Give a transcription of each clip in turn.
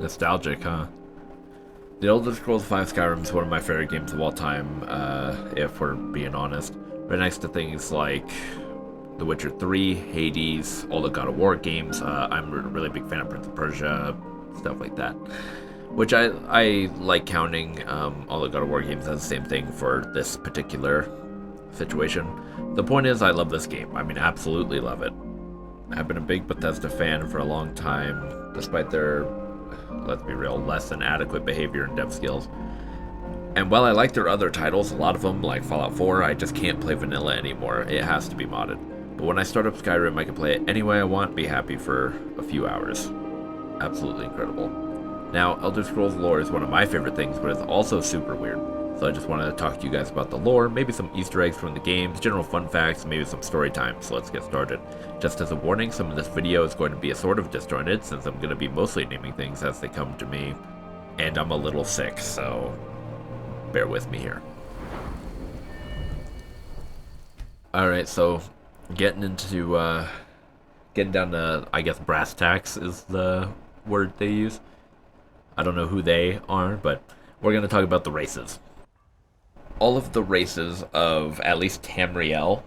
Nostalgic, huh? The Elder Scrolls V Skyrim is one of my favorite games of all time, if we're being honest. Right next to things like The Witcher 3, Hades, all the God of War games. I'm a really big fan of Prince of Persia, stuff like that. Which I like counting all the God of War games as the same thing for this particular situation. The point is, I love this game. I mean, absolutely love it. I've been a big Bethesda fan for a long time, despite their, let's be real, less than adequate behavior and dev skills. And while I like their other titles, a lot of them, like Fallout 4, I just can't play vanilla anymore. It has to be modded. But when I start up Skyrim, I can play it any way I want, be happy for a few hours. Absolutely incredible. Now, Elder Scrolls lore is one of my favorite things, but it's also super weird. So I just wanted to talk to you guys about the lore, maybe some Easter eggs from the games, general fun facts, maybe some story time. So let's get started. Just as a warning, some of this video is going to be a sort of disjointed, since I'm going to be mostly naming things as they come to me, and I'm a little sick, so bear with me here. Alright, so getting down to, I guess, brass tacks is the word they use. I don't know who they are, but we're going to talk about the races. All of the races of at least Tamriel,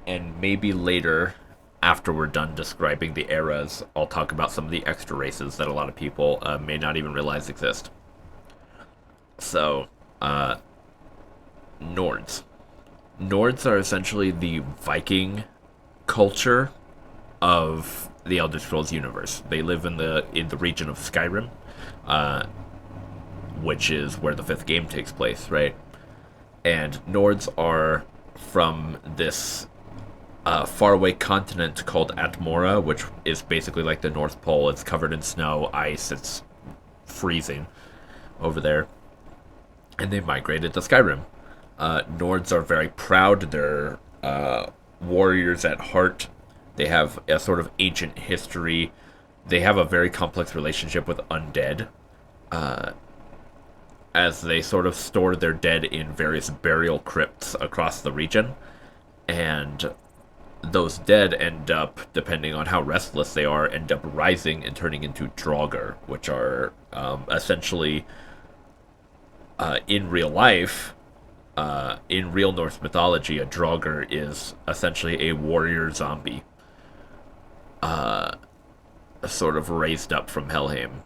and maybe later, after we're done describing the eras, I'll talk about some of the extra races that a lot of people may not even realize exist. So, Nords. Nords are essentially the Viking culture of the Elder Scrolls universe. They live in the region of Skyrim, which is where the fifth game takes place, right? And Nords are from this faraway continent called Atmora, which is basically like the North Pole. It's covered in snow, ice, it's freezing over there. And they migrated to Skyrim. Nords are very proud. They're warriors at heart. They have a sort of ancient history. They have a very complex relationship with undead, as they sort of store their dead in various burial crypts across the region. And those dead end up, depending on how restless they are, end up rising and turning into Draugr, which are essentially, in real life, in real Norse mythology, a Draugr is essentially a warrior zombie, sort of raised up from Helheim.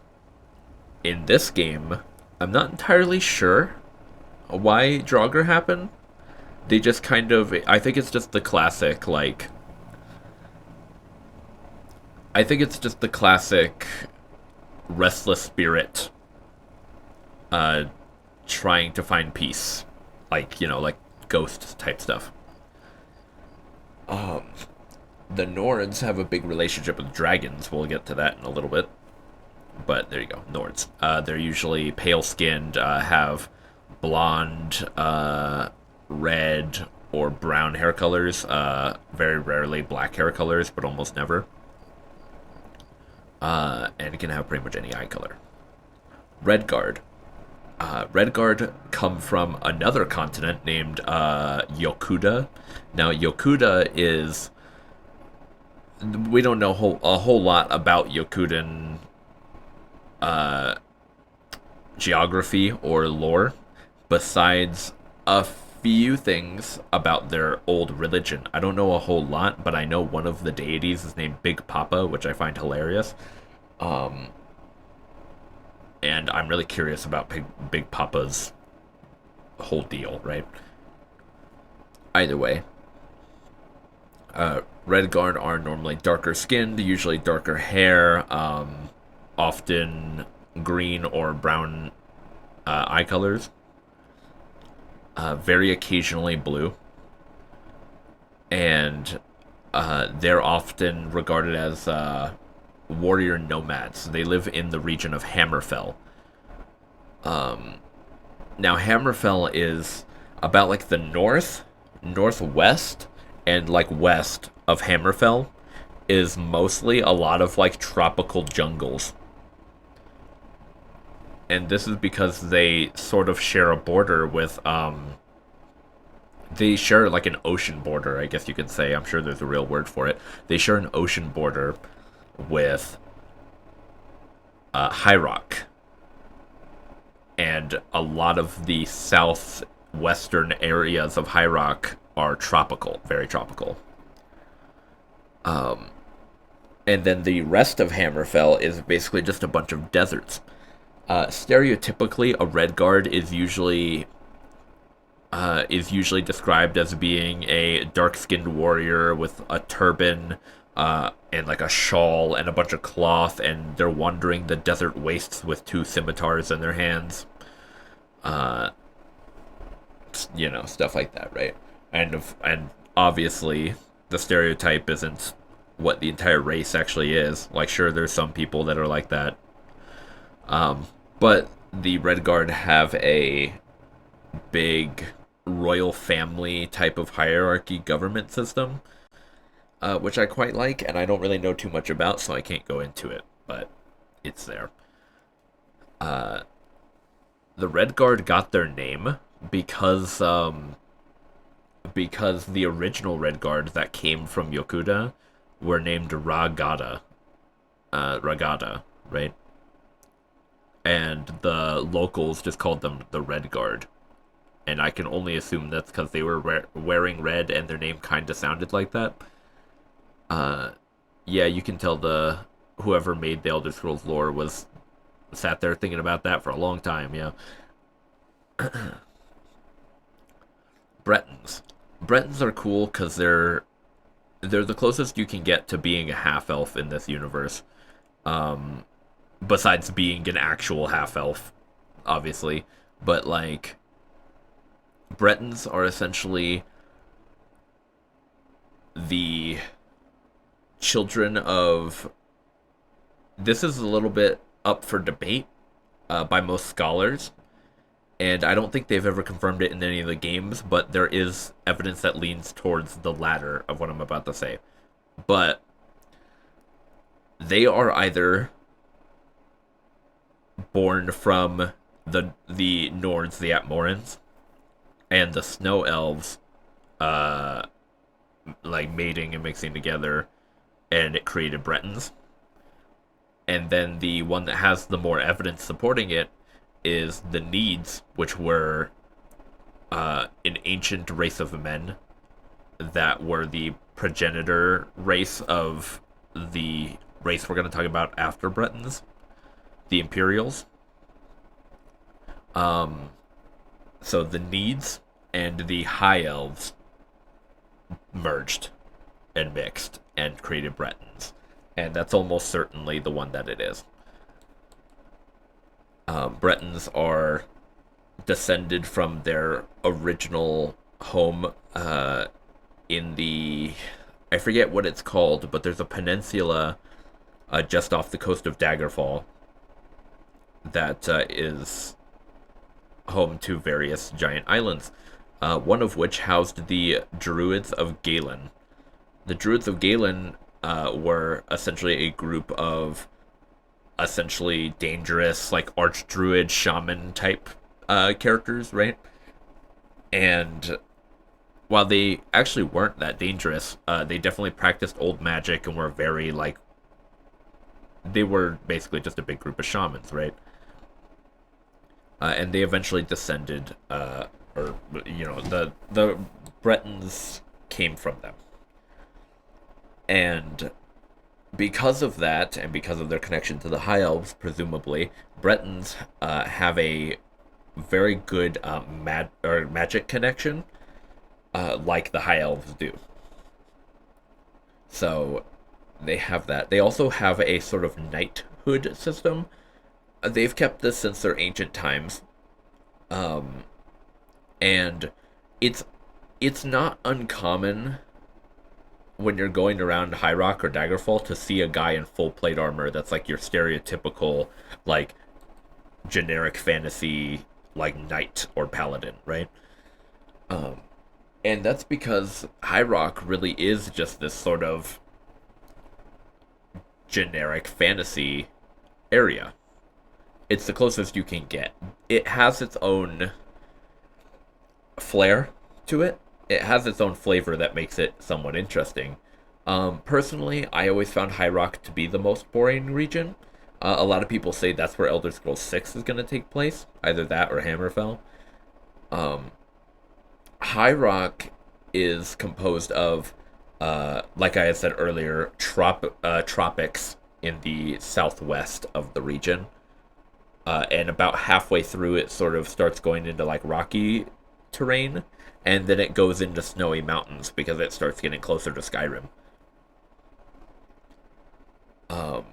In this game, I'm not entirely sure why Draugr happened. They just kind of, I think it's just the classic, I think it's just the classic restless spirit trying to find peace. Like ghost type stuff. The Nords have a big relationship with dragons. We'll get to that in a little bit. But there you go, Nords. They're usually pale-skinned, have blonde, red, or brown hair colors. Very rarely black hair colors, but almost never. And can have pretty much any eye color. Redguard. Redguard come from another continent named Yokuda. Now, Yokuda is... We don't know a whole lot about Yokudan geography or lore, besides a few things about their old religion. I don't know a whole lot, but I know one of the deities is named Big Papa, which I find hilarious. And I'm really curious about Big Papa's whole deal, right? Either way, Redguard are normally darker skinned, usually darker hair, often green or brown eye colors, very occasionally blue, and they're often regarded as warrior nomads. They live in the region of Hammerfell. Now, Hammerfell is about like the northwest, and like west of Hammerfell is mostly a lot of like tropical jungles. And this is because they sort of share a border with they share like an ocean border, I guess you could say. I'm sure there's a real word for it. They share an ocean border with High Rock, and a lot of the southwestern areas of High Rock are tropical, very tropical. And then the rest of Hammerfell is basically just a bunch of deserts. Stereotypically, a red guard is usually described as being a dark-skinned warrior with a turban and like a shawl and a bunch of cloth, and they're wandering the desert wastes with two scimitars in their hands. Uh, Stuff like that, right? And obviously, the stereotype isn't what the entire race actually is. Like, sure, there's some people that are like that, but the Red Guard have a big royal family type of hierarchy government system, which I quite like, and I don't really know too much about, so I can't go into it, but it's there. Uh, the Red Guard got their name because the original Red Guard that came from Yokuda were named Ragada, right? And the locals just called them the Red Guard. And I can only assume that's because they were wearing red and their name kind of sounded like that. Uh, yeah, you can tell the whoever made the Elder Scrolls lore was sat there thinking about that for a long time. Yeah, Bretons. Bretons are cool because they're the closest you can get to being a half elf in this universe. Um, Besides being an actual half elf, obviously, but like Bretons are essentially the children of. This is a little bit up for debate by most scholars, and I don't think they've ever confirmed it in any of the games, but there is evidence that leans towards the latter of what I'm about to say. But they are either born from the Nords, the Atmorans, and the Snow Elves, uh, like mating and mixing together, and it created Bretons. And then the one that has the more evidence supporting it is the Needs, which were an ancient race of men that were the progenitor race of the race we're going to talk about after Bretons, the Imperials. Um, so the Needs and the High Elves merged and mixed and created Bretons. And that's almost certainly the one that it is. Bretons are descended from their original home in the. I forget what it's called, but there's a peninsula just off the coast of Daggerfall that is home to various giant islands, one of which housed the Druids of Galen. The Druids of Galen were essentially a group of essentially dangerous, like archdruid shaman type characters, right? And while they actually weren't that dangerous, they definitely practiced old magic and were very like. They were basically just a big group of shamans, right? And they eventually descended, or the Bretons came from them, and because of that, and because of their connection to the High Elves, presumably, Bretons have a very good magic connection, like the High Elves do. So they have that. They also have a sort of knighthood system. They've kept this since their ancient times, and it's not uncommon when you're going around High Rock or Daggerfall to see a guy in full plate armor that's like your stereotypical, like, generic fantasy, like, knight or paladin, right? And that's because High Rock really is just this sort of generic fantasy area. It's the closest you can get. It has its own flair to it. It has its own flavor that makes it somewhat interesting. Personally, I always found High Rock to be the most boring region. A lot of people say that's where Elder Scrolls 6 is going to take place, either that or Hammerfell. Um, High Rock is composed of, like I had said earlier, tropics in the southwest of the region. And about halfway through, it sort of starts going into like rocky terrain, and then it goes into snowy mountains because it starts getting closer to Skyrim. Um,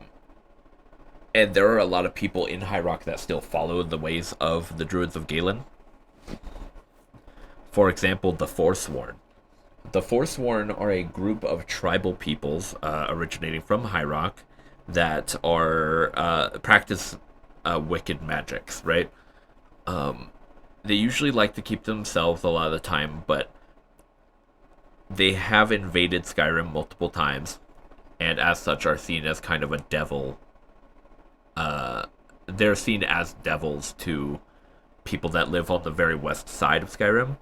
and there are a lot of people in High Rock that still follow the ways of the Druids of Galen. For example, the Forsworn. The Forsworn are a group of tribal peoples originating from High Rock that are practice wicked magics, right? Um, they usually like to keep themselves a lot of the time, but they have invaded Skyrim multiple times, and as such are seen as kind of a devil. They're seen as devils to people that live on the very west side of Skyrim,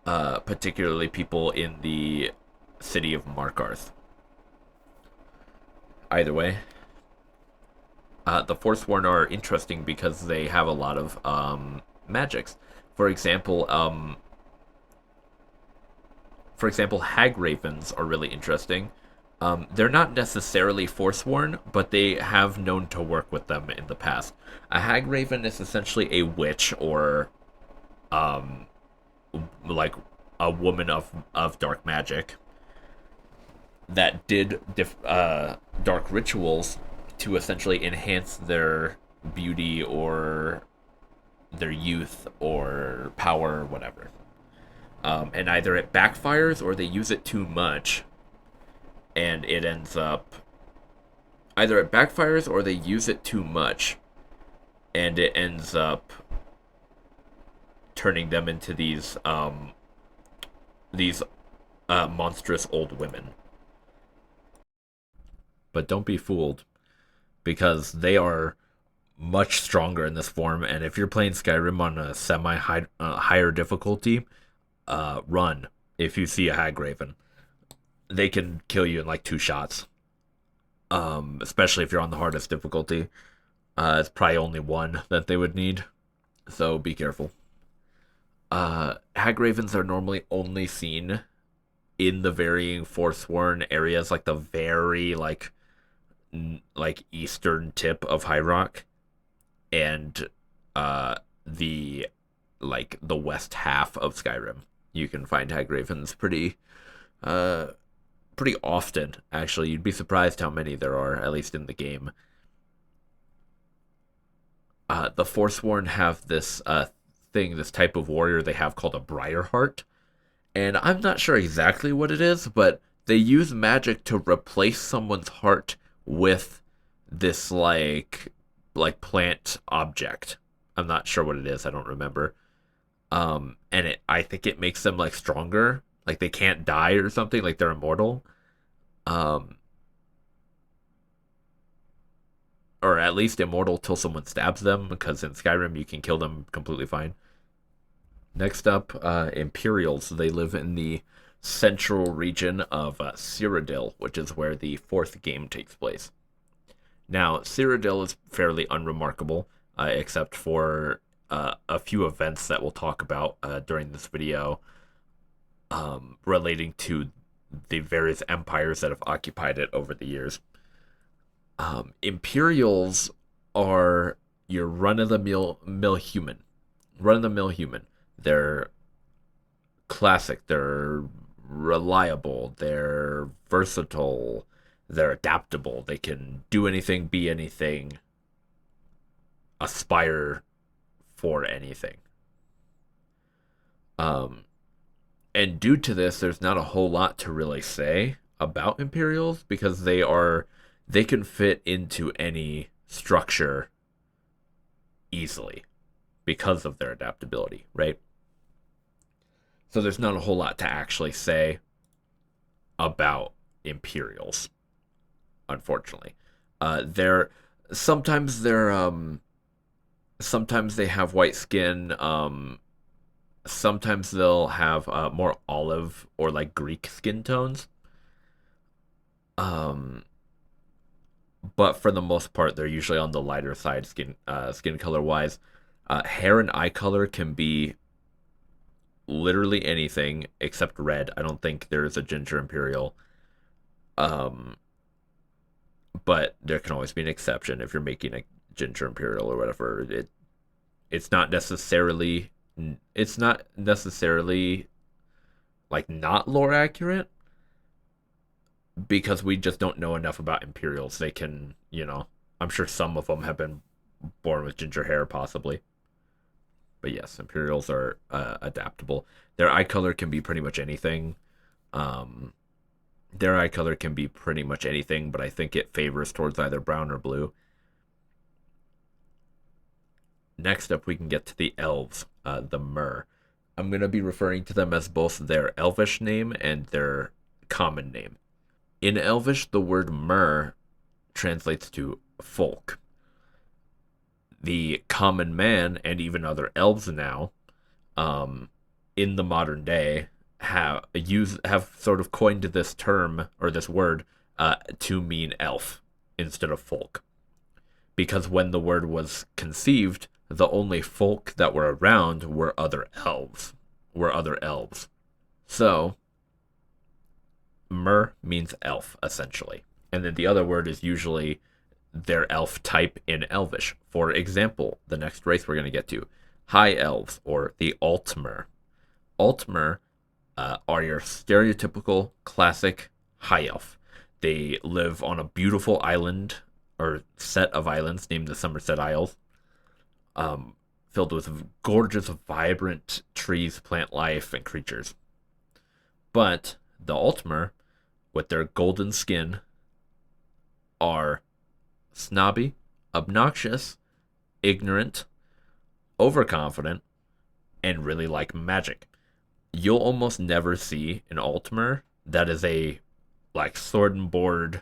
particularly people in the city of Markarth. Either way, the Forsworn are interesting because they have a lot of magics. For example, um, for example, hag ravens are really interesting. They're not necessarily forsworn, but they have known to work with them in the past. A hag raven is essentially a witch or um, like a woman of dark magic that did dark rituals to essentially enhance their beauty or their youth or power or whatever. And either it backfires or they use it too much, and it ends up either it backfires or they use it too much, and it ends up turning them into these monstrous old women. But don't be fooled, because they are much stronger in this form. And if you're playing Skyrim on a higher difficulty, run if you see a hag raven. They can kill you in like 2 shots. Especially if you're on the hardest difficulty. It's probably only one that they would need, so be careful. Hag ravens are normally only seen in the varying Forsworn areas, like the very like eastern tip of High Rock, and the like the west half of Skyrim. You can find hag ravens uh pretty often. Actually, you'd be surprised how many there are, at least in the game. The Forsworn have this type of warrior they have called a Briarheart, and I'm not sure exactly what it is, but they use magic to replace someone's heart with this like plant object. I'm not sure what it is. I don't remember. And I think it makes them like stronger, like they can't die or something, like they're immortal. Um, or at least immortal till someone stabs them, because in Skyrim you can kill them completely fine. Next up, Imperials. They live in the central region of Cyrodiil, which is where the fourth game takes place. Now, Cyrodiil is fairly unremarkable, except for a few events that we'll talk about during this video, relating to the various empires that have occupied it over the years. Imperials are your run of the mill human. They're classic. They're reliable. They're versatile. They're adaptable. They can do anything, be anything, aspire for anything. Um, and due to this, there's not a whole lot to really say about Imperials, because they can fit into any structure easily because of their adaptability, right? So there's not a whole lot to actually say about Imperials, unfortunately. They're sometimes they're sometimes they have white skin. Sometimes they'll have more olive or like Greek skin tones. Um, but for the most part, they're usually on the lighter side skin color wise. Hair and eye color can be literally anything except red. I don't think there is a ginger imperial. Um, but there can always be an exception if you're making a ginger imperial or whatever. It's not necessarily it's not necessarily like not lore accurate because we just don't know enough about imperials. They can, I'm sure some of them have been born with ginger hair possibly. But yes, imperials are adaptable. Their eye color can be pretty much anything. Um, their eye color can be pretty much anything, but I think it favors towards either brown or blue. Next up, we can get to the elves, the Mer. I'm going to be referring to them as both their elvish name and their common name. In elvish, the word Mer translates to folk. The common man and even other elves now, in the modern day, have sort of coined this term or this word to mean elf instead of folk, because when the word was conceived, the only folk that were around were other elves. So Mer means elf essentially, and then the other word is usually their elf type in Elvish. For example, the next race we're going to get to, High Elves, or the Altmer. Altmer are your stereotypical classic High Elf. They live on a beautiful island, or set of islands named the Somerset Isles, filled with gorgeous, vibrant trees, plant life, and creatures. But the Altmer, with their golden skin, are snobby, obnoxious, ignorant, overconfident, and really like magic. You'll almost never see an Altmer that is a like sword and board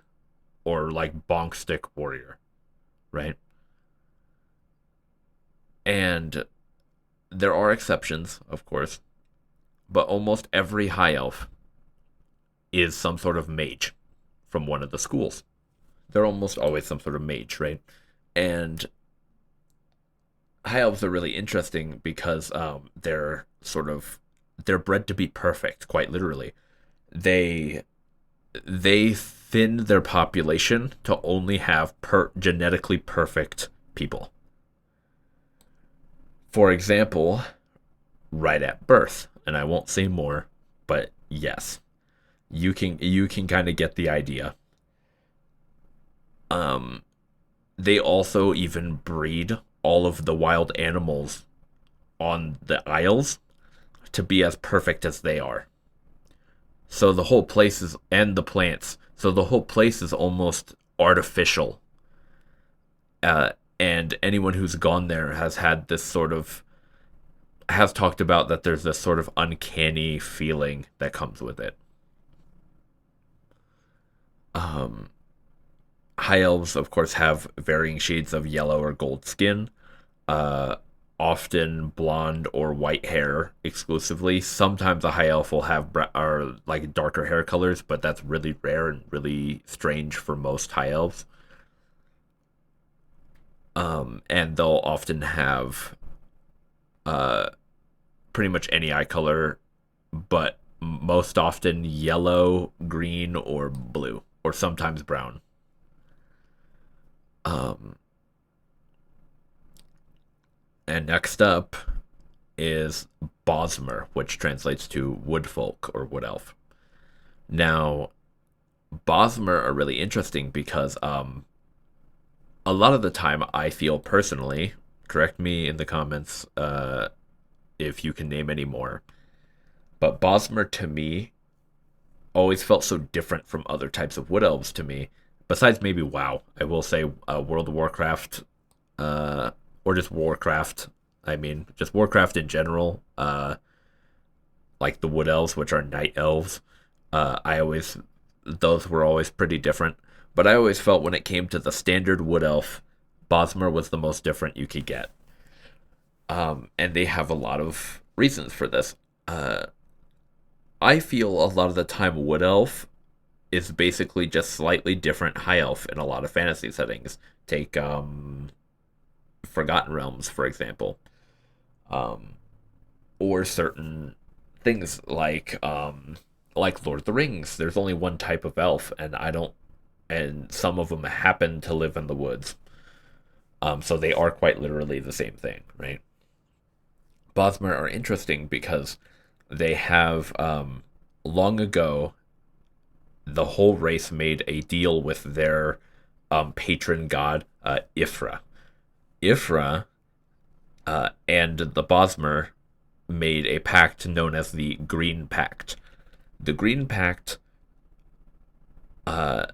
or like bonk stick warrior, right? And there are exceptions, of course, but almost every high elf is some sort of mage from one of the schools. They're almost always some sort of mage, right? And high elves are really interesting because they're bred to be perfect, quite literally. They they thin their population to only have genetically perfect people. For example, right at birth, and I won't say more, but yes, you can kind of get the idea. Um, they also even breed all of the wild animals on the isles to be as perfect as they are. So the whole place is, and the plants. So the whole place is almost artificial. And anyone who's gone there has talked about that there's this sort of uncanny feeling that comes with it. Um, High elves, of course, have varying shades of yellow or gold skin. Uh, Often blonde or white hair exclusively. Sometimes a high elf will have or like darker hair colors, but that's really rare and really strange for most high elves. And they'll often have uh, pretty much any eye color, but most often yellow, green, or blue, or sometimes brown. Um, and next up is Bosmer, which translates to woodfolk or wood elf. Now, Bosmer are really interesting because a lot of the time I feel personally, correct me in the comments if you can name any more, but Bosmer to me always felt so different from other types of wood elves to me. Besides maybe WoW, I will say World of Warcraft, uh, or just Warcraft. I mean, just Warcraft in general. Like the wood elves, which are night elves. I always those were always pretty different. But I always felt when it came to the standard wood elf, Bosmer was the most different you could get. And they have a lot of reasons for this. I feel a lot of the time wood elf is basically just slightly different high elf in a lot of fantasy settings. Take Forgotten Realms, for example, um, or certain things like Lord of the Rings. There's only one type of elf, and some of them happen to live in the woods. So they are quite literally the same thing, right? Bosmer are interesting because they have long ago the whole race made a deal with their patron god Ifra. Ifra and the Bosmer made a pact known as the Green Pact. The Green Pact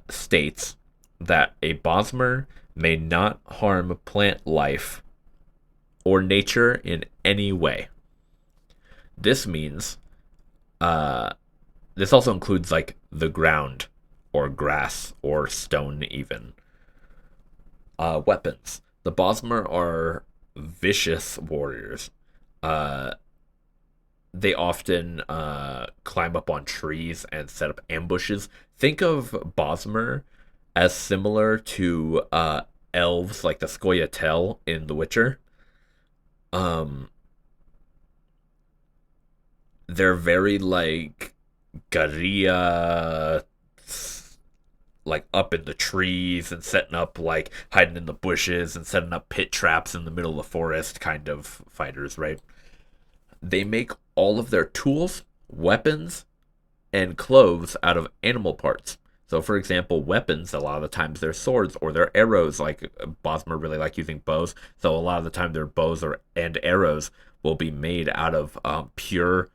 states that a Bosmer may not harm plant life or nature in any way. This means this also includes like the ground or grass or stone even. Weapons. The Bosmer are vicious warriors. Uh, they often climb up on trees and set up ambushes. Think of Bosmer as similar to elves like the Scoia'tael in The Witcher. Um, they're very like guerrilla, like up in the trees and setting up like hiding in the bushes and setting up pit traps in the middle of the forest kind of fighters, right? They make all of their tools, weapons, and clothes out of animal parts. So, for example, weapons, a lot of the times they're swords or they're arrows. Like Bosmer really like using bows. So, a lot of the time their bows and arrows will be made out of pure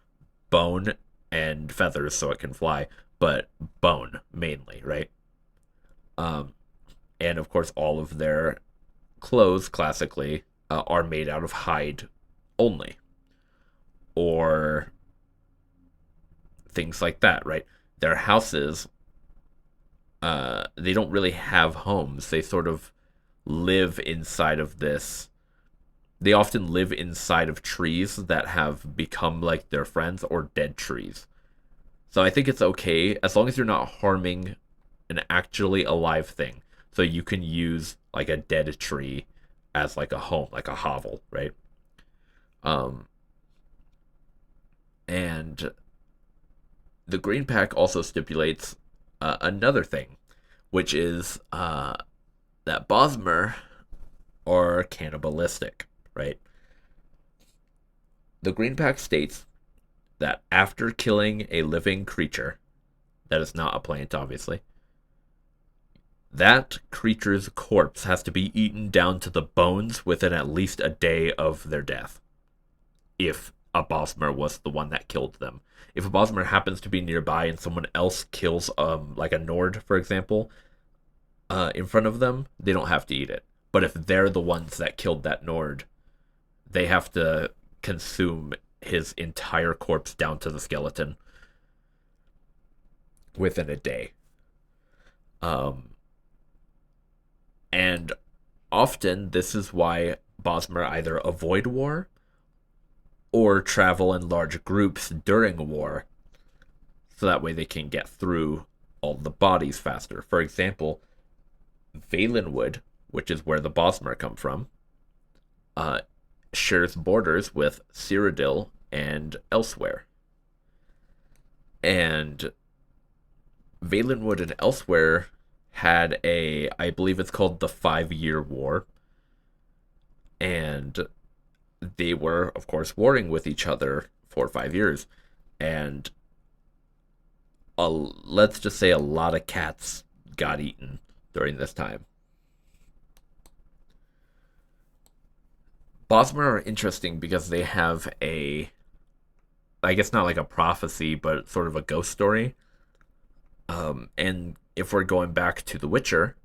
bone and feathers so it can fly, but bone mainly, right? Um, and of course, all of their clothes classically are made out of hide only, or things like that, right? Their houses, they don't really have homes. They sort of live inside of this. They often live inside of trees that have become like their friends or dead trees. So I think it's okay as long as you're not harming an actually alive thing. So you can use like a dead tree as like a home, like a hovel, right? Um, and the Green Pack also stipulates another thing, which is that Bosmer are cannibalistic, right? The Green Pack states that after killing a living creature, that is not a plant, obviously, that creature's corpse has to be eaten down to the bones within at least a day of their death, if a Bosmer was the one that killed them. If a Bosmer happens to be nearby and someone else kills, like a Nord, for example, in front of them, they don't have to eat it. But if they're the ones that killed that Nord, they have to consume his entire corpse down to the skeleton within a day. And often this is why Bosmer either avoid war or travel in large groups during war, so that way they can get through all the bodies faster. For example, Valenwood, which is where the Bosmer come from, shares borders with Cyrodiil and elsewhere. And Valenwood and elsewhere had I believe it's called the 5-Year War. And they were, of course, warring with each other for 5 years. And let's just say a lot of cats got eaten during this time. Bosmer are interesting because they have I guess not like a prophecy, but sort of a ghost story. And if we're going back to The Witcher,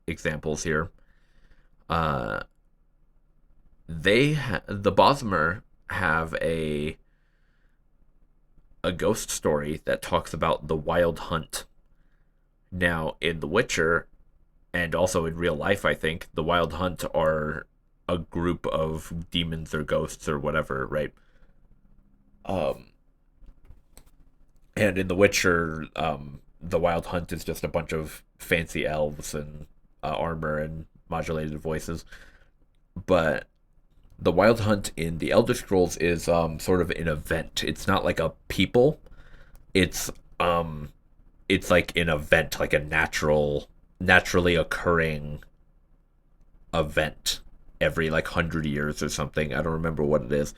examples here, the Bosmer have a ghost story that talks about the Wild Hunt. Now, in The Witcher, and also in real life, I think, the Wild Hunt are a group of demons or ghosts or whatever, right? And in The Witcher, the Wild Hunt is just a bunch of fancy elves and armor and modulated voices. But the Wild Hunt in the Elder Scrolls is sort of an event. It's not like a people. It's um it's like an event, like a naturally occurring event every like 100 years or something. I don't remember what it is.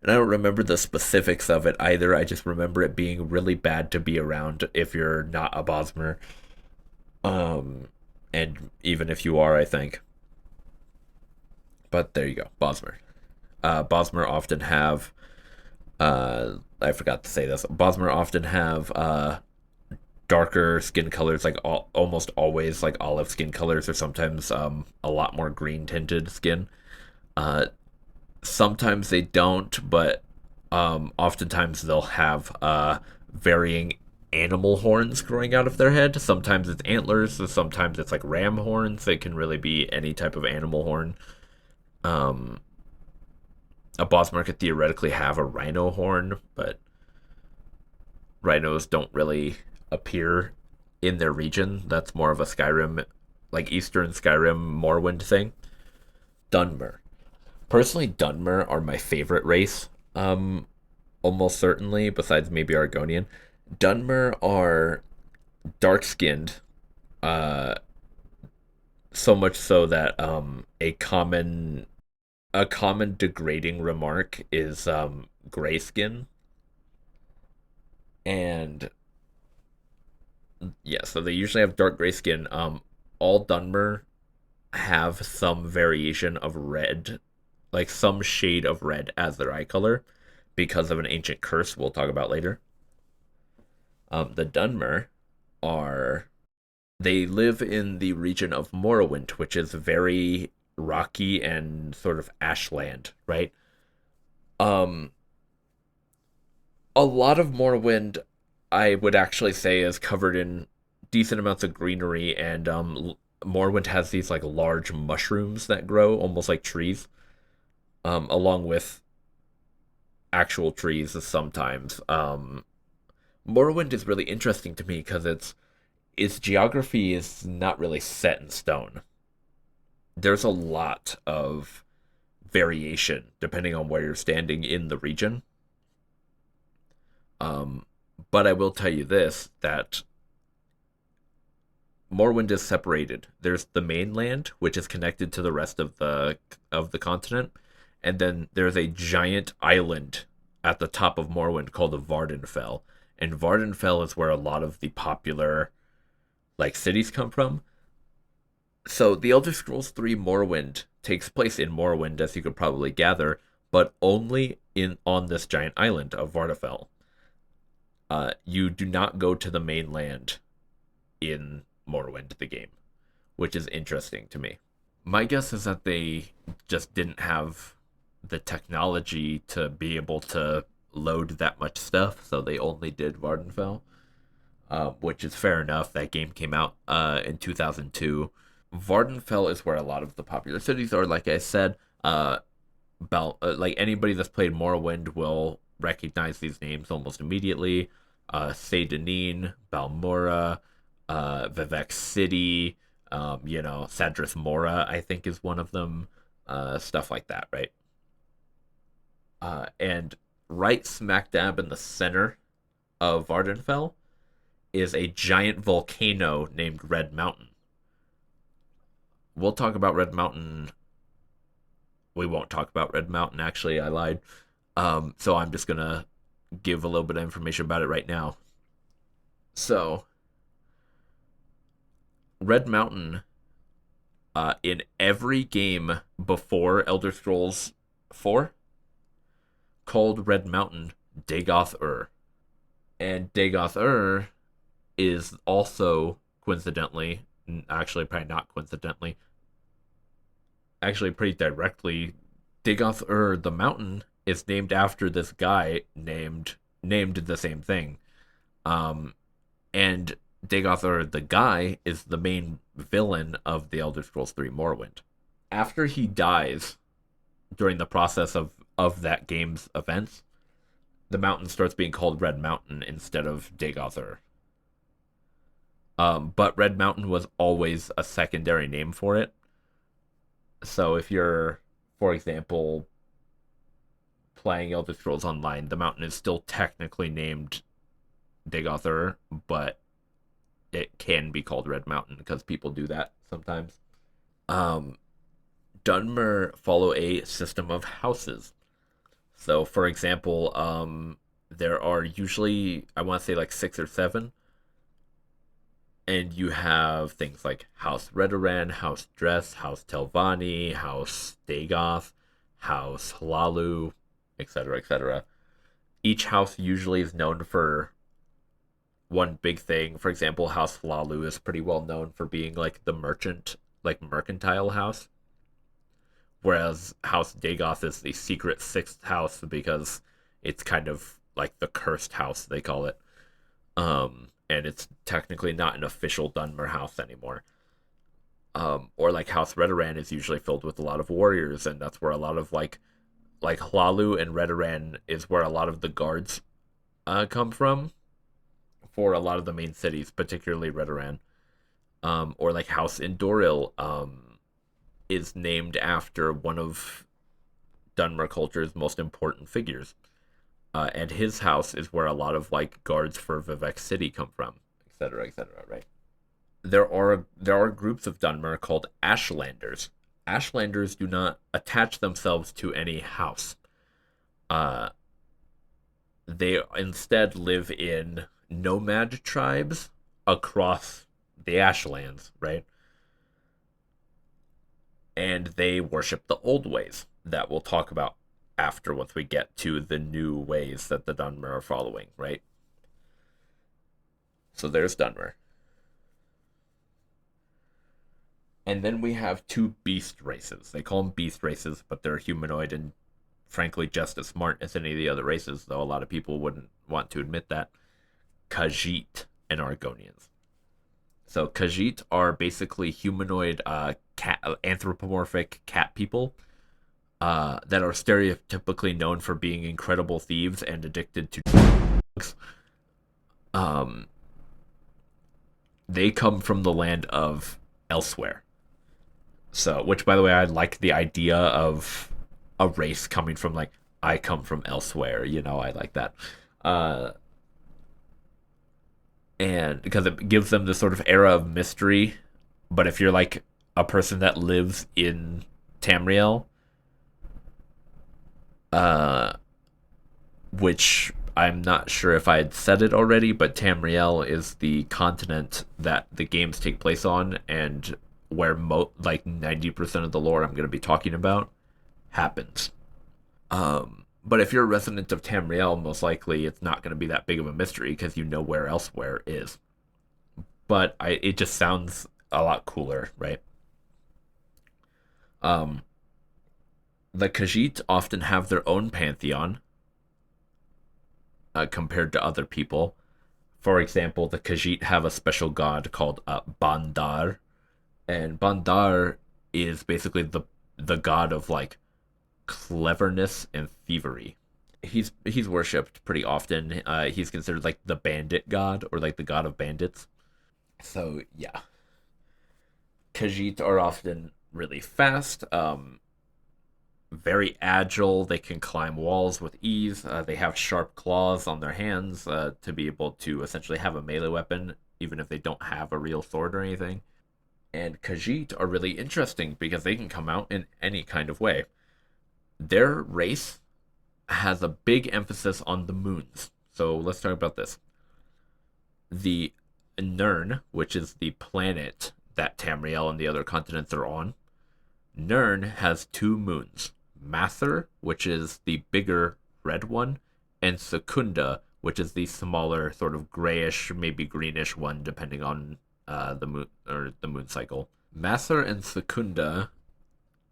And I don't remember the specifics of it either. I just remember it being really bad to be around if you're not a Bosmer. Um and even if you are, I think. But there you go, Bosmer. Bosmer often have I forgot to say this. Bosmer often have darker skin colors, like almost always like olive skin colors, or sometimes a lot more green tinted skin. Uh, Sometimes they don't, but oftentimes they'll have varying animal horns growing out of their head. Sometimes it's antlers, so sometimes it's like ram horns. It can really be any type of animal horn. Um, a Bosmer could theoretically have a rhino horn, but rhinos don't really appear in their region. That's more of a Skyrim, like Eastern Skyrim Morrowind thing. Dunmer. Personally, Dunmer are my favorite race. Almost certainly, besides maybe Argonian. Dunmer are dark skinned, uh, so much so that a common degrading remark is gray skin, and yeah, so they usually have dark gray skin. All Dunmer have some variation of red, like some shade of red as their eye color, because of an ancient curse we'll talk about later. The Dunmer are they live in the region of Morrowind, which is very rocky and sort of ashland, right? Um, a lot of Morrowind, I would actually say, is covered in decent amounts of greenery, and Morrowind has these like large mushrooms that grow almost like trees, along with actual trees sometimes. Morrowind is really interesting to me because its geography is not really set in stone. There's a lot of variation depending on where you're standing in the region. Um, but I will tell you this, that Morrowind is separated. There's the mainland, which is connected to the rest of the continent, and then there's a giant island at the top of Morrowind called the Vardenfell. And Vardenfell is where a lot of the popular like cities come from. So the Elder Scrolls 3 Morrowind takes place in Morrowind, as you could probably gather, but only in on this giant island of Vardenfell. You do not go to the mainland in Morrowind, the game, which is interesting to me. My guess is that they just didn't have the technology to be able to load that much stuff, so they only did Vardenfell, which is fair enough. That game came out in 2002. Vardenfell is where a lot of the popular cities are. Like I said, like anybody that's played Morrowind will recognize these names almost immediately. Saint Denis, Balmora, Vivek City, Sadris Mora, I think is one of them. Stuff like that, right? And right smack dab in the center of Vardenfell is a giant volcano named Red Mountain. We'll talk about Red Mountain. We won't talk about Red Mountain, actually. I lied. So I'm just going to give a little bit of information about it right now. So, Red Mountain, in every game before Elder Scrolls 4, called Red Mountain Dagoth Ur. And Dagoth Ur is also coincidentally, actually, probably not coincidentally, actually, pretty directly, Dagoth Ur, the mountain, is named after this guy named the same thing. Um, and Dagoth Ur, the guy, is the main villain of the Elder Scrolls 3 Morrowind. After he dies during the process of that game's events, the mountain starts being called Red Mountain instead of Dagother. But Red Mountain was always a secondary name for it. So if you're, for example, playing Elder Scrolls Online, the mountain is still technically named Dagother, but it can be called Red Mountain because people do that sometimes. Um, Dunmer follow a system of houses. So, for example, there are usually, I want to say like six or seven, and you have things like House Redoran, House Dress, House Telvanni, House Dagoth, House Hlalu, etc., etc. Each house usually is known for one big thing. For example, House Hlalu is pretty well known for being like the mercantile house, whereas House Dagoth is the secret sixth house because it's kind of like the cursed house, they call it. And it's technically not an official Dunmer house anymore. Or like House Redoran is usually filled with a lot of warriors, and that's where a lot of like Hlalu and Redoran is where a lot of the guards come from for a lot of the main cities, particularly Redoran. Or like House Indoril is named after one of Dunmer culture's most important figures. And his house is where a lot of like guards for Vivek City come from, etc., etc. Right? There are groups of Dunmer called Ashlanders. Ashlanders do not attach themselves to any house. Uh, they instead live in nomad tribes across the Ashlands, right? And they worship the old ways that we'll talk about after once we get to the new ways that the Dunmer are following, right? So there's Dunmer. And then we have two beast races. They call them beast races, but they're humanoid and frankly just as smart as any of the other races, though a lot of people wouldn't want to admit that. Khajiit and Argonians. So Khajiit are basically humanoid anthropomorphic cat people that are stereotypically known for being incredible thieves and addicted to drugs. Um, they come from the land of Elsewhere. So, which by the way, I like the idea of a race coming from like I come from elsewhere. I like that. Uh, and because it gives them this sort of era of mystery. But if you're like a person that lives in Tamriel, uh, which I'm not sure if I had said it already, but Tamriel is the continent that the games take place on, and where like 90% of the lore I'm going to be talking about happens. But if you're a resident of Tamriel, most likely it's not going to be that big of a mystery because you know where Elsewhere is. But it just sounds a lot cooler, right? Um, the Khajiit often have their own pantheon compared to other people. For example, the Khajiit have a special god called Bandar, and Bandar is basically the god of like cleverness and thievery. He's worshipped pretty often. He's considered like the bandit god or like the god of bandits. So yeah, Khajiit are often really fast, very agile. They can climb walls with ease. They have sharp claws on their hands to be able to essentially have a melee weapon, even if they don't have a real sword or anything. And Khajiit are really interesting because they can come out in any kind of way. Their race has a big emphasis on the moons. So let's talk about this. The Nirn, which is the planet that Tamriel and the other continents are on, Nirn has two moons. Mather, which is the bigger red one, and Secunda, which is the smaller, sort of grayish, maybe greenish one, depending on the moon or the moon cycle. Mather and Secunda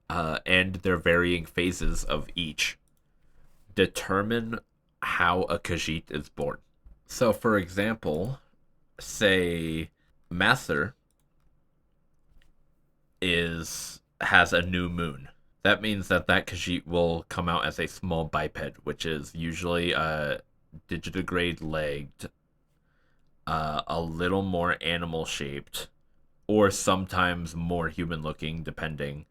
and their varying phases of each determine how a Khajiit is born. So, for example, say Mather has a new moon. That means that Khajiit will come out as a small biped, which is usually digitigrade legged, a little more animal shaped, or sometimes more human looking, depending.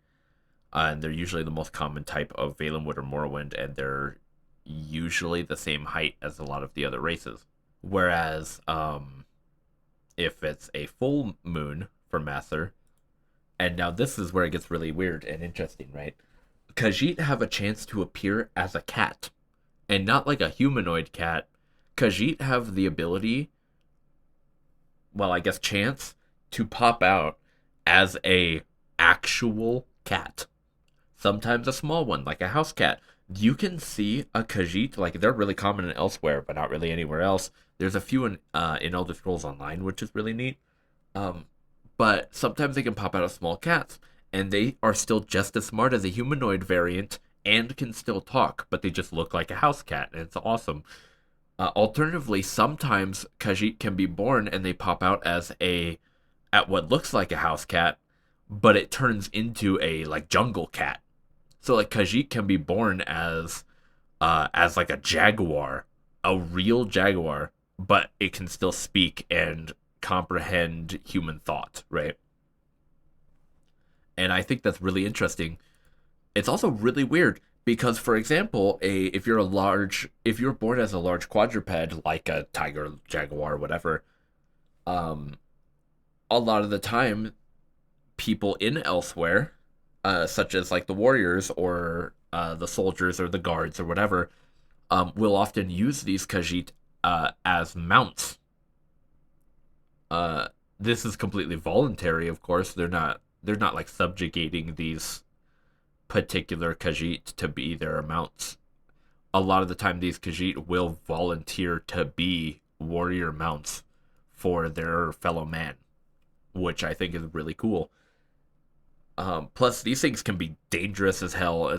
And they're usually the most common type of Valenwood or Morrowind, and they're usually the same height as a lot of the other races. Whereas, if it's a full moon for Mather, and now this is where it gets really weird and interesting, right? Khajiit have a chance to appear as a cat, and not like a humanoid cat. Khajiit have the ability, well, I guess chance, to pop out as a actual cat. Sometimes a small one, like a house cat. You can see a Khajiit, like they're really common elsewhere, but not really anywhere else. There's a few in Elder Scrolls Online, which is really neat. Um, but sometimes they can pop out as small cats, and they are still just as smart as a humanoid variant and can still talk, but they just look like a house cat, and it's awesome. Alternatively, sometimes Khajiit can be born and they pop out as at what looks like a house cat, but it turns into a like jungle cat. So like Khajiit can be born as like a jaguar, a real jaguar, but it can still speak and comprehend human thought, right? And I think that's really interesting. It's also really weird because, for example, a if you're born as a large quadruped like a tiger, jaguar, whatever, um, a lot of the time people in elsewhere, such as like the warriors or the soldiers or the guards or whatever, will often use these Khajiit as mounts. Uh, this is completely voluntary, of course. They're not like subjugating these particular Khajiit to be their mounts. A lot of the time, these Khajiit will volunteer to be warrior mounts for their fellow man, which I think is really cool. Plus, these things can be dangerous as hell.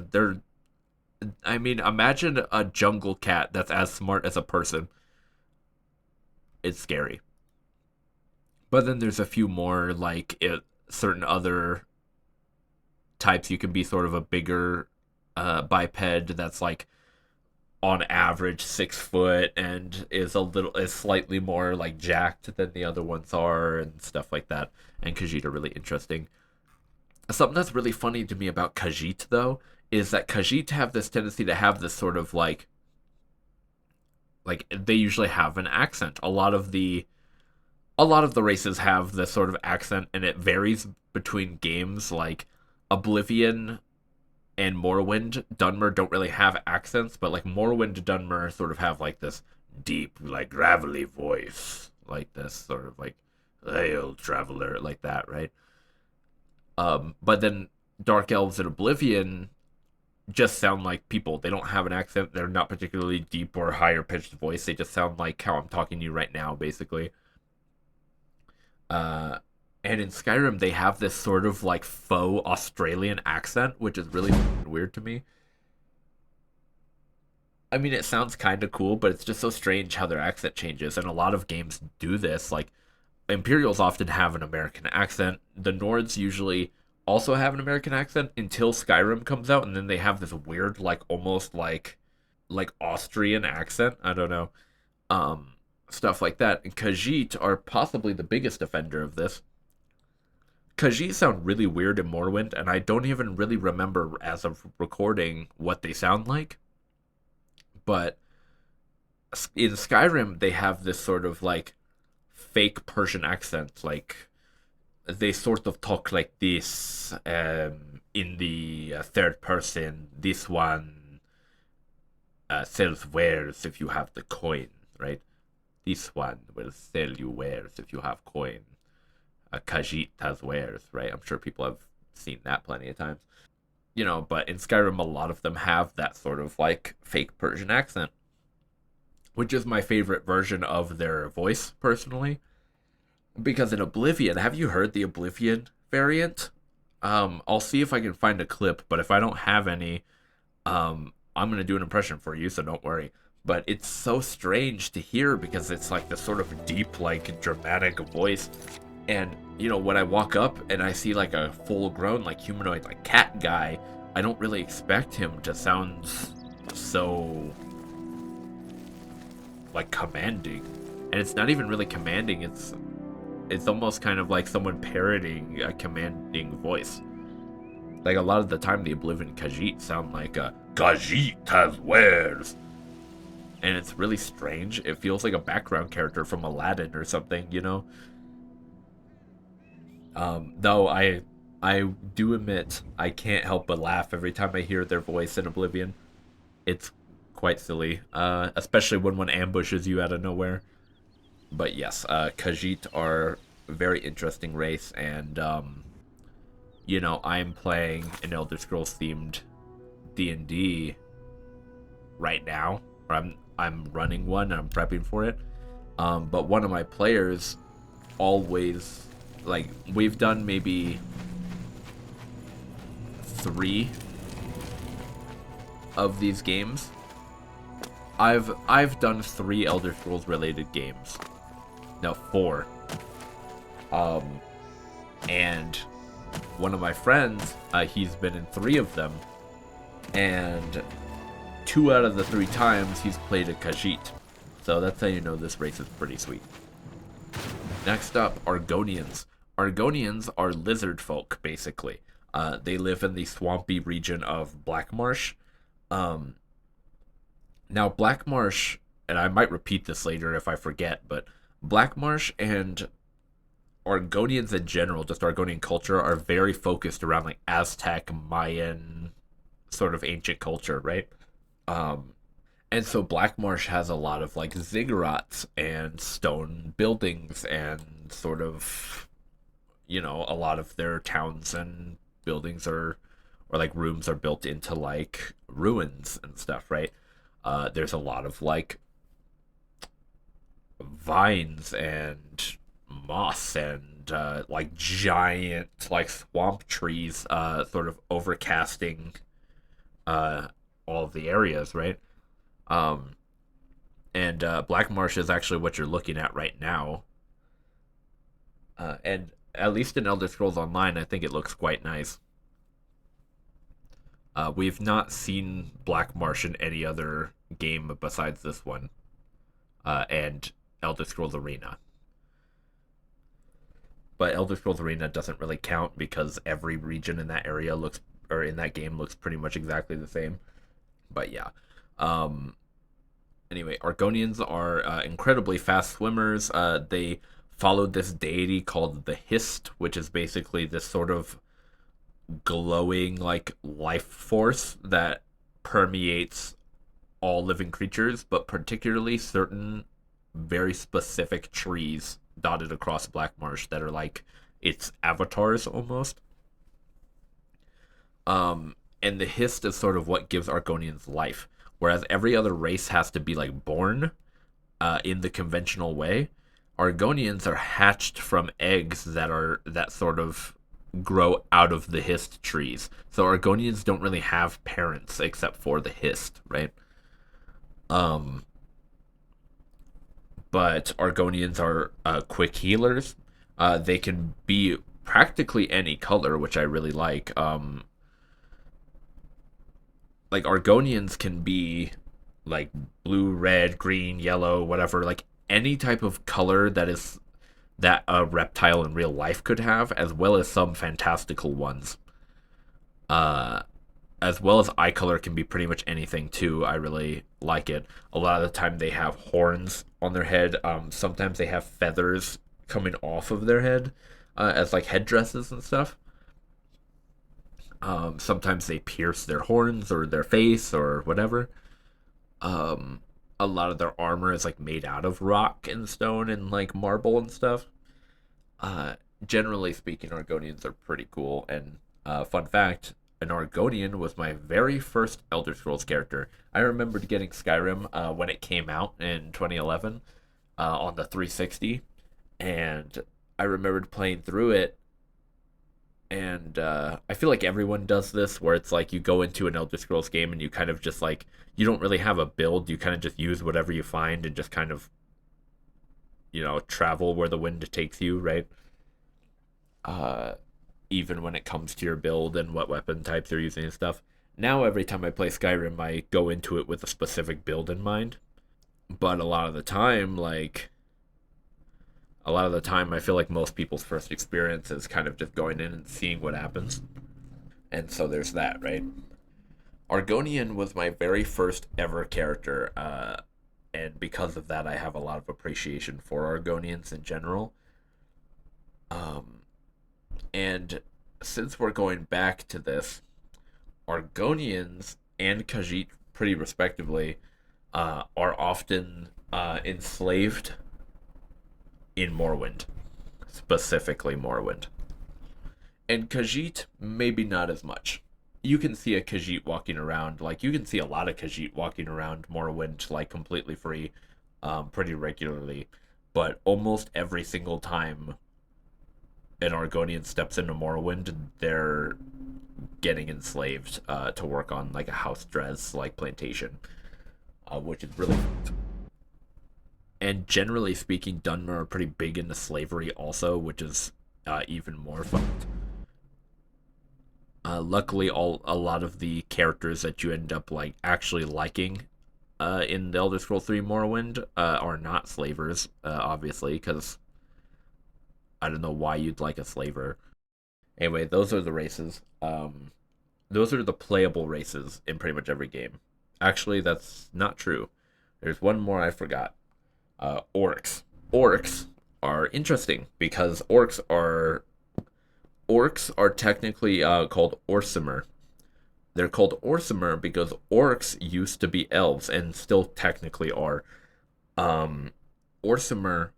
I mean, imagine a jungle cat that's as smart as a person. It's scary. But then there's a few more, like certain other types. You can be sort of a bigger biped that's like on average 6 foot and is slightly more like jacked than the other ones are and stuff like that. And Khajiit are really interesting. Something that's really funny to me about Khajiit though is that Khajiit have this tendency to have this sort of like they usually have an accent. A lot of the races have this sort of accent, and it varies between games. Like Oblivion and Morrowind, Dunmer don't really have accents, but like Morrowind and Dunmer sort of have like this deep, like gravelly voice, like this sort of like hail traveler, like that, right? But then Dark Elves and Oblivion just sound like people. They don't have an accent. They're not particularly deep or higher pitched voice. They just sound like how I'm talking to you right now, basically. Uh, and in Skyrim, they have this sort of like faux Australian accent, which is really weird to me. I mean, it sounds kind of cool, but it's just so strange how their accent changes. And a lot of games do this. Like, Imperials often have an American accent. The Nords usually also have an American accent until Skyrim comes out, and then they have this weird, like, almost like Austrian accent. I don't know. Stuff like that. And Khajiit are possibly the biggest offender of this. Khajiit sound really weird in Morrowind, and I don't even really remember as of recording what they sound like. But in Skyrim, they have this sort of like fake Persian accent. Like they sort of talk like this in the third person. This one sells wares if you have the coin, right? This one will sell you wares if you have coin. Khajiit has wares, right? I'm sure people have seen that plenty of times. But in Skyrim, a lot of them have that sort of like fake Persian accent, which is my favorite version of their voice, personally. Because in Oblivion, have you heard the Oblivion variant? I'll see if I can find a clip, but if I don't have any, I'm gonna do an impression for you, so don't worry. But it's so strange to hear because it's like this sort of deep, like dramatic voice. And when I walk up and I see like a full-grown, like humanoid, like cat guy, I don't really expect him to sound so like commanding, and it's not even really commanding. It's almost kind of like someone parroting a commanding voice. Like a lot of the time, the Oblivion Khajiit sound like a Khajiit has wares, and it's really strange. It feels like a background character from Aladdin or something, you know. Though I do admit I can't help but laugh every time I hear their voice in Oblivion. It's quite silly, especially when one ambushes you out of nowhere. But yes, Khajiit are a very interesting race, and I'm playing an Elder Scrolls themed D&D right now, or I'm running one. I'm prepping for it. But one of my players always like we've done maybe 3 of these games. I've done 3 Elder Scrolls related games. No, 4. Um, and one of my friends, he's been in 3 of them, and 2 out of the 3 times he's played a Khajiit. So that's how you know this race is pretty sweet. Next up, Argonians. Argonians are lizard folk, basically. They live in the swampy region of Blackmarsh. Um, Now, Blackmarsh, and I might repeat this later if I forget, but Blackmarsh and Argonians in general, just Argonian culture, are very focused around like Aztec, Mayan, sort of ancient culture, right? Um, and so Blackmarsh has a lot of like ziggurats and stone buildings and sort of, a lot of their towns and buildings or like rooms are built into like ruins and stuff, right? There's a lot of like vines and moss and like giant like swamp trees sort of overcasting uh, all of the areas, right? Um, and Black Marsh is actually what you're looking at right now. And at least in Elder Scrolls Online, I think it looks quite nice. We've not seen Black Marsh in any other game besides this one, and Elder Scrolls Arena. But Elder Scrolls Arena doesn't really count because every region in that area looks, or in that game looks pretty much exactly the same. But yeah. Um, anyway, Argonians are incredibly fast swimmers. They followed this deity called the Hist, which is basically this sort of glowing like life force that permeates all living creatures, but particularly certain very specific trees dotted across Black Marsh that are like its avatars almost. And the Hist is sort of what gives Argonians life, whereas every other race has to be like born in the conventional way. Argonians are hatched from eggs that sort of grow out of the Hist trees. So Argonians don't really have parents except for the Hist, right? Um, but Argonians are quick healers. They can be practically any color, which I really like Argonians can be like blue, red, green, yellow, whatever, like any type of color that a reptile in real life could have, as well as some fantastical ones. Uh, as well as eye color can be pretty much anything too. I really like it. A lot of the time they have horns on their head. Sometimes they have feathers coming off of their head as like headdresses and stuff. Sometimes they pierce their horns or their face or whatever. Um, a lot of their armor is like made out of rock and stone and like marble and stuff. Uh, Generally speaking, Argonians are pretty cool. And fun fact, an Argonian was my very first Elder Scrolls character. I remembered getting Skyrim when it came out in 2011 on the 360, and I remembered playing through it. And I feel like everyone does this, where it's like you go into an Elder Scrolls game and you kind of just like you don't really have a build. You kind of just use whatever you find and just kind of travel where the wind takes you, right? Uh, Even when it comes to your build and what weapon types you're using and stuff. Now every time I play Skyrim, I go into it with a specific build in mind. But a lot of the time, I feel like most people's first experience is kind of just going in and seeing what happens. And so there's that, right? Argonian was my very first ever character, and because of that, I have a lot of appreciation for Argonians in general. Um, and since we're going back to this, Argonians and Khajiit, pretty respectively, are often enslaved in Morrowind, specifically Morrowind. And Khajiit, maybe not as much. You can see a Khajiit walking around, like you can see a lot of Khajiit walking around Morrowind, like completely free, pretty regularly. But almost every single time an Argonian steps into Morrowind, they're getting enslaved to work on like a house dress like plantation, which is really. And generally speaking, Dunmer are pretty big into slavery also, which is even more fun. Luckily, a lot of the characters that you end up like actually liking in the Elder Scrolls 3 Morrowind are not slavers, obviously, because I don't know why you'd like a slaver. Anyway, those are the races. Those are the playable races in pretty much every game. Actually, that's not true. There's one more I forgot. Orcs. Orcs are interesting because orcs are technically called Orsimer. They're called Orsimer because orcs used to be elves and still technically are. Um, Orsimer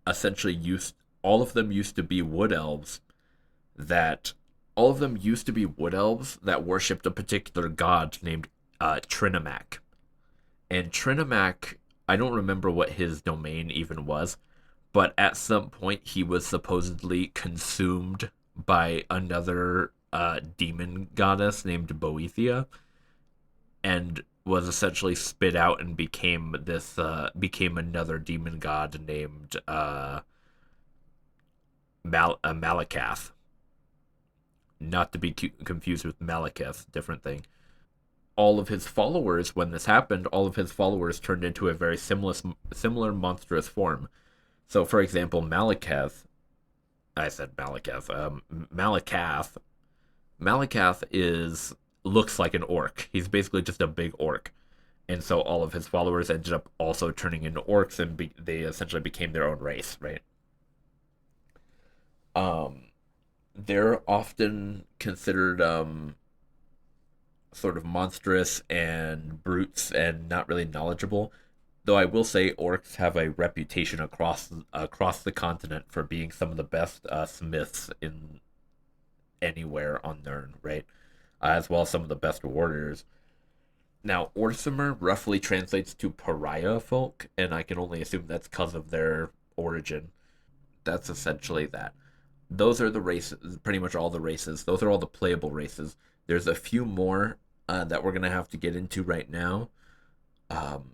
essentially used all of them used to be wood elves that all of them used to be wood elves that worshipped a particular god named Trinimac. And Trinimac, I don't remember what his domain even was, but at some point he was supposedly consumed by another demon goddess named Boethia, and was essentially spit out and became another demon god named Malakath, not to be confused with Malekith, different thing. All of his followers, when this happened, all of his followers turned into a very similar monstrous form. So, for example, Malakath, I said Malakath, Malakath is looks like an orc. He's basically just a big orc, and so all of his followers ended up also turning into orcs, and they essentially became their own race, right? Um, they're often considered sort of monstrous and brutes and not really knowledgeable. Though I will say orcs have a reputation across the continent for being some of the best smiths in anywhere on Nern, right? As well as some of the best warriors. Now, Orsimer roughly translates to pariah folk, and I can only assume that's because of their origin. That's essentially that. Those are the races, pretty much all the races. Those are all the playable races. There's a few more that we're going to have to get into right now. Um,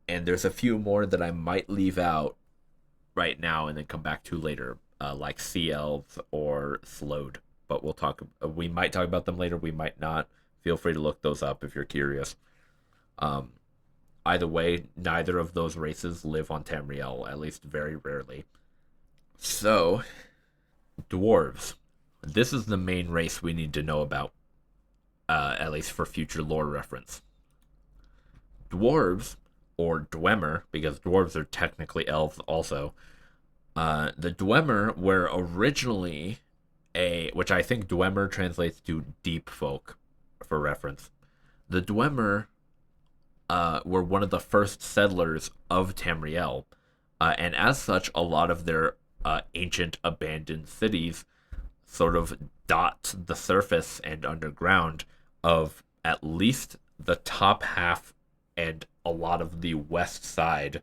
and there's a few more that I might leave out right now and then come back to later, like Sea Elves or Slowed. But we'll talk. We might talk about them later. We might not. Feel free to look those up if you're curious. Um, Either way, neither of those races live on Tamriel, at least very rarely. So, dwarves. This is the main race we need to know about, at least for future lore reference. Dwarves, or Dwemer, because dwarves are technically elves also, the Dwemer were originally which I think Dwemer translates to deep folk for reference. The Dwemer were one of the first settlers of Tamriel, and as such, a lot of their ancient abandoned cities sort of dot the surface and underground of at least the top half and a lot of the west side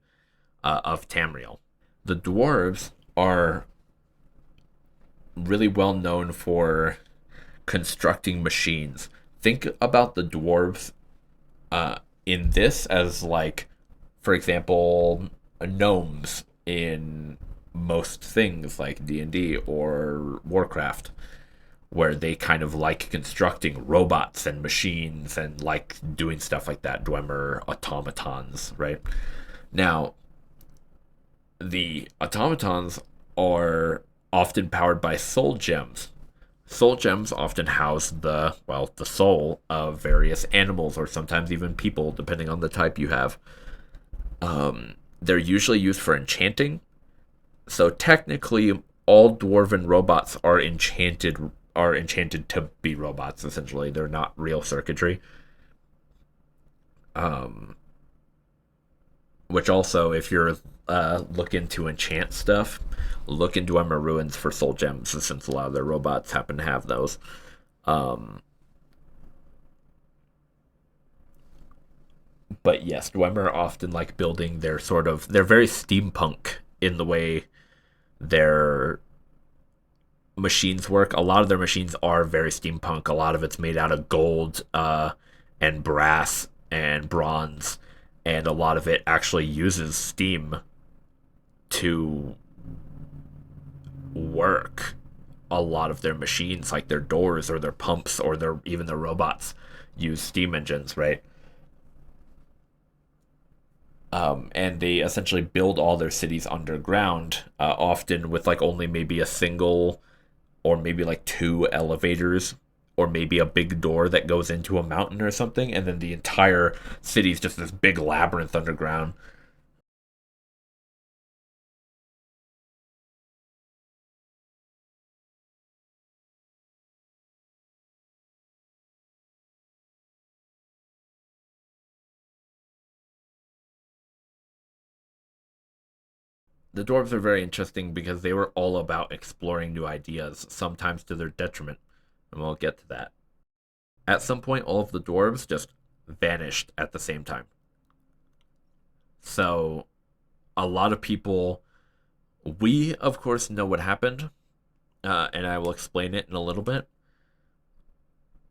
of Tamriel. The dwarves are really well known for constructing machines. Think about the dwarves in this as like, for example, gnomes in most things like D&D or Warcraft. where they kind of like constructing robots and machines and like doing stuff like that. Dwemer automatons, right? Now, the automatons are often powered by soul gems. Soul gems often house the soul of various animals or sometimes even people, depending on the type you have. They're usually used for enchanting. So technically, all dwarven robots are enchanted to be robots. Essentially, they're not real circuitry. Um, which also, if you're looking to enchant stuff, look into Emma Ruins for soul gems, since a lot of their robots happen to have those. Um, but yes, Dwemer often like building their they're very steampunk in the way their machines work. A lot of their machines are very steampunk. A lot of it's made out of gold and brass and bronze, and a lot of it actually uses steam to work. A lot of their machines, like their doors or their pumps or their robots, use steam engines, right? And they essentially build all their cities underground, often with like only maybe a single or maybe like two elevators or maybe a big door that goes into a mountain or something, and then the entire city is just this big labyrinth underground. The dwarves are very interesting because they were all about exploring new ideas, sometimes to their detriment, and we'll get to that. At some point, all of the dwarves just vanished at the same time. So, a lot of people, we of course know what happened, and I will explain it in a little bit.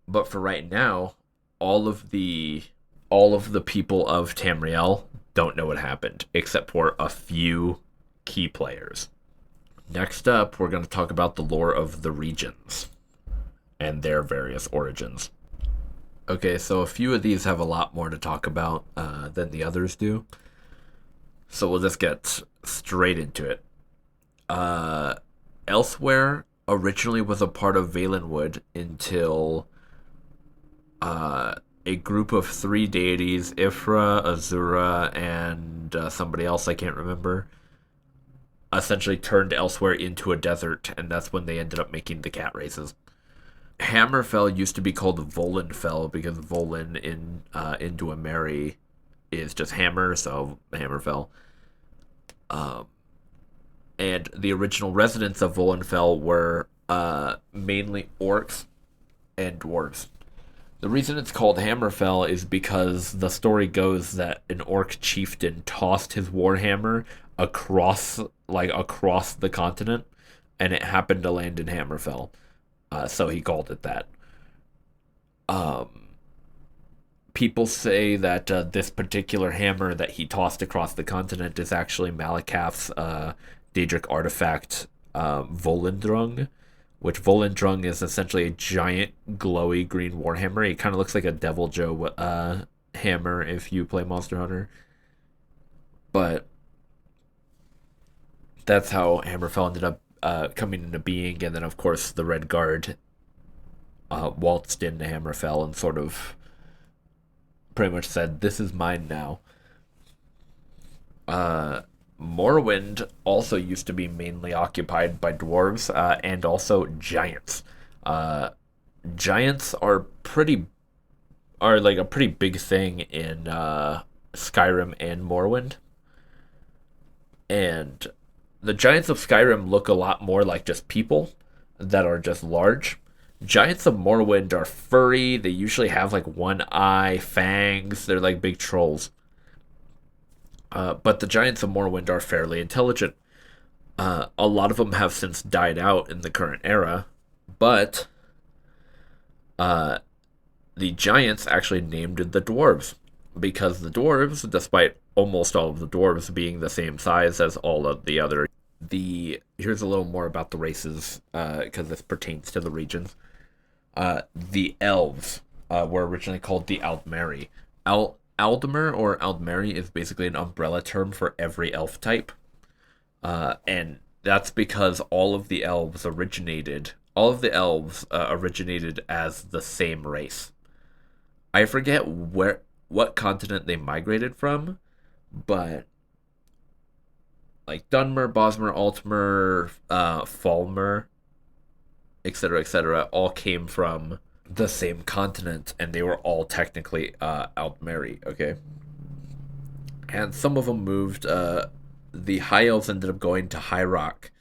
But for right now, all of the all of the people of Tamriel don't know what happened, except for a few key players. Next up, we're going to talk about the lore of the regions and their various origins. Okay, so a few of these have a lot more to talk about than the others do. So we'll just get straight into it. Uh, Elsewhere originally was a part of Valenwood until a group of three deities, Ifra, Azura, and somebody else I can't remember, essentially turned Elsewhere into a desert, and that's when they ended up making the cat races. Hammerfell used to be called Volenfell because Volen in Dwemer is just hammer, so Hammerfell. Um, and the original residents of Volenfell were mainly orcs and dwarves. The reason it's called Hammerfell is because the story goes that an orc chieftain tossed his warhammer across the continent, and it happened to land in Hammerfell. So he called it that. Um, People say that this particular hammer that he tossed across the continent is actually Malakath's Daedric artifact, Volendrung, which Volendrung is essentially a giant glowy green warhammer. It kind of looks like a Devil Joe hammer if you play Monster Hunter. But that's how Hammerfell ended up coming into being, and then of course the Red Guard waltzed into Hammerfell and sort of pretty much said, "This is mine now." Uh, Morrowind also used to be mainly occupied by dwarves and also giants. Uh, Giants are like a pretty big thing in Skyrim and Morrowind, and the giants of Skyrim look a lot more like just people that are just large. Giants of Morrowind are furry. They usually have like one eye, fangs. They're like big trolls. But the giants of Morrowind are fairly intelligent. A lot of them have since died out in the current era, but uh, the giants actually named the dwarves because the dwarves, despite almost all of the dwarves being the same size as all of the other Here's a little more about the races, because this pertains to the regions. The elves were originally called the Aldmeri. Aldmer or Aldmeri is basically an umbrella term for every elf type, and that's because all of the elves originated as the same race. I forget what continent they migrated from, but like Dunmer, Bosmer, Altmer, Falmer, etc., all came from the same continent, and they were all technically Altmeri. Okay, and some of them moved. The High Elves ended up going to High Rock,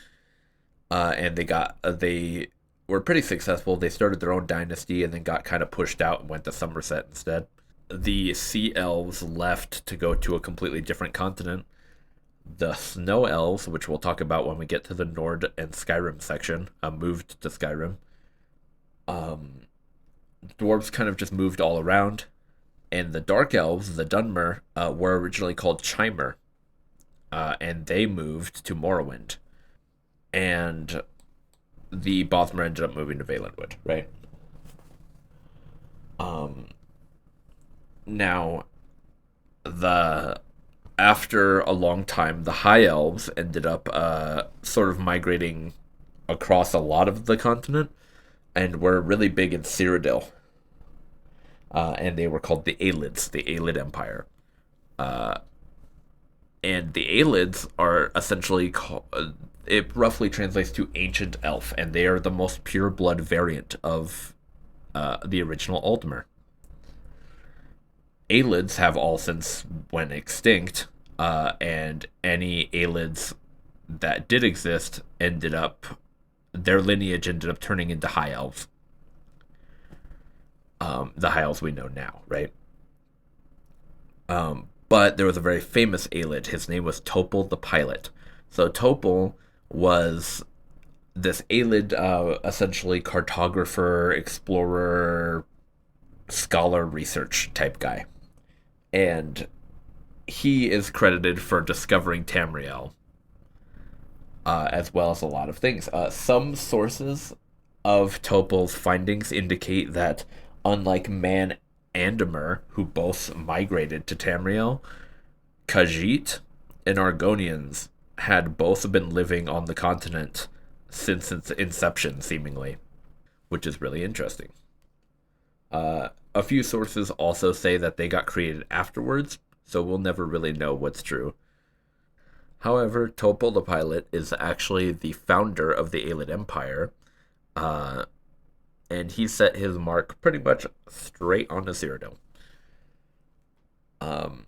and they were pretty successful. They started their own dynasty and then got kind of pushed out and went to Somerset instead. The Sea Elves left to go to a completely different continent. The Snow Elves, which we'll talk about when we get to the Nord and Skyrim section, moved to Skyrim. Um, Dwarves kind of just moved all around. And the Dark Elves, the Dunmer, were originally called Chimer, and they moved to Morrowind. And the Bothmer ended up moving to Valenwood, right? Um, Now, the after a long time, the High Elves ended up sort of migrating across a lot of the continent and were really big in Cyrodiil. And they were called the Aelids, the Aelid Empire. Uh, and the Aelids are essentially it roughly translates to ancient elf, and they are the most pure blood variant of the original Aldmer. Aelids have all since went extinct, and any Aelids that did exist ended up their lineage ended up turning into high elves. The high elves we know now, right? But there was a very famous Aelid. His name was Topol the Pilot. So Topol was this Aelid, essentially cartographer, explorer, scholar, research type guy, and he is credited for discovering Tamriel, as well as a lot of things. Some sources of Topol's findings indicate that, unlike Man Andamer, who both migrated to Tamriel, Khajiit and Argonians had both been living on the continent since its inception, seemingly, which is really interesting. A few sources also say that they got created afterwards, so we'll never really know what's true. However, Topol the Pilot is actually the founder of the Aelid Empire, uh, and he set his mark pretty much straight on the Cyrodiil. Um,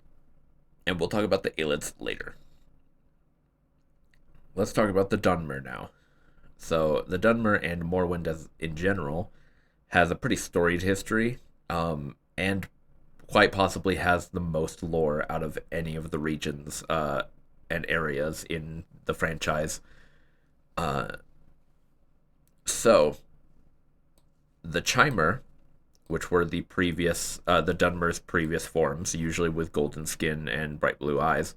and we'll talk about the Aelids later. Let's talk about the Dunmer now. So, the Dunmer and Morrowind as in general has a pretty storied history, and quite possibly has the most lore out of any of the regions and areas in the franchise. Uh, so, the Chimer, which were the Dunmer's previous forms, usually with golden skin and bright blue eyes,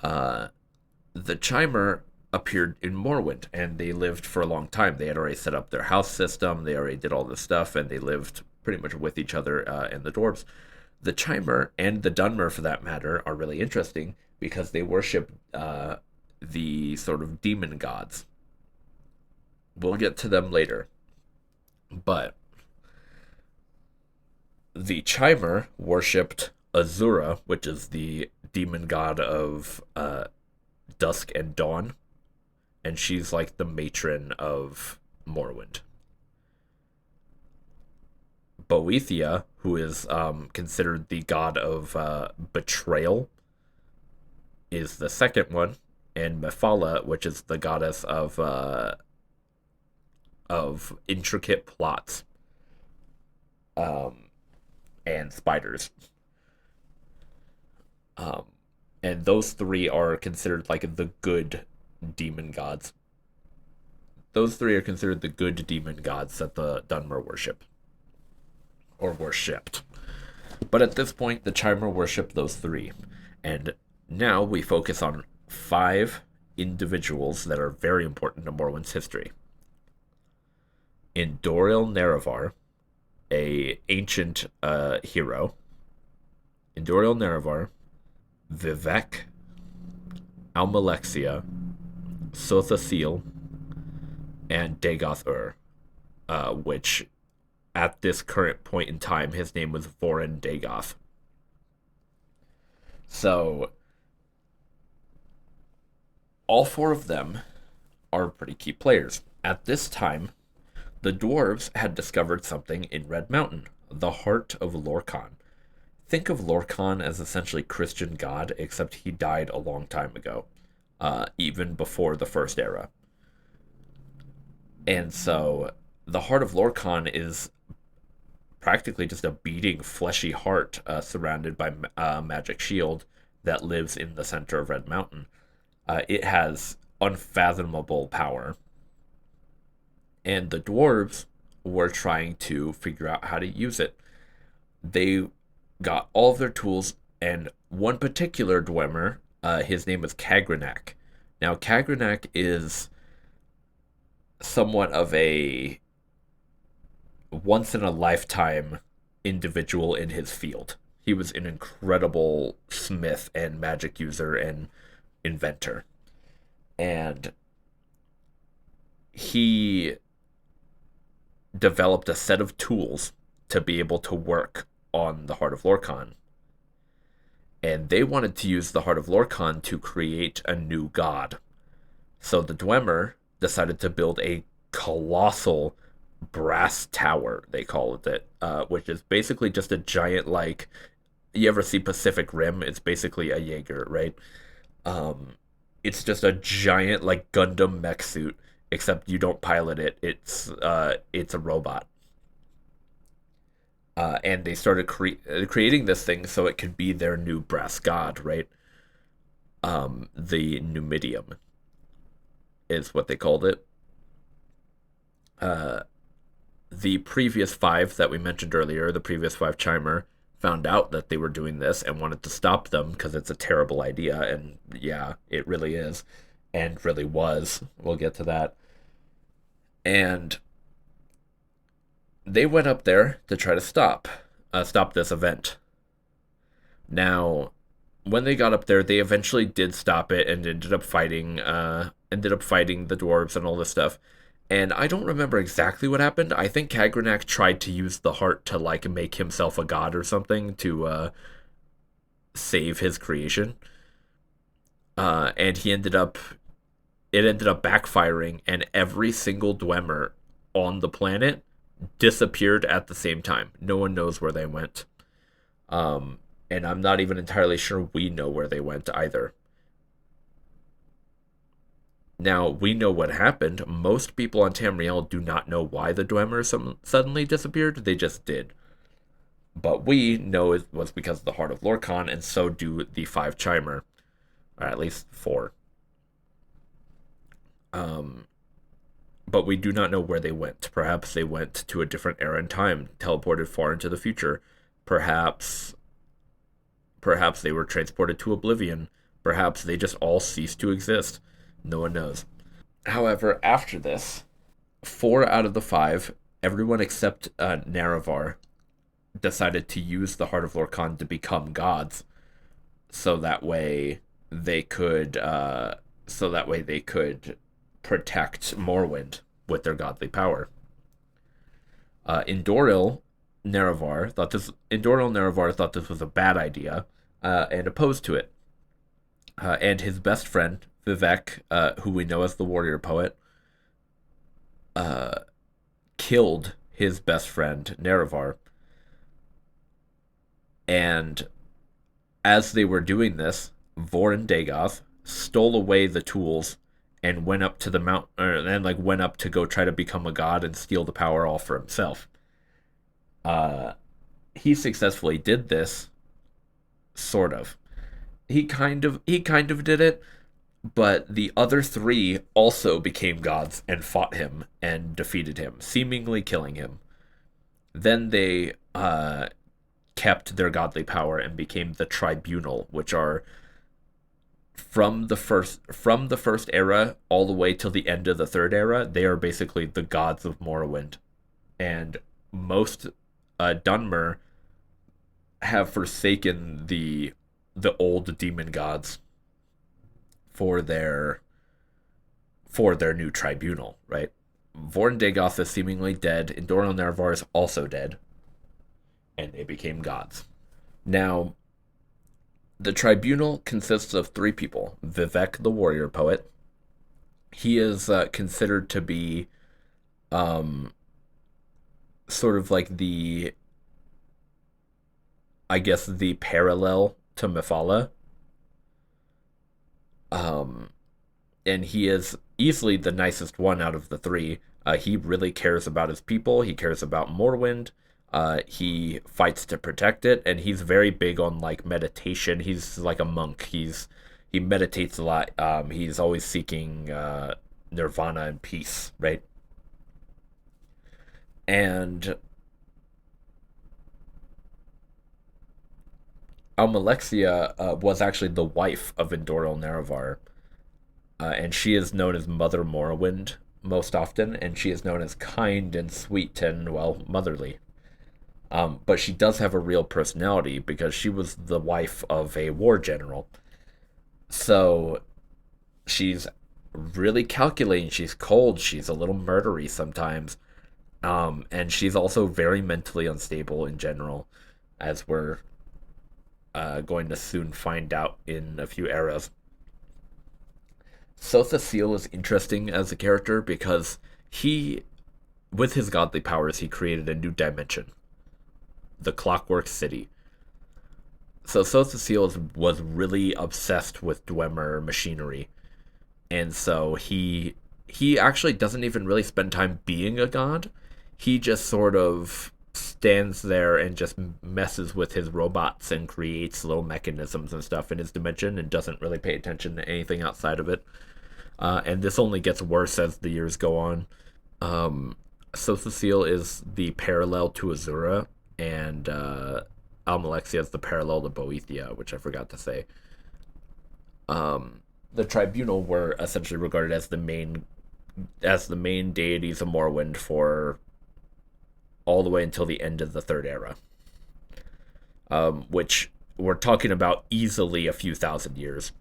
uh, the Chimer appeared in Morrowind, and they lived for a long time. They had already set up their house system, they already did all this stuff, and they lived pretty much with each other and the dwarves. The Chimer and the Dunmer, for that matter, are really interesting because they worship the sort of demon gods. We'll get to them later. But the Chimer worshipped Azura, which is the demon god of dusk and dawn, and she's like the matron of Morrowind. Boethia, who is considered the god of betrayal, is the second one, and Mephala, which is the goddess of intricate plots um, and spiders. Um, and those three are considered like the good demon gods. Those three are considered the good demon gods that the Dunmer worship or worshipped. But at this point, the Chimer worship those three, and now we focus on five individuals that are very important to Morwyn's history. Indoril Nerevar, a ancient hero. Indoril Nerevar, Vivek, Almalexia, Sothasil, and Dagoth Ur, which at this current point in time, his name was Vorin Dagoth. So, all four of them are pretty key players. At this time, the dwarves had discovered something in Red Mountain, the heart of Lorkhan. Think of Lorkhan as essentially Christian God, except he died a long time ago, even before the First Era. And so, the heart of Lorkhan is practically just a beating, fleshy heart surrounded by a magic shield that lives in the center of Red Mountain. It has unfathomable power. And the dwarves were trying to figure out how to use it. They got all of their tools, and one particular dwemer, his name is Kagranak. Now, Kagranak is somewhat of a once-in-a-lifetime individual in his field. He was an incredible smith and magic user and inventor. And he developed a set of tools to be able to work on the Heart of Lorkhan. And they wanted to use the Heart of Lorkhan to create a new god. So the Dwemer decided to build a colossal brass tower, they called it, which is basically just a giant, like, you ever see Pacific Rim? It's basically a Jaeger, right? It's just a giant, like, Gundam mech suit, except you don't pilot it. It's a robot. And they started creating this thing so it could be their new brass god, right? The Numidium is what they called it. The previous five that we mentioned earlier, the previous five Chimer, found out that they were doing this and wanted to stop them because it's a terrible idea. And yeah, it really is. And really was. We'll get to that. And they went up there to try to stop this event. Now, when they got up there, they eventually did stop it and ended up fighting the dwarves and all this stuff. And I don't remember exactly what happened. I think Kagranak tried to use the heart to, like, make himself a god or something to save his creation. And it ended up backfiring, and every single Dwemer on the planet disappeared at the same time. No one knows where they went. And I'm not even entirely sure we know where they went either. Now, we know what happened. Most people on Tamriel do not know why the Dwemer suddenly disappeared. They just did. But we know it was because of the Heart of Lorkhan, and so do the five Chimer. Or at least four. But we do not know where they went. Perhaps they went to a different era in time, teleported far into the future. Perhaps they were transported to oblivion. Perhaps they just all ceased to exist. No one knows. However, after this, 4 out of the 5, everyone except Nerevar, decided to use the Heart of Lorkhan to become gods, so that way they could protect Morrowind with their godly power. Indoril Nerevar thought this was a bad idea and opposed to it. And his best friend, Vivek, who we know as the warrior poet, killed his best friend, Nerevar. And as they were doing this, Vorin Dagoth stole away the tools and went up to the mountain, and went up to go try to become a god and steal the power all for himself. He successfully did this, sort of. He kind of did it, but the other 3 also became gods and fought him and defeated him, seemingly killing him. Then they kept their godly power and became the Tribunal, which are from the first era all the way till the end of the third era, they are basically the gods of Morrowind, and most Dunmer have forsaken the old demon gods for their for their new tribunal, right? Vorn Dagoth is seemingly dead, Indoril Nerevar is also dead, and they became gods. Now, the tribunal consists of three people: Vivek, the warrior poet. He is considered to be um, sort of like I guess, the parallel to Mephala. Um, and he is easily the nicest one out of the three. He really cares about his people. He cares about Morrowind. He fights to protect it, and he's very big on like meditation. He's like a monk. He meditates a lot. He's always seeking nirvana and peace, right? And Almalexia was actually the wife of Indoril Nerevar, and she is known as Mother Morrowind most often, and she is known as kind and sweet and, well, motherly. But she does have a real personality because she was the wife of a war general. So she's really calculating. She's cold. She's a little murdery sometimes. And she's also very mentally unstable in general, as we're going to soon find out in a few eras. Sotha Seal is interesting as a character because he, with his godly powers, he created a new dimension, the Clockwork City. So Sotha Seal was really obsessed with Dwemer machinery, and so he actually doesn't even really spend time being a god. He just sort of stands there and just messes with his robots and creates little mechanisms and stuff in his dimension and doesn't really pay attention to anything outside of it. And this only gets worse as the years go on. Sotha is the parallel to Azura, and Almalexia is the parallel to Boethia, which I forgot to say. The Tribunal were essentially regarded as the main deities of Morrowind for all the way until the end of the Third Era, which we're talking about easily a few thousand years.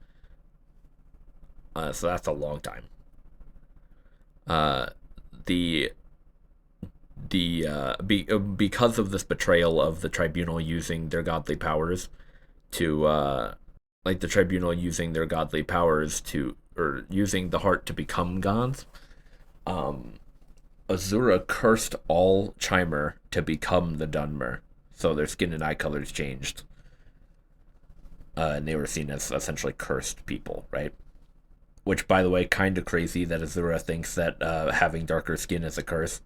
So that's a long time. Uh, the because of this betrayal of the Tribunal using their godly powers to like the Tribunal using their godly powers to, or using the heart to become gods, um, Azura cursed all Chimer to become the Dunmer, so their skin and eye colors changed, and they were seen as essentially cursed people, right? Which, by the way, kind of crazy that Azura thinks that having darker skin is a curse.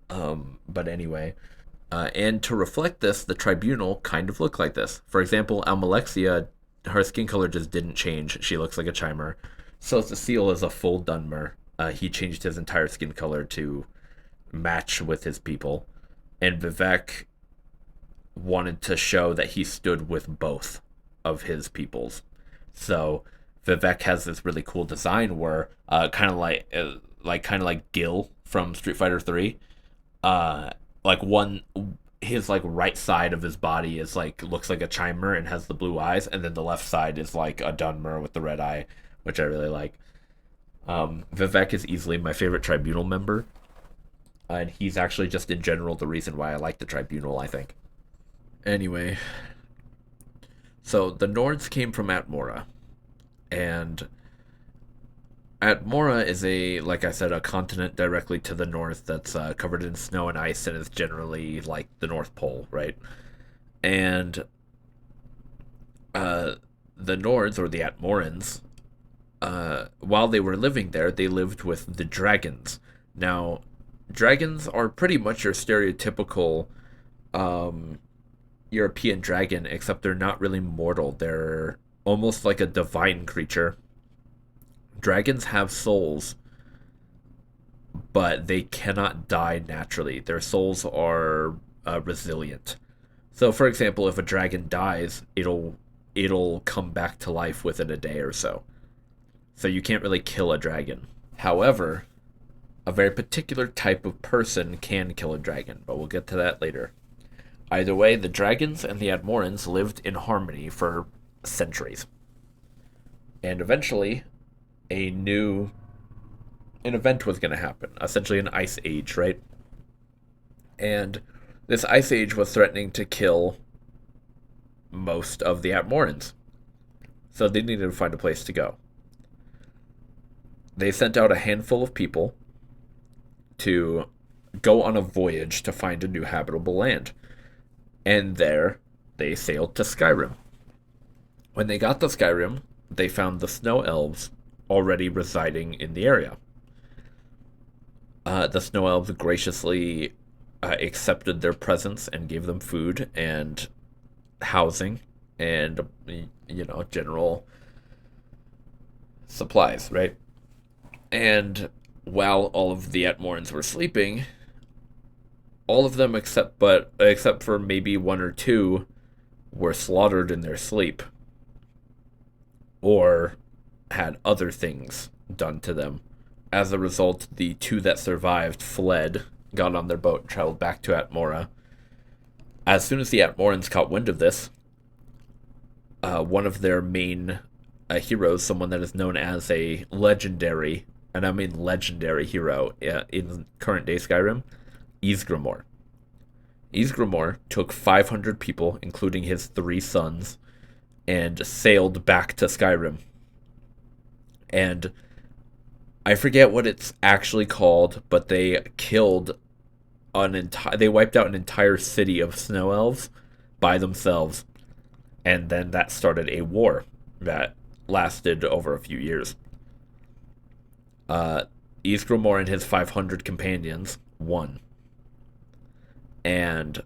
But anyway, and to reflect this, the Tribunal kind of look like this. For example, Almalexia, her skin color just didn't change. She looks like a Chimer. So Cecile is a full Dunmer. He changed his entire skin color to match with his people. And Vivek wanted to show that he stood with both of his peoples. So Vivek has this really cool design where kind of like Gil from Street Fighter 3. Like one his like right side of his body is like looks like a Chimer and has the blue eyes, and then the left side is like a Dunmer with the red eye, which I really like. Vivek is easily my favorite Tribunal member, and he's actually just in general the reason why I like the Tribunal, I think. Anyway, so the Nords came from Atmora, and Atmora is like I said, a continent directly to the north that's covered in snow and ice and is generally like the North Pole, right? And the Nords, or the Atmorans, while they were living there, they lived with the dragons. Now, dragons are pretty much your stereotypical European dragon, except they're not really mortal. They're almost like a divine creature. Dragons have souls, but they cannot die naturally. Their souls are resilient. So, for example, if a dragon dies, it'll come back to life within a day or so. So you can't really kill a dragon. However, a very particular type of person can kill a dragon, but we'll get to that later. Either way, the dragons and the Admorans lived in harmony for centuries. And eventually, an event was going to happen, essentially an ice age, right? And this ice age was threatening to kill most of the Atmorans. So they needed to find a place to go. They sent out a handful of people to go on a voyage to find a new habitable land. And there, they sailed to Skyrim. When they got to Skyrim, they found the Snow Elves already residing in the area. The Snow Elves graciously accepted their presence and gave them food and housing and, general supplies, right? And while all of the Atmorans were sleeping, all of them except for maybe one or two were slaughtered in their sleep or had other things done to them. As a result, the two that survived fled, got on their boat, and traveled back to Atmora. As soon as the Atmorans caught wind of this, one of their main heroes, someone that is known as a legendary, and I mean legendary hero in current day Skyrim, Ysgramor. Ysgramor took 500 people, including his 3 sons, and sailed back to Skyrim. And I forget what it's actually called, but they killed they wiped out an entire city of snow elves by themselves, and then that started a war that lasted over a few years. Ysgramor and his 500 companions won. And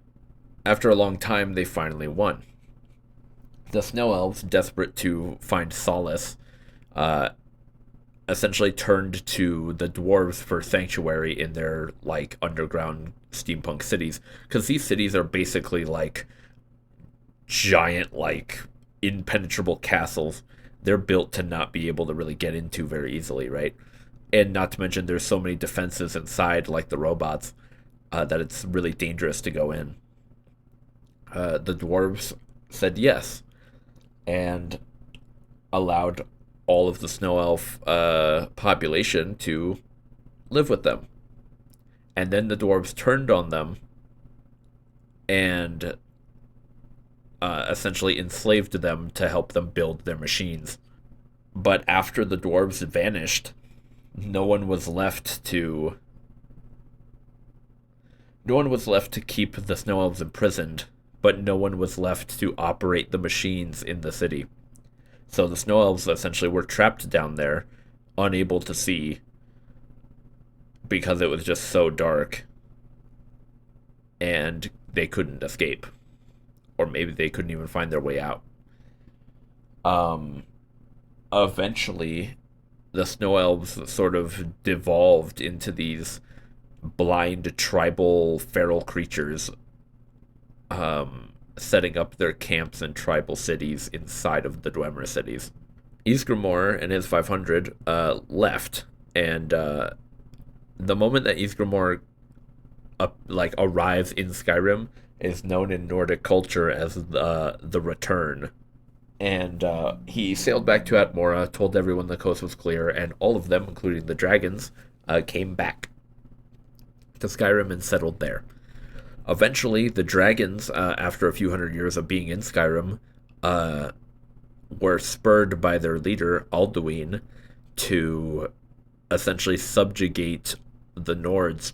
after a long time, they finally won. The Snow Elves, desperate to find solace, essentially turned to the dwarves for sanctuary in their, underground steampunk cities. Because these cities are basically, giant, impenetrable castles. They're built to not be able to really get into very easily, right? And not to mention there's so many defenses inside, like the robots, that it's really dangerous to go in. The dwarves said yes, and allowed all of the snow elf population to live with them. And then the dwarves turned on them and essentially enslaved them to help them build their machines. But after the dwarves vanished, no one was left to keep the snow elves imprisoned, but no one was left to operate the machines in the city. So the snow elves essentially were trapped down there, unable to see, because it was just so dark, and they couldn't escape. Or maybe they couldn't even find their way out. Eventually, the snow elves sort of devolved into these blind tribal feral creatures, setting up their camps and tribal cities inside of the Dwemer cities. Ysgramor and his 500 left, and the moment that Ysgramor arrives in Skyrim is known in Nordic culture as the Return. And he sailed back to Atmora, told everyone the coast was clear, and all of them, including the dragons, came back to Skyrim and settled there. Eventually, the dragons, after a few hundred years of being in Skyrim, were spurred by their leader, Alduin, to essentially subjugate the Nords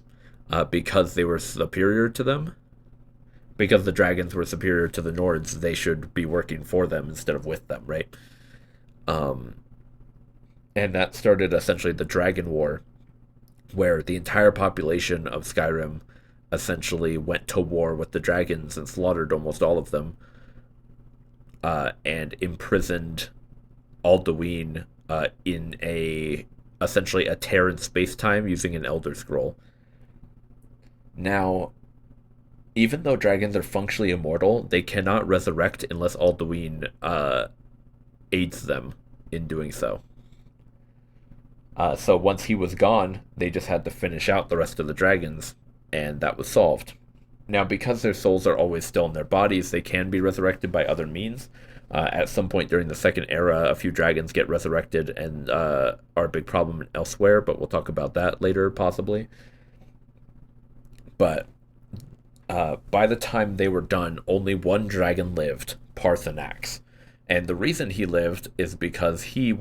because they were superior to them. Because the dragons were superior to the Nords, they should be working for them instead of with them, right? And that started essentially the Dragon War, where the entire population of Skyrim essentially went to war with the dragons and slaughtered almost all of them, and imprisoned Alduin in essentially a tear in space-time using an Elder Scroll. Now, even though dragons are functionally immortal, they cannot resurrect unless Alduin aids them in doing so. So once he was gone, they just had to finish out the rest of the dragons, and that was solved. Now, because their souls are always still in their bodies, they can be resurrected by other means. At some point during the Second Era, a few dragons get resurrected and are a big problem elsewhere, but we'll talk about that later, possibly. But by the time they were done, only one dragon lived, Parthenax. And the reason he lived is because he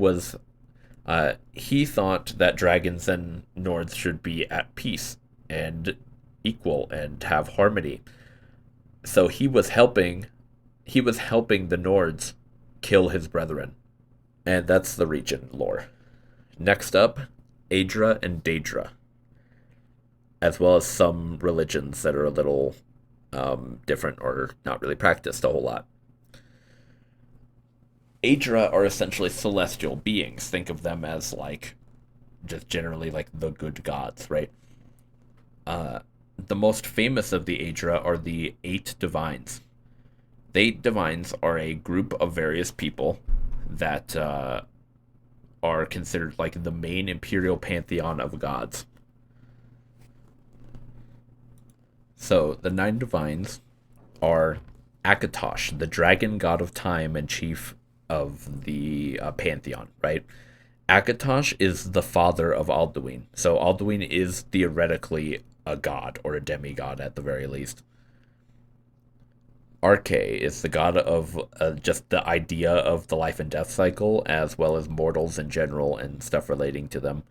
thought that dragons and Nords should be at peace and equal and have harmony. So he was helping the Nords kill his brethren. And that's the region lore. Next up, Aedra and Daedra, as well as some religions that are a little different or not really practiced a whole lot. Aedra are essentially celestial beings. Think of them as like just generally like the good gods, right? The most famous of the Aedra are the Eight Divines. The Eight Divines are a group of various people that are considered like the main imperial pantheon of gods. So the Nine Divines are Akatosh, the dragon god of time and chief of the pantheon, right? Akatosh is the father of Alduin. So Alduin is theoretically a god or a demigod at the very least. Arche is the god of just the idea of the life and death cycle, as well as mortals in general and stuff relating to them.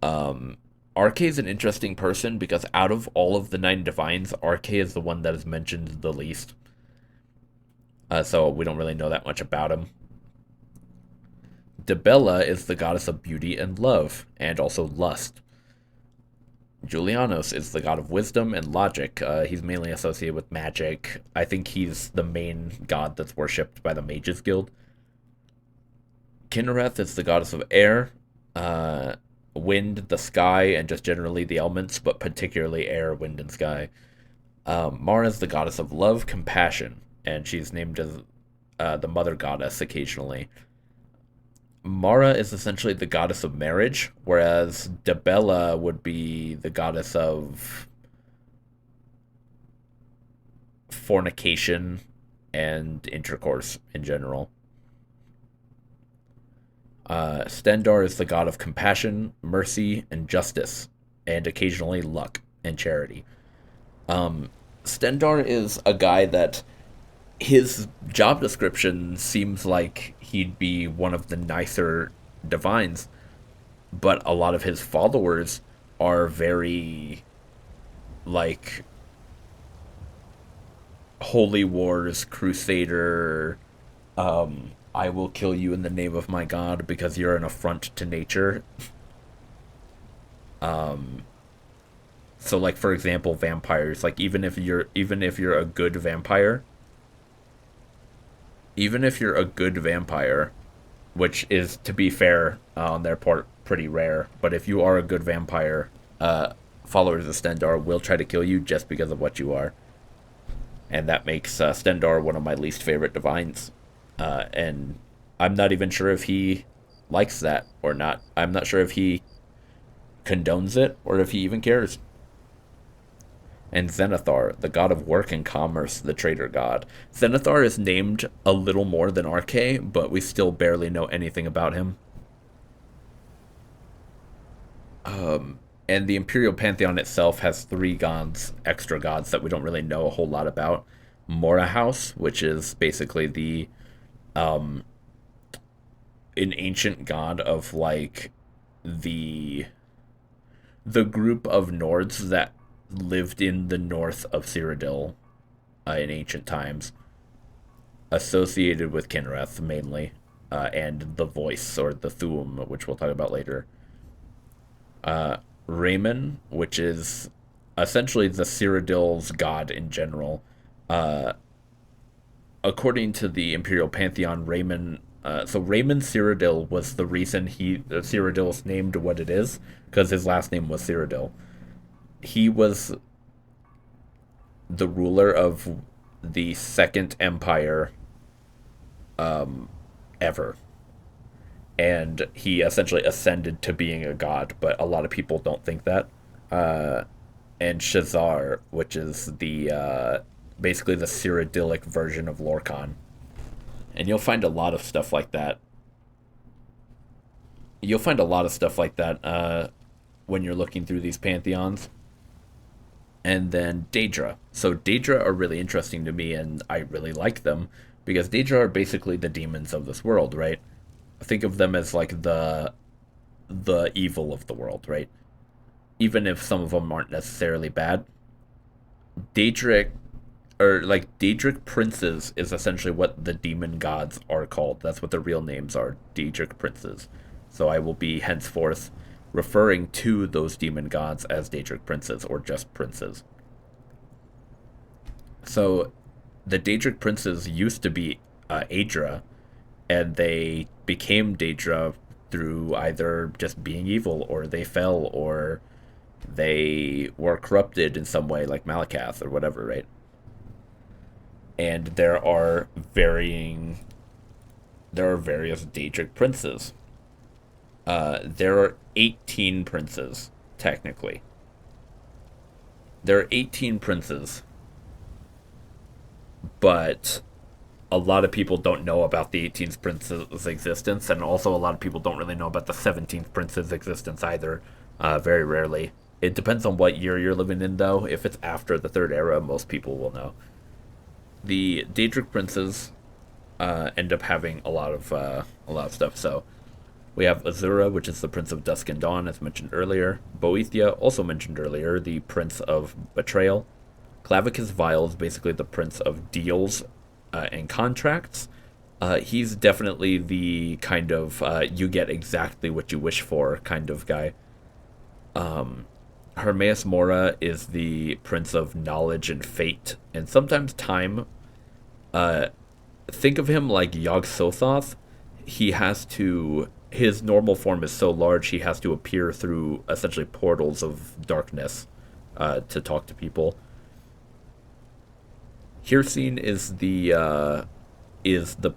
Arche is an interesting person because out of all of the Nine Divines, Arche is the one that is mentioned the least. So we don't really know that much about him. Dibella is the goddess of beauty and love, and also lust. Julianos is the god of wisdom and logic. He's mainly associated with magic. I think he's the main god that's worshipped by the Mages Guild. Kinnereth is the goddess of air, wind, the sky, and just generally the elements, but particularly air, wind, and sky. Mara is the goddess of love, compassion, and she's named as the mother goddess occasionally. Mara is essentially the goddess of marriage, whereas Dibella would be the goddess of fornication and intercourse in general. Stendarr is the god of compassion, mercy, and justice, and occasionally luck and charity. Stendarr is a guy that his job description seems like he'd be one of the nicer divines, but a lot of his followers are very like holy wars, crusader, I will kill you in the name of my god because you're an affront to nature. So like for example, vampires, like even if you're a good vampire, which is, to be fair, on their part, pretty rare. But if you are a good vampire, followers of Stendarr will try to kill you just because of what you are. And that makes Stendarr one of my least favorite divines. And I'm not even sure if he likes that or not. I'm not sure if he condones it or if he even cares. And Zenithar, the god of work and commerce, the trader god. Zenithar is named a little more than Arche, but we still barely know anything about him. And the Imperial Pantheon itself has three gods, extra gods, that we don't really know a whole lot about. Mora House, which is basically an ancient god of, like, the group of Nords that lived in the north of Cyrodiil in ancient times, associated with Kinnereth mainly, and the Voice, or the Thu'um, which we'll talk about later. Raymond, which is essentially the Cyrodiil's god in general. According to the Imperial Pantheon, Raymond Cyrodiil was the reason Cyrodiil's named what it is, because his last name was Cyrodiil. He was the ruler of the second empire ever. And he essentially ascended to being a god, but a lot of people don't think that. And Shazar, which is the basically the Cyrodiilic version of Lorcan. And you'll find a lot of stuff like that. You'll find a lot of stuff like that when you're looking through these pantheons. And then Daedra. So Daedra are really interesting to me, and I really like them because Daedra are basically the demons of this world, right? Think of them as like the evil of the world, right? Even if some of them aren't necessarily bad. Daedric or like Daedric princes is essentially what the demon gods are called. That's what their real names are, Daedric princes. So I will be henceforth referring to those demon gods as Daedric princes or just princes. So the Daedric princes used to be Aedra, and they became Daedra through either just being evil, or they fell, or they were corrupted in some way, like Malakath or whatever, right? And there are various Daedric princes. There are 18 princes, technically. There are 18 princes, but a lot of people don't know about the 18th prince's existence, and also a lot of people don't really know about the 17th prince's existence either, very rarely. It depends on what year you're living in, though. If it's after the Third Era, most people will know. The Daedric princes end up having a lot of stuff. So we have Azura, which is the Prince of Dusk and Dawn, as mentioned earlier. Boethia, also mentioned earlier, the Prince of Betrayal. Clavicus Vile is basically the Prince of Deals and Contracts. He's definitely the kind of you get exactly what you wish for kind of guy. Hermaeus Mora is the Prince of Knowledge and Fate, and sometimes Time. Think of him like Yog Sothoth. His normal form is so large, he has to appear through essentially portals of darkness to talk to people. Hircine is the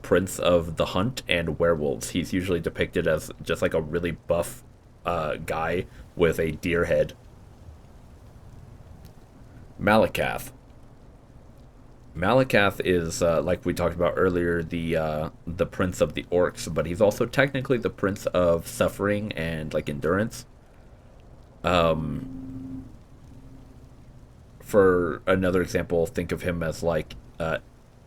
Prince of the Hunt and Werewolves. He's usually depicted as just like a really buff guy with a deer head. Malakath. Malakath is, like we talked about earlier, the Prince of the Orcs, but he's also technically the Prince of Suffering and like endurance. For another example, think of him as like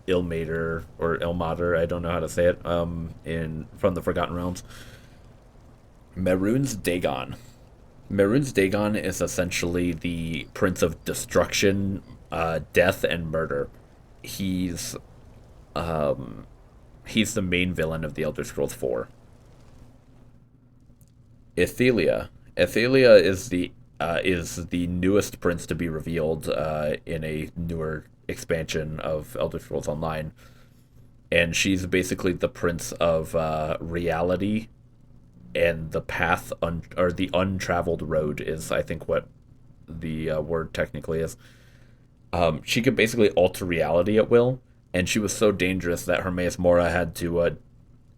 Ilmater or Ilmater. I don't know how to say it. In From the Forgotten Realms. Mehrunes Dagon. Mehrunes Dagon is essentially the Prince of Destruction, death, and murder. He's he's the main villain of the Elder Scrolls 4. Ithelia. Ithelia is the newest prince to be revealed in a newer expansion of Elder Scrolls Online, and she's basically the prince of reality, and the path or the untraveled road is, I think, what the word technically is. She could basically alter reality at will, and she was so dangerous that Hermaeus Mora had to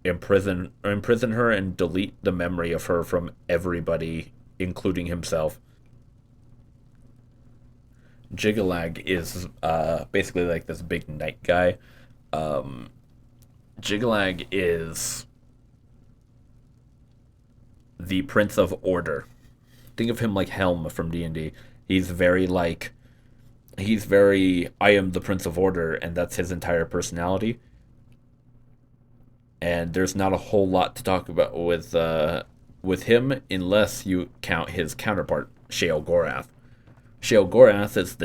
imprison her and delete the memory of her from everybody, including himself. Jigalag is basically like this big knight guy. Jigalag is the Prince of Order. Think of him like Helm from D&D. He's very I am the Prince of Order, and that's his entire personality. And there's not a whole lot to talk about with him unless you count his counterpart, Sheol-Gorath. Sheol-Gorath is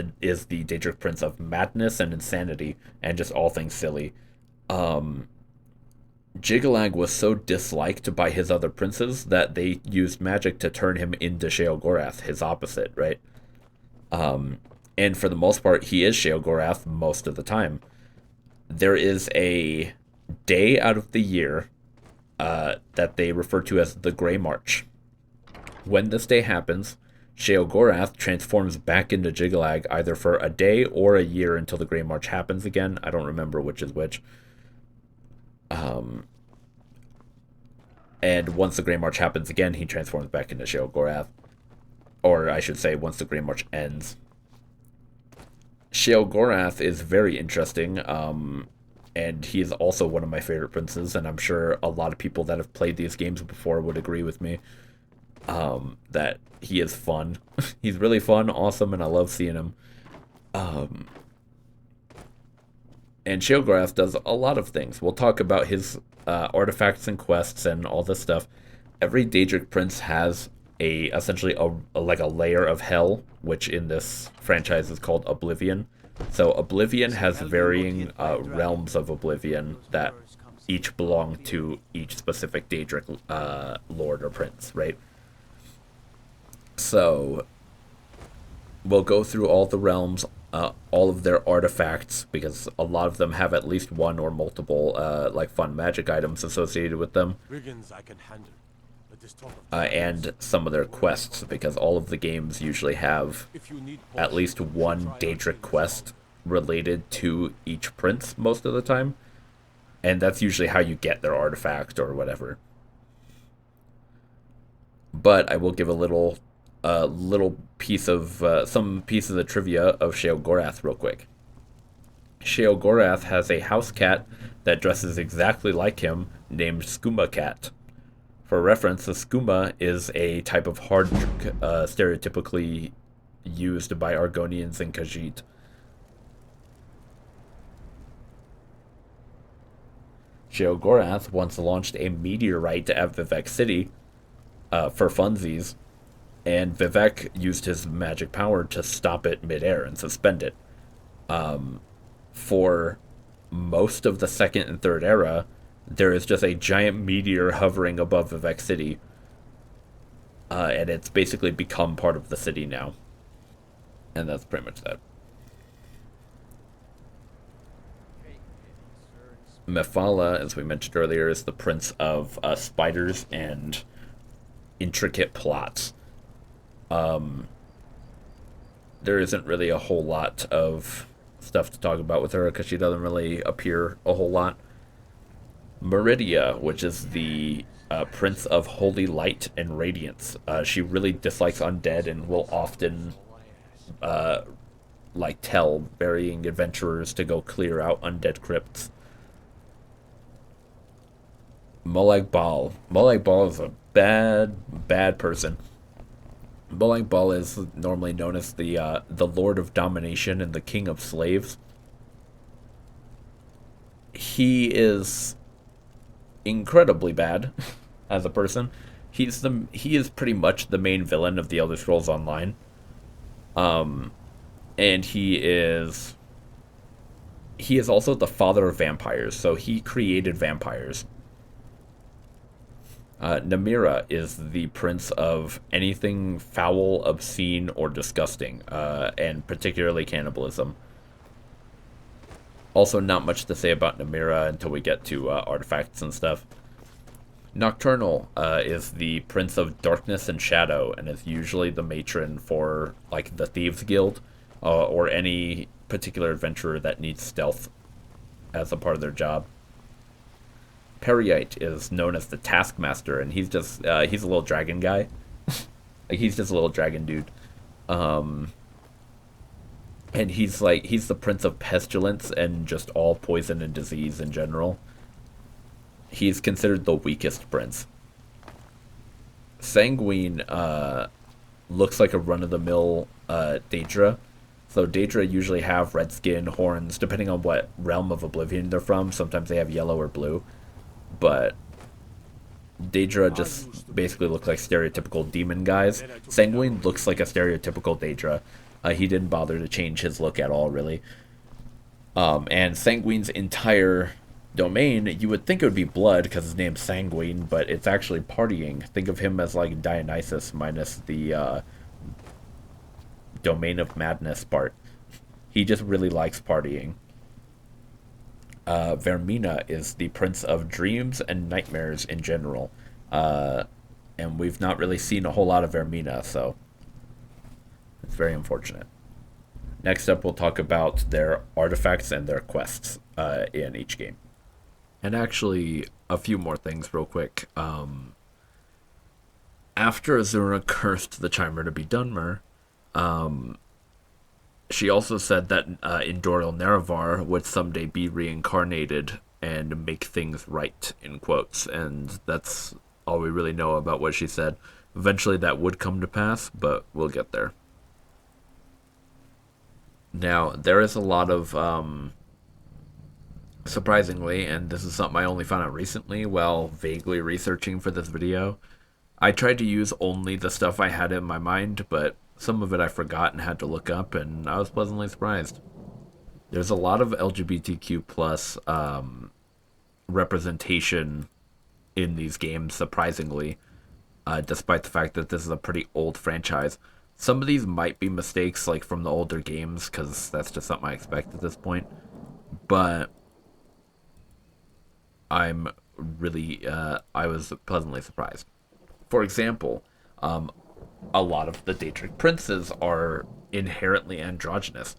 the Daedric Prince of madness and insanity and just all things silly. Jigalag was so disliked by his other princes that they used magic to turn him into Sheol-Gorath, his opposite, right? And for the most part, he is Sheol-Gorath most of the time. There is a day out of the year that they refer to as the Grey March. When this day happens, Sheogorath transforms back into Jiggalag either for a day or a year until the Grey March happens again. I don't remember which is which. And once the Grey March happens again, he transforms back into Sheogorath. Or I should say, once the Grey March ends. Sheogorath is very interesting, and he is also one of my favorite princes, and I'm sure a lot of people that have played these games before would agree with me that he is fun. He's really fun, awesome, and I love seeing him. And Sheogorath does a lot of things. We'll talk about his artifacts and quests and all this stuff. Every Daedric prince has essentially a like a layer of hell, which in this franchise is called Oblivion. So Oblivion has varying realms of Oblivion that each belong to each specific Daedric lord or prince, right? So we'll go through all the realms, all of their artifacts, because a lot of them have at least one or multiple like fun magic items associated with them. And some of their quests, because all of the games usually have at least one Daedric quest related to each prince most of the time. And that's usually how you get their artifact or whatever. But I will give a little piece of some piece of the trivia of Sheogorath real quick. Sheogorath has a house cat that dresses exactly like him, named Skooma Cat. For reference, the skooma is a type of hard stereotypically used by Argonians and Khajiit. Sheogorath once launched a meteorite at Vivek City for funsies, and Vivek used his magic power to stop it midair and suspend it. For most of the second and third era, there is just a giant meteor hovering above Vivek City, and it's basically become part of the city now. And that's pretty much that. Mephala, as we mentioned earlier, is the prince of spiders and intricate plots. There isn't really a whole lot of stuff to talk about with her because she doesn't really appear a whole lot. Meridia, which is the prince of holy light and radiance. She really dislikes undead and will often tell varying adventurers to go clear out undead crypts. Molag Bal. Molag Bal is a bad person. Molag Bal is normally known as the Lord of Domination and the King of Slaves. He is incredibly bad as a person. He is pretty much the main villain of the Elder Scrolls Online. And he is also the father of vampires, so he created vampires. Namira is the prince of anything foul, obscene, or disgusting, and particularly cannibalism. Also, not much to say about Namira until we get to artifacts and stuff. Nocturnal is the prince of darkness and shadow, and is usually the matron for like the Thieves Guild, or any particular adventurer that needs stealth as a part of their job. Periite is known as the Taskmaster, and he's a little dragon guy. Like, he's just a little dragon dude. And he's the prince of pestilence and just all poison and disease in general. He's considered the weakest prince. Sanguine looks like a run-of-the-mill Daedra. So Daedra usually have red skin, horns, depending on what realm of Oblivion they're from. Sometimes they have yellow or blue. But Daedra just basically look like stereotypical demon guys. Sanguine looks like a stereotypical Daedra. He didn't bother to change his look at all, really. And Sanguine's entire domain, you would think it would be blood because his name's Sanguine, but it's actually partying. Think of him as like Dionysus minus the domain of madness part. He just really likes partying. Vermina is the prince of dreams and nightmares in general. And we've not really seen a whole lot of Vermina, so It's very unfortunate. Next up, we'll talk about their artifacts and their quests in each game. And actually, a few more things, real quick. After Azura cursed the Chimer to be Dunmer, she also said that Indorial Nerevar would someday be reincarnated and make things right, in quotes. And that's all we really know about what she said. Eventually, that would come to pass, but we'll get there. Now, there is a lot of, surprisingly, and this is something I only found out recently while vaguely researching for this video. I tried to use only the stuff I had in my mind, but some of it I forgot and had to look up, and I was pleasantly surprised. There's a lot of LGBTQ plus representation in these games, surprisingly, despite the fact that this is a pretty old franchise. Some of these might be mistakes, like from the older games, because that's just something I expect at this point. But I'm really, I was pleasantly surprised. For example, a lot of the Daedric princes are inherently androgynous.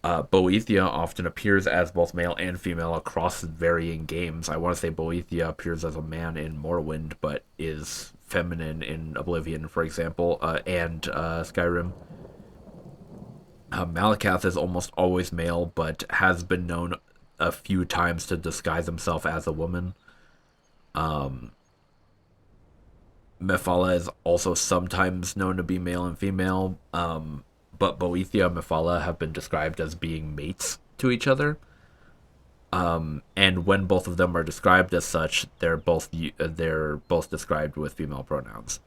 Boethia often appears as both male and female across varying games. I want to say Boethia appears as a man in Morrowind, but is feminine in Oblivion, for example, and Skyrim. Malakath is almost always male, but has been known a few times to disguise himself as a woman. Mephala is also sometimes known to be male and female, but Boethia and Mephala have been described as being mates to each other. And when both of them are described as such, they're both described with female pronouns.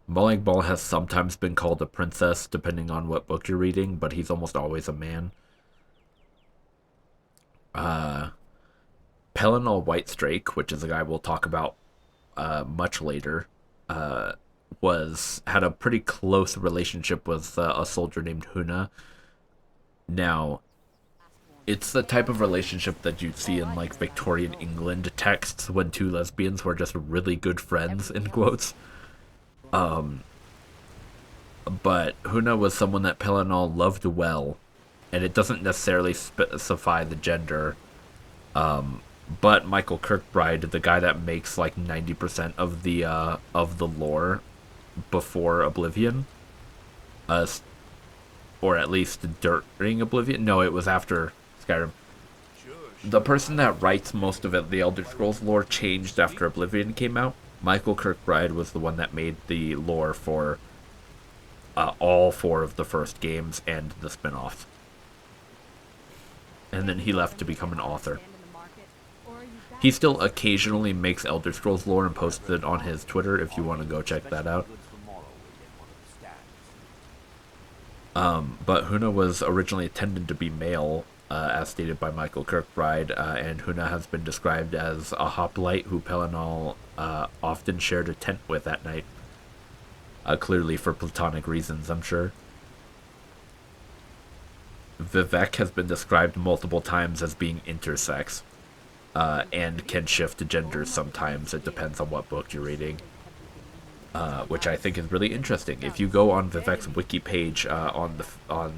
Molag Bal has sometimes been called a princess, depending on what book you're reading, but he's almost always a man. Pelinal Whitestrake, which is a guy we'll talk about much later, had a pretty close relationship with a soldier named Huna. Now, it's the type of relationship that you'd see in like Victorian England texts when two lesbians were just really good friends, in quotes. But Huna was someone that Pelinal loved well, and it doesn't necessarily specify the gender. But Michael Kirkbride, the guy that makes like 90% of the lore before Oblivion, or at least during Oblivion. No, it was after Skyrim. The person that writes most of it, the Elder Scrolls lore, changed after Oblivion came out. Michael Kirkbride was the one that made the lore for all four of the first games and the spin-offs. And then he left to become an author. He still occasionally makes Elder Scrolls lore and posts it on his Twitter if you want to go check that out. But Huna was originally intended to be male, as stated by Michael Kirkbride, and Huna has been described as a hoplite who Pelinal often shared a tent with at night. Clearly for platonic reasons, I'm sure. Vivek has been described multiple times as being intersex, and can shift genders sometimes. It depends on what book you're reading. Which I think is really interesting. If you go on Vivek's wiki page on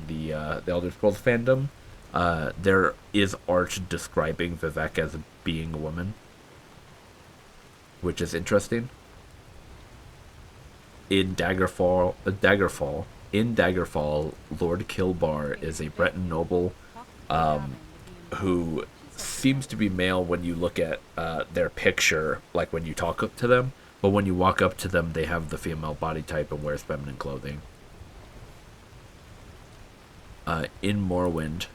the Elder Scrolls fandom, there is art describing Vivek as being a woman, which is interesting. In Daggerfall, Lord Kilbar is a Breton noble, who seems to be male when you look at their picture, like when you talk up to them. But when you walk up to them, they have the female body type and wears feminine clothing. In Morrowind,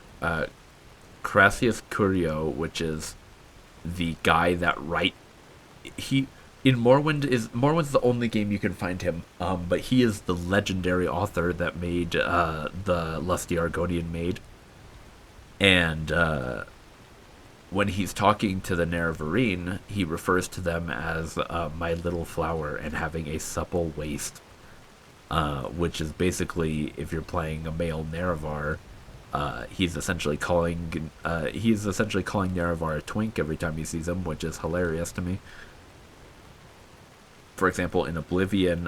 Crassius Curio, which is the guy that Morrowind's the only game you can find him, but he is the legendary author that made the Lusty Argonian Maid. And when he's talking to the Nerevarine, he refers to them as my little flower and having a supple waist, which is basically, if you're playing a male Nerevar, he's essentially calling Nerevar a twink every time he sees him, which is hilarious to me. For example, in Oblivion,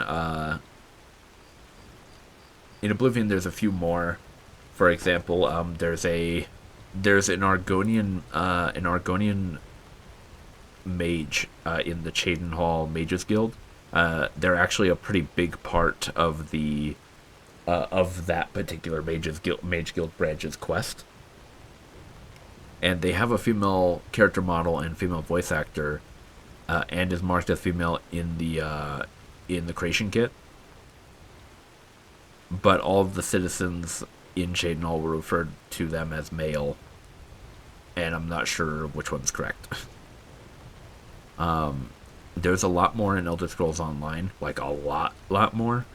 in Oblivion, there's a few more. For example, there's an Argonian mage in the Chaden Hall Mages Guild. They're actually a pretty big part of that particular Mage Guild branch's quest, and they have a female character model and female voice actor, and is marked as female in the creation kit. But all of the citizens in Chaden Hall were referred to them as male, and I'm not sure which one's correct. There's a lot more in Elder Scrolls Online, like a lot more,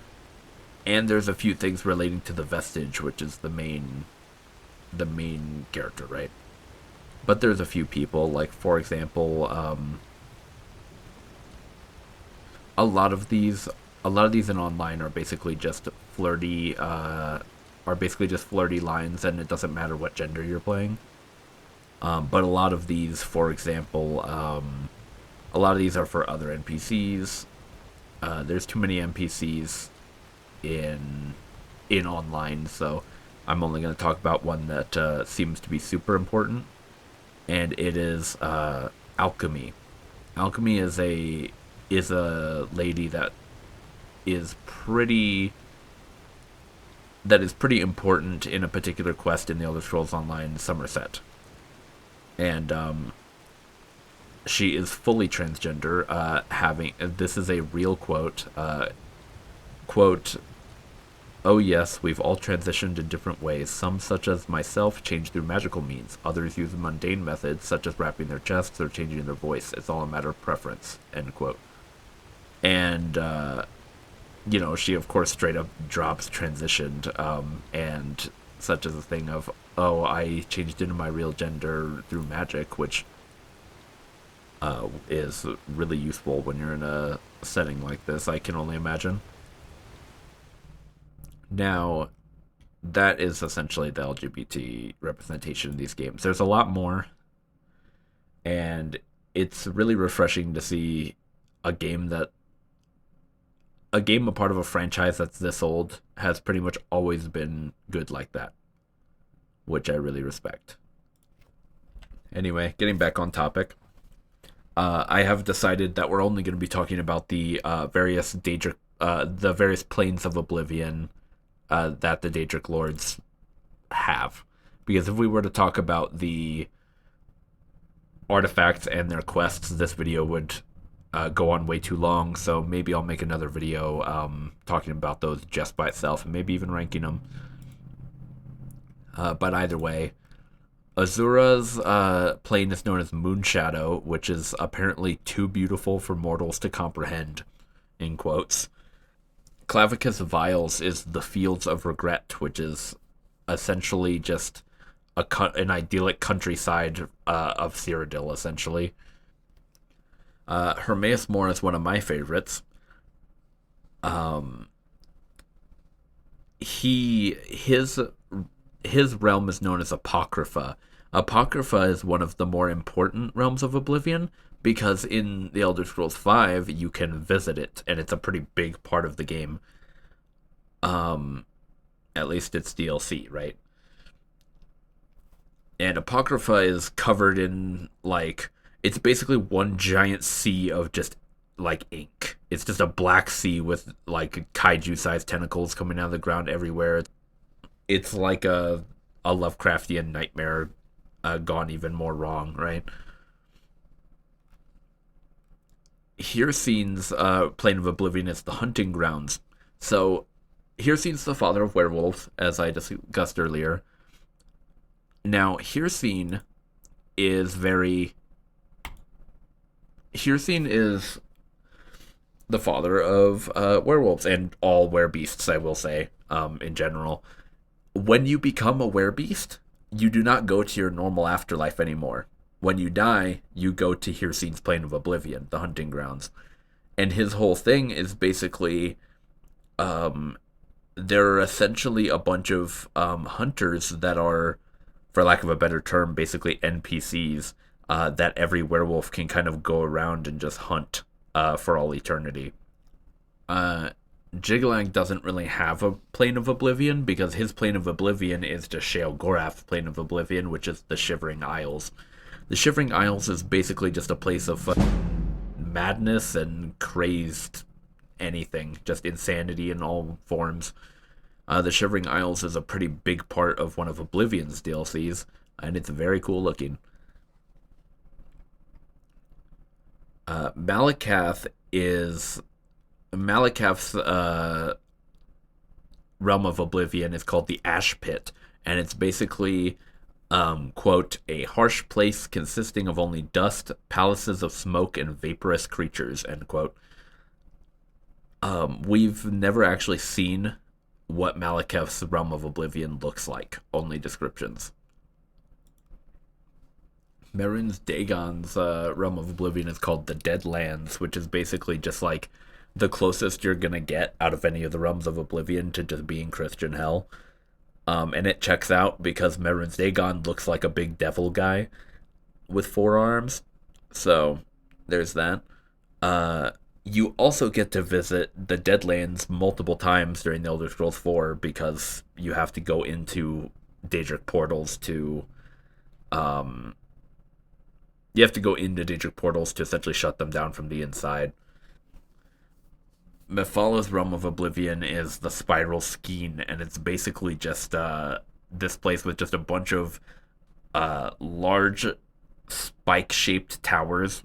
and there's a few things relating to the Vestige, which is the main character, right? But there's a few people, like for example, a lot of these in online are basically just flirty lines, and it doesn't matter what gender you're playing. But a lot of these, for example, a lot of these are for other NPCs. There's too many NPCs in online, so I'm only going to talk about one that seems to be super important, and it is alchemy. Alchemy is a lady that is pretty important in a particular quest in the Elder Scrolls Online Somerset, and she is fully transgender. Having This is a real quote. Quote, "Oh yes, we've all transitioned in different ways. Some, such as myself, change through magical means. Others use mundane methods, such as wrapping their chests or changing their voice. It's all a matter of preference." End quote. And she of course straight up drops transitioned, and such as a thing of, "Oh, I changed into my real gender through magic," which is really useful when you're in a setting like this, I can only imagine. Now, that is essentially the LGBT representation in these games. There's a lot more, and it's really refreshing to see a game a part of a franchise that's this old has pretty much always been good like that, which I really respect. Anyway, getting back on topic, I have decided that we're only going to be talking about the various planes of Oblivion that the Daedric Lords have. Because if we were to talk about the artifacts and their quests, this video would go on way too long, so maybe I'll make another video talking about those just by itself, and maybe even ranking them. But either way, Azura's plane is known as Moonshadow, which is apparently too beautiful for mortals to comprehend, in quotes. Clavicus Vials is the Fields of Regret, which is essentially just an idyllic countryside of Cyrodiil, essentially. Hermaeus Mora is one of my favorites. His realm is known as Apocrypha. Apocrypha is one of the more important realms of Oblivion, because in the Elder Scrolls V, you can visit it, and it's a pretty big part of the game. At least it's DLC, right? And Apocrypha is covered in, it's basically one giant sea of just, ink. It's just a black sea with, kaiju-sized tentacles coming out of the ground everywhere. It's like a Lovecraftian nightmare gone even more wrong, right? Hircine's Plane of Oblivion is the hunting grounds. So, Hircine's the father of werewolves, as I discussed earlier. Now, Hircine is the father of werewolves, and all werebeasts, I will say, in general. When you become a werebeast, you do not go to your normal afterlife anymore. When you die, you go to Hircine's Plane of Oblivion, the hunting grounds. And his whole thing is basically, there are essentially a bunch of hunters that are, for lack of a better term, basically NPCs that every werewolf can kind of go around and just hunt for all eternity. Jiglang doesn't really have a plane of oblivion because his plane of oblivion is just Shale Gorath's plane of oblivion, which is the Shivering Isles. The Shivering Isles is basically just a place of madness and crazed anything, just insanity in all forms. The Shivering Isles is a pretty big part of one of Oblivion's DLCs, and it's very cool looking. Malakath is Malakath's realm of oblivion is called the Ash Pit, and it's basically, quote, a harsh place consisting of only dust, palaces of smoke, and vaporous creatures, end quote. We've never actually seen what Malakath's realm of oblivion looks like, only descriptions. Merun's Dagon's realm of oblivion is called the Deadlands, which is basically just like the closest you're gonna get out of any of the realms of oblivion to just being Christian hell. And it checks out because Merun's Dagon looks like a big devil guy with four arms. So there's that. You also get to visit the Deadlands multiple times during the Elder Scrolls 4 because you have to go into Daedric portals to you have to go into Daedric portals to essentially shut them down from the inside. Mephalah's Realm of Oblivion is the Spiral Skein, and it's basically just this place with just a bunch of large spike-shaped towers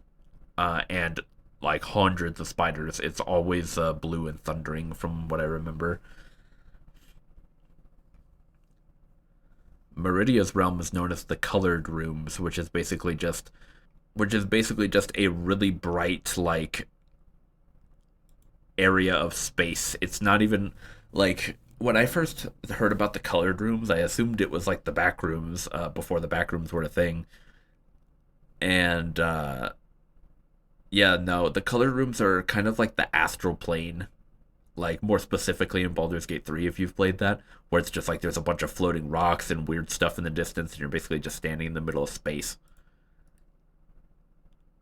and like hundreds of spiders. It's always blue and thundering from what I remember. Meridia's realm is known as the Colored Rooms, which is basically just a really bright like area of space. It's not even like when I first heard about the Colored Rooms, I assumed it was like the back rooms before the back rooms were a thing. And yeah, no, the Colored Rooms are kind of like the astral plane, like more specifically in Baldur's Gate 3 if you've played that, where it's just like there's a bunch of floating rocks and weird stuff in the distance and you're basically just standing in the middle of space.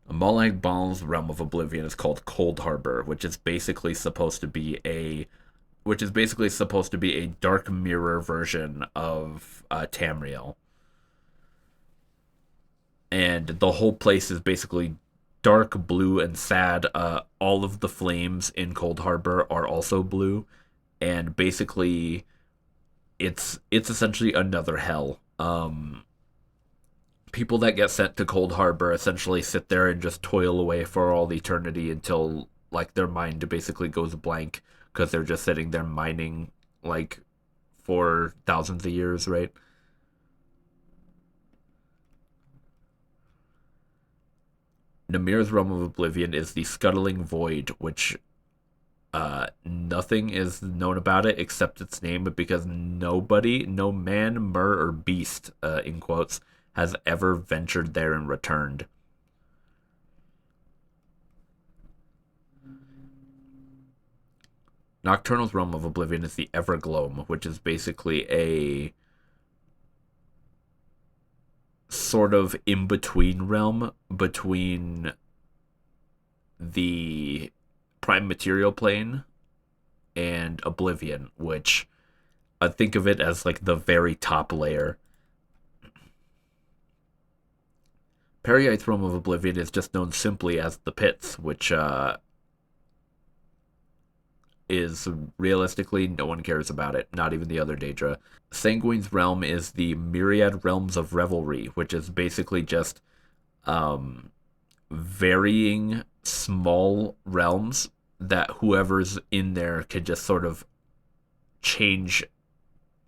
Molag Bal's Realm of Oblivion is called Cold Harbor, which is basically supposed to be a dark mirror version of Tamriel. And the whole place is basically dark blue and sad. All of the flames in Cold Harbor are also blue, and basically, it's essentially another hell. People that get sent to Cold Harbor essentially sit there and just toil away for all eternity until like their mind basically goes blank because they're just sitting there mining like for thousands of years, right? Namir's Realm of Oblivion is the Scuttling Void, which nothing is known about it except its name, because nobody, no man, mer, or beast, in quotes, has ever ventured there and returned. Nocturnal's Realm of Oblivion is the Evergloam, which is basically a sort of in-between realm between the Prime Material Plane and Oblivion, which I think of it as like the very top layer. Periite's Realm of Oblivion is just known simply as the Pits, which is realistically no one cares about it, not even the other Daedra. Sanguine's realm is the Myriad Realms of Revelry, which is basically just varying small realms that whoever's in there can just sort of change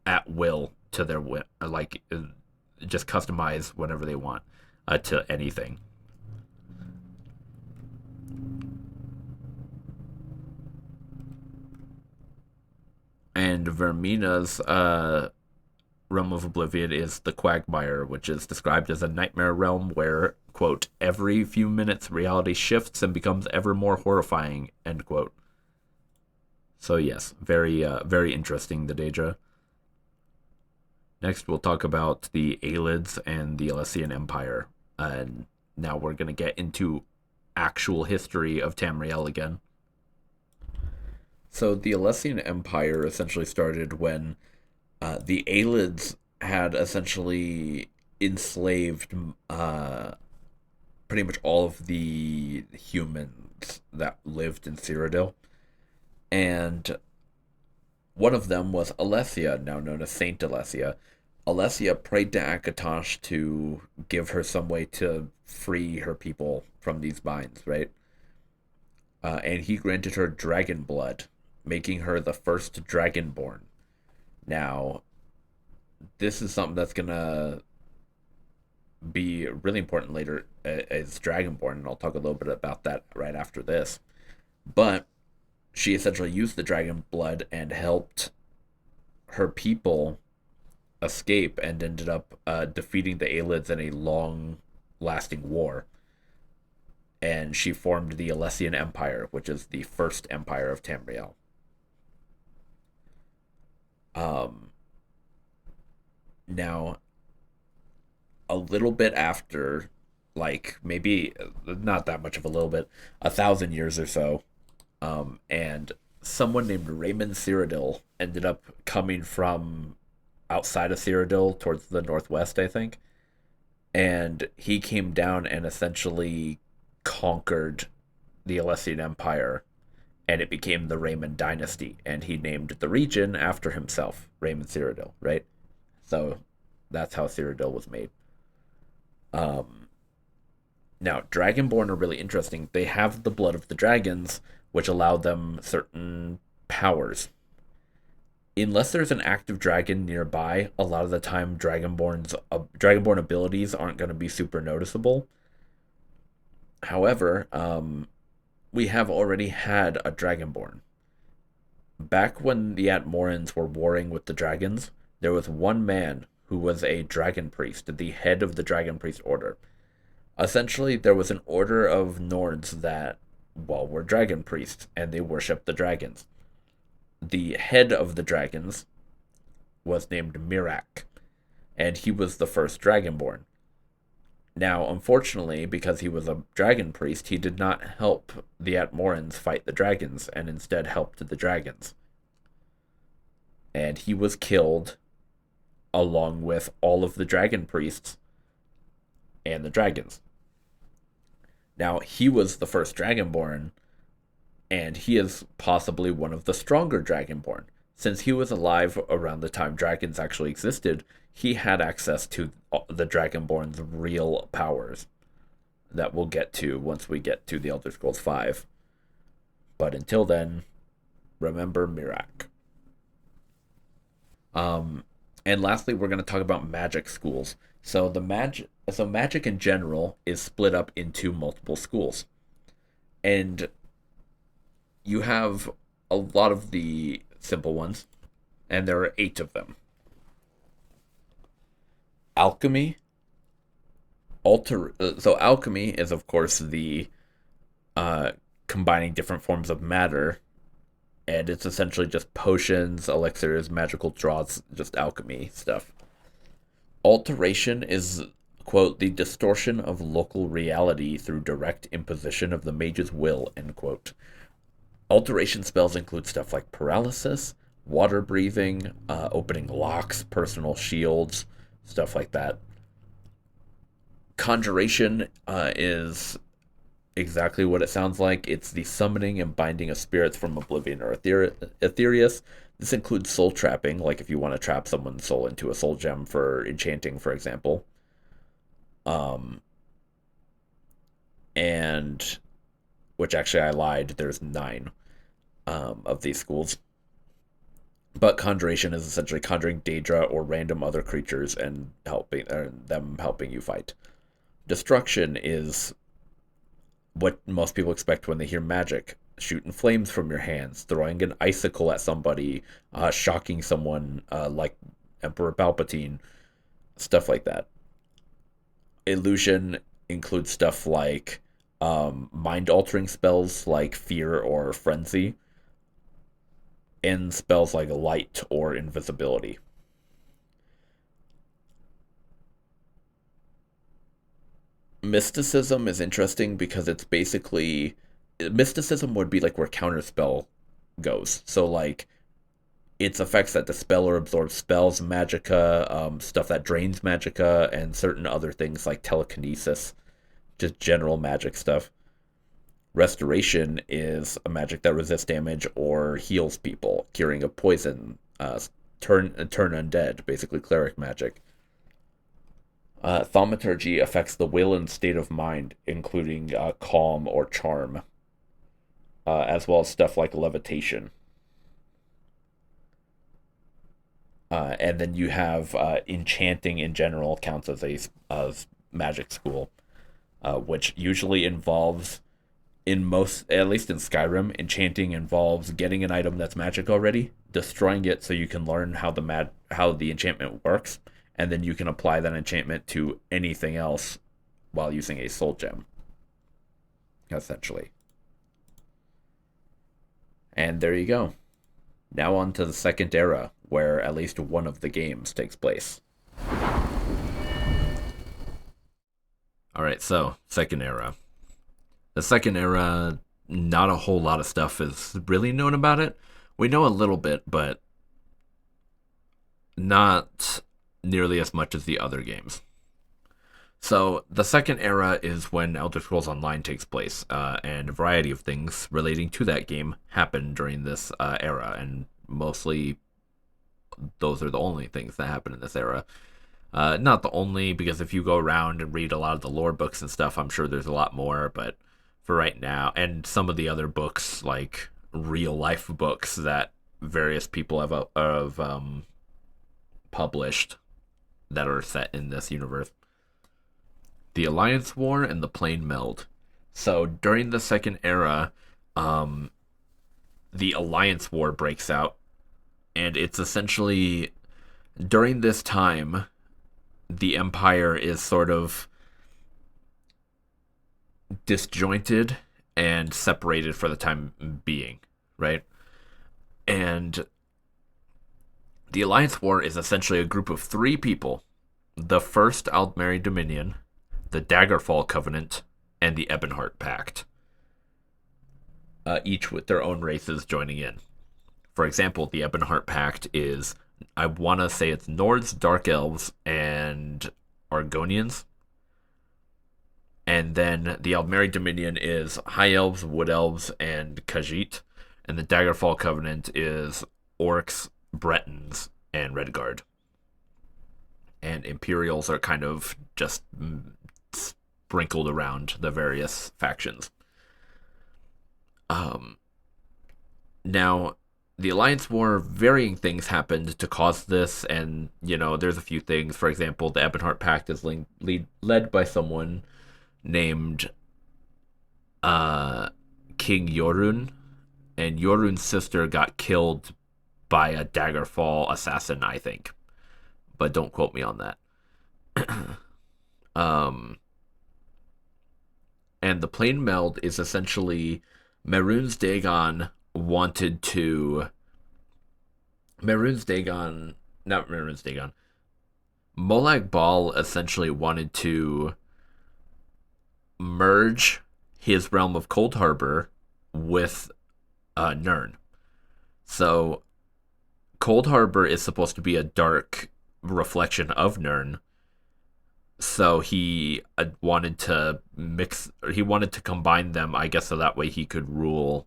at will to their like just customize whenever they want to anything. And Vermina's Realm of Oblivion is the Quagmire, which is described as a nightmare realm where, quote, every few minutes reality shifts and becomes ever more horrifying, end quote. So yes, very interesting, the Daedra. Next, we'll talk about the Aelids and the Alessian Empire. And now we're going to get into actual history of Tamriel again. So the Alessian Empire essentially started when the Aelids had essentially enslaved pretty much all of the humans that lived in Cyrodiil. And one of them was Alessia, now known as Saint Alessia. Alessia prayed to Akatosh to give her some way to free her people from these binds, right? And he granted her dragon blood, making her the first dragonborn. Now, this is something that's gonna be really important later as dragonborn, and I'll talk a little bit about that right after this. But she essentially used the dragon blood and helped her people escape and ended up defeating the Aelids in a long lasting war. And she formed the Alessian Empire, which is the first empire of Tamriel. Um, Now, a little bit after, like maybe not that much of a little bit, 1,000 years or so, and someone named Raymond Cyrodiil ended up coming from outside of Cyrodiil towards the northwest, I think, and he came down and essentially conquered the Alessian Empire, and it became the Raymond dynasty, and he named the region after himself, Raymond Cyrodiil, right? So that's how Cyrodiil was made. Um, Now, Dragonborn are really interesting. They have the blood of the dragons, which allow them certain powers. Unless there's an active dragon nearby, a lot of the time Dragonborn abilities aren't going to be super noticeable. However, we have already had a Dragonborn. Back when the Atmorans were warring with the dragons, there was one man who was a dragon priest, the head of the dragon priest order. Essentially, there was an order of Nords that, well, were dragon priests, and they worshipped the dragons. The head of the dragons was named Mirak, and he was the first dragonborn. Now, unfortunately, because he was a dragon priest, he did not help the Atmorans fight the dragons, and instead helped the dragons. And he was killed along with all of the dragon priests and the dragons. Now, he was the first Dragonborn, and he is possibly one of the stronger Dragonborn. Since he was alive around the time dragons actually existed, he had access to the Dragonborn's real powers that we'll get to once we get to the Elder Scrolls V. But until then, remember Mirak. And lastly, we're going to talk about magic schools. So magic in general is split up into multiple schools. And you have a lot of the simple ones, and there are 8 of them. Alchemy, so alchemy is of course the uh combining different forms of matter, and it's essentially just potions, elixirs, magical draws, just alchemy stuff. Alteration is, quote, the distortion of local reality through direct imposition of the mage's will, end quote. Alteration spells include stuff like paralysis, water breathing, opening locks, personal shields, stuff like that. Conjuration is exactly what it sounds like. It's the summoning and binding of spirits from oblivion or Aetherius. This includes soul trapping, like if you want to trap someone's soul into a soul gem for enchanting, for example. And which actually I lied. There's 9 of these schools. But conjuration is essentially conjuring Daedra or random other creatures and them helping you fight. Destruction is what most people expect when they hear magic: shooting flames from your hands, throwing an icicle at somebody, shocking someone like Emperor Palpatine, stuff like that. Illusion includes stuff like mind altering spells like fear or frenzy, and spells like light or invisibility. Mysticism is interesting because it's basically mysticism would be like where counterspell goes. So like its effects that dispel or absorb spells, magicka, stuff that drains magicka, and certain other things like telekinesis, just general magic stuff. Restoration is a magic that resists damage or heals people. Curing of poison, turn undead, basically cleric magic. Thaumaturgy affects the will and state of mind, including calm or charm, as well as stuff like levitation. And then you have enchanting in general counts as a magic school, which usually involves, in most, at least in Skyrim, enchanting involves getting an item that's magic already, destroying it so you can learn how the enchantment works, and then you can apply that enchantment to anything else while using a soul gem, essentially. And there you go. Now on to the second era, where at least one of the games takes place. Alright, so, second era. The second era, not a whole lot of stuff is really known about it. We know a little bit, but not nearly as much as the other games. So, the second era is when Elder Scrolls Online takes place, and a variety of things relating to that game happen during this era, and mostly those are the only things that happen in this era. Not the only, because if you go around and read a lot of the lore books and stuff, I'm sure there's a lot more, but for right now, and some of the other books, like real life books that various people have published that are set in this universe. The Alliance War and the Plane Meld. So during the second era, the Alliance War breaks out, and it's essentially during this time, the Empire is sort of disjointed and separated for the time being, right? And the Alliance War is essentially a group of three people: the First Aldmeri Dominion, the Daggerfall Covenant, and the Ebonheart Pact. Each with their own races joining in. For example, the Ebonheart Pact is, I want to say it's Nords, Dark Elves, and Argonians. And then the Aldmeri Dominion is High Elves, Wood Elves, and Khajiit. And the Daggerfall Covenant is Orcs, Bretons, and Redguard. And Imperials are kind of just sprinkled around the various factions. Now, the Alliance War, varying things happened to cause this, and, there's a few things. For example, the Ebonheart Pact is led by someone named King Yorun, and Yorun's sister got killed by a Daggerfall assassin, I think. But don't quote me on that. And the Plane Meld is essentially Mehrunes Dagon wanted to... Not Mehrunes Dagon. Molag Bal essentially wanted to merge his realm of Cold Harbor with Nirn. So Cold Harbor is supposed to be a dark reflection of Nirn. So he wanted to combine them, I guess, so that way he could rule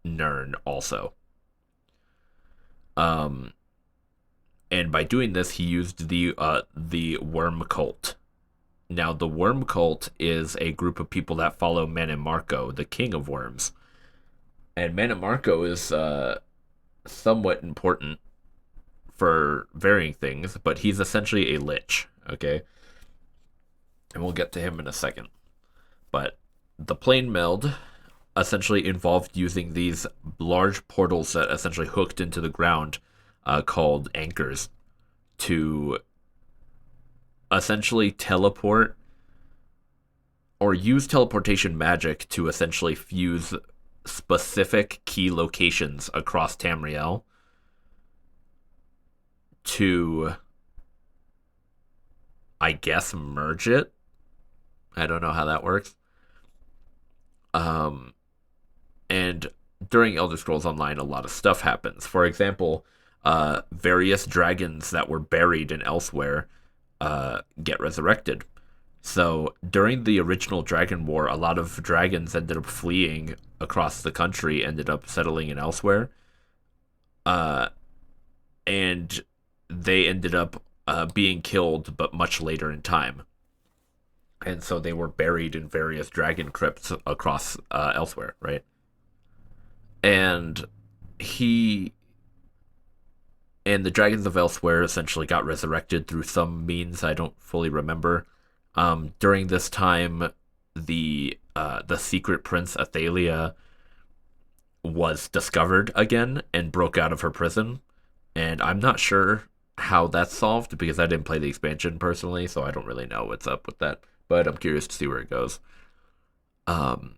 Nirn also. And by doing this, he used the Worm Cult. Now, the Worm Cult is a group of people that follow Mannimarco, the King of Worms. And Mannimarco is somewhat important for varying things, but he's essentially a lich, okay? And we'll get to him in a second. But the Plane Meld essentially involved using these large portals that essentially hooked into the ground, called anchors, to essentially teleport or use teleportation magic to essentially fuse specific key locations across Tamriel to, I guess, merge it. I don't know how that works. And during Elder Scrolls Online, a lot of stuff happens. For example, various dragons that were buried in elsewhere get resurrected. So during the original Dragon War, a lot of dragons ended up fleeing across the country, ended up settling in elsewhere, uh, and they ended up being killed, but much later in time. And so they were buried in various dragon crypts across elsewhere, right? And he and the dragons of elsewhere essentially got resurrected through some means I don't fully remember. During this time, the secret prince Athalia was discovered again and broke out of her prison, and I'm not sure how that's solved because I didn't play the expansion personally, so I don't really know what's up with that. But I'm curious to see where it goes. Um,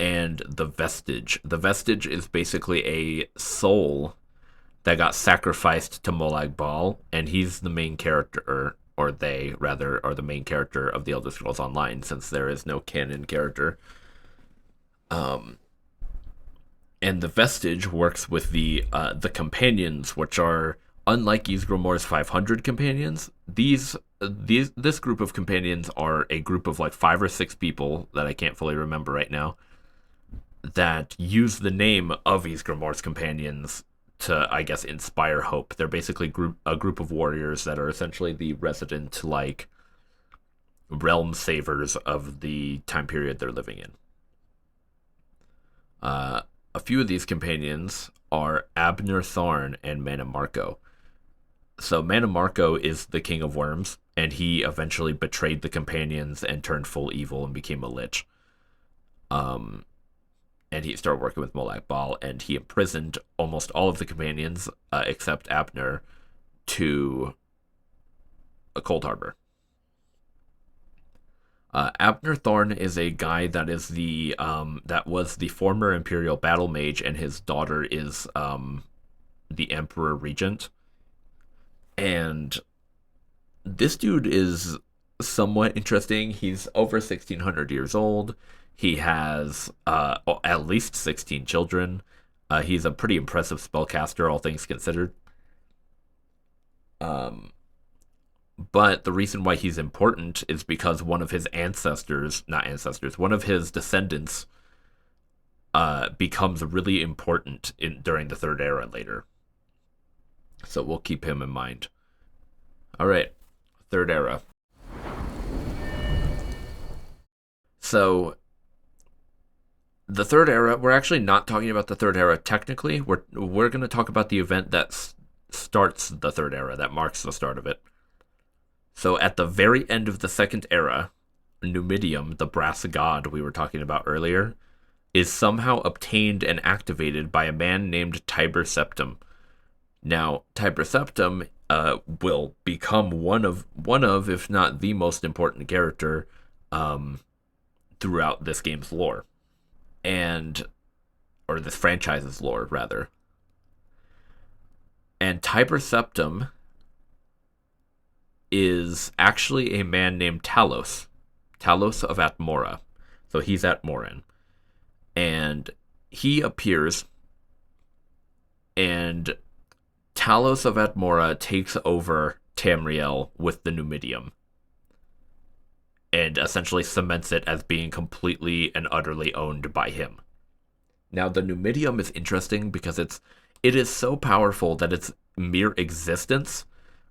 and the vestige. The vestige is basically a soul that got sacrificed to Molag Bal, and he's the main character, or they rather are the main character of the Elder Scrolls Online, since there is no canon character. Um, and the vestige works with the companions, which are unlike Ysgramor's 500 companions. These this group of companions are a group of like 5 or 6 people that I can't fully remember right now that use the name of Ysgramor's companions to, I guess, inspire hope. They're basically a group of warriors that are essentially the resident, like, realm savers of the time period they're living in. Uh, a few of these companions are Abner Thorn and Manamarco. So Manamarco is the king of worms, and he eventually betrayed the companions and turned full evil and became a lich. Um, and he started working with Molag Bal, and he imprisoned almost all of the companions, except Abner, to a Cold Harbor. Abner Thorn is a guy that is that was the former Imperial battle mage, and his daughter is the Emperor Regent. And this dude is somewhat interesting. He's over 1,600 years old. He has at least 16 children. He's a pretty impressive spellcaster, all things considered. Um, but the reason why he's important is because one of his ancestors, not ancestors, one of his descendants becomes really important during the Third Era later. So we'll keep him in mind. All right, Third Era. So the Third Era, we're actually not talking about the Third Era technically. We're going to talk about the event that starts the Third Era, that marks the start of it. So at the very end of the Second Era, Numidium, the brass god we were talking about earlier, is somehow obtained and activated by a man named Tiber Septim. Now, Tiber Septim will become one of, if not the most important character um, throughout this game's lore, and or this franchise's lore rather. And Tiber Septim is actually a man named Talos of Atmora. So he's Atmoran, and he appears, and Talos of Atmora takes over Tamriel with the Numidium and essentially cements it as being completely and utterly owned by him. Now, the Numidium is interesting because it is so powerful that its mere existence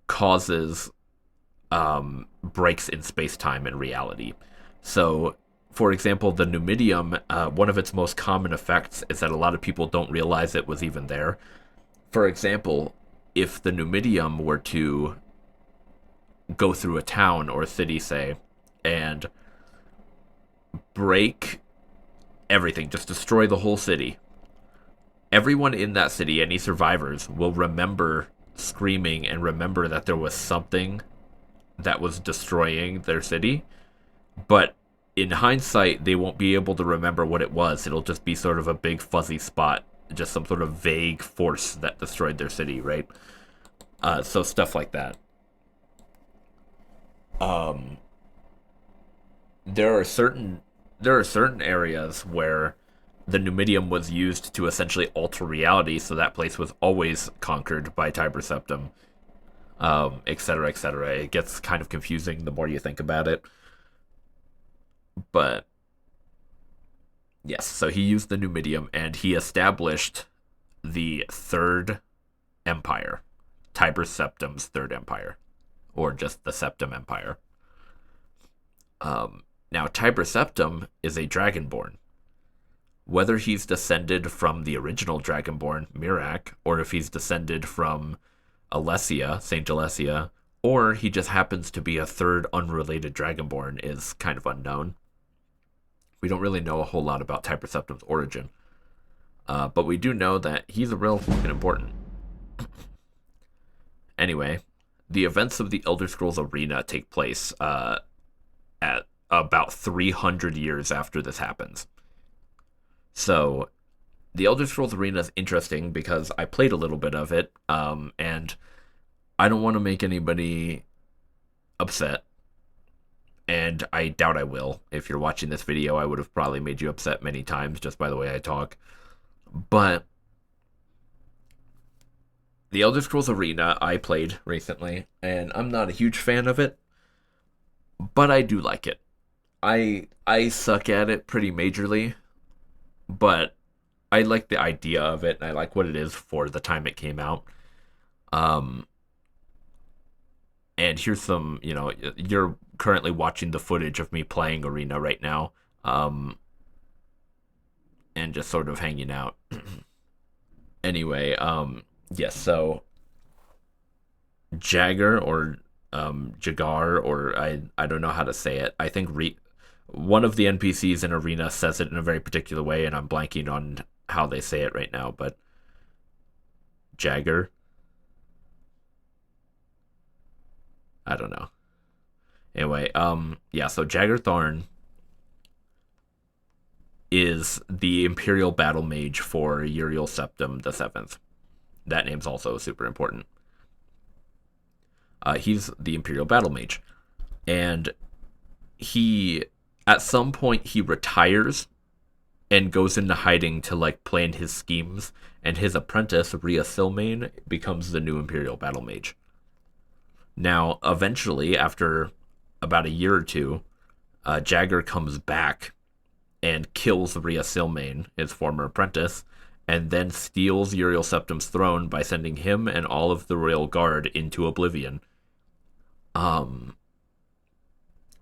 causes breaks in space time and reality. So, for example, the Numidium, one of its most common effects is that a lot of people don't realize it was even there. For example, if the Numidium were to go through a town or a city, say, and break everything, just destroy the whole city, everyone in that city, any survivors, will remember screaming and remember that there was something that was destroying their city. But in hindsight, they won't be able to remember what it was. It'll just be sort of a big fuzzy spot, just some sort of vague force that destroyed their city, right? So stuff like that. Um, there are certain there are certain areas where the Numidium was used to essentially alter reality, so that place was always conquered by Tiber Septim, etc., etc. It gets kind of confusing the more you think about it. But yes, so he used the Numidium and he established the Third Empire, Tiber Septim's Third Empire, or just the Septim Empire. Now, Tiber Septim is a Dragonborn. Whether he's descended from the original Dragonborn, Mirac, or if he's descended from Alessia, Saint Alessia, or he just happens to be a third unrelated Dragonborn is kind of unknown. We don't really know a whole lot about Tiber Septim's origin. But we do know that he's a real fucking important. Anyway, the events of the Elder Scrolls Arena take place at about 300 years after this happens. So, the Elder Scrolls Arena is interesting because I played a little bit of it, and I don't want to make anybody upset, and I doubt I will. If you're watching this video, I would have probably made you upset many times just by the way I talk. But the Elder Scrolls Arena I played recently, and I'm not a huge fan of it, but I do like it. I suck at it pretty majorly, but I like the idea of it, and I like what it is for the time it came out. Um, and here's some, you're currently watching the footage of me playing Arena right now, and just sort of hanging out. Anyway, yes, so Jagger or Jagar, or I don't know how to say it. I think one of the NPCs in Arena says it in a very particular way, and I'm blanking on how they say it right now, but Jagger? I don't know. Anyway, yeah, so Jagger Tharn is the Imperial Battle Mage for Uriel Septim the Seventh. That name's also super important. He's the Imperial Battle Mage, and he, at some point, he retires and goes into hiding to like plan his schemes. And his apprentice Rhea Silmain becomes the new Imperial Battle Mage. Now, eventually, after about a year or two, Jagger comes back and kills Rhea Silmain, his former apprentice, and then steals Uriel Septim's throne by sending him and all of the royal guard into oblivion.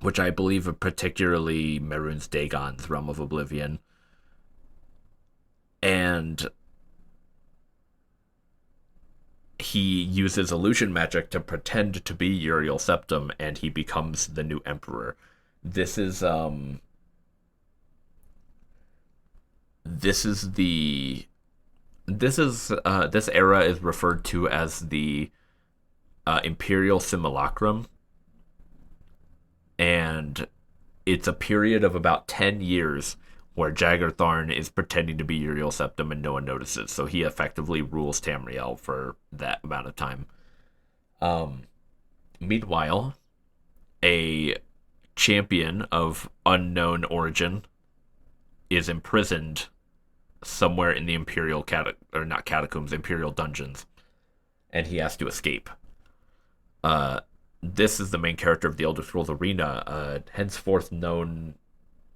Which I believe are particularly Mehrunes Dagon's realm of oblivion. And he uses illusion magic to pretend to be Uriel Septim, and he becomes the new emperor. This is this era is referred to as the Imperial Simulacrum, and it's a period of about 10 years where Jagger Tharn is pretending to be Uriel Septim and no one notices, so he effectively rules Tamriel for that amount of time. Meanwhile, a champion of unknown origin is imprisoned somewhere in the Imperial Imperial dungeons, and he has to escape. This is the main character of the Elder Scrolls Arena, henceforth known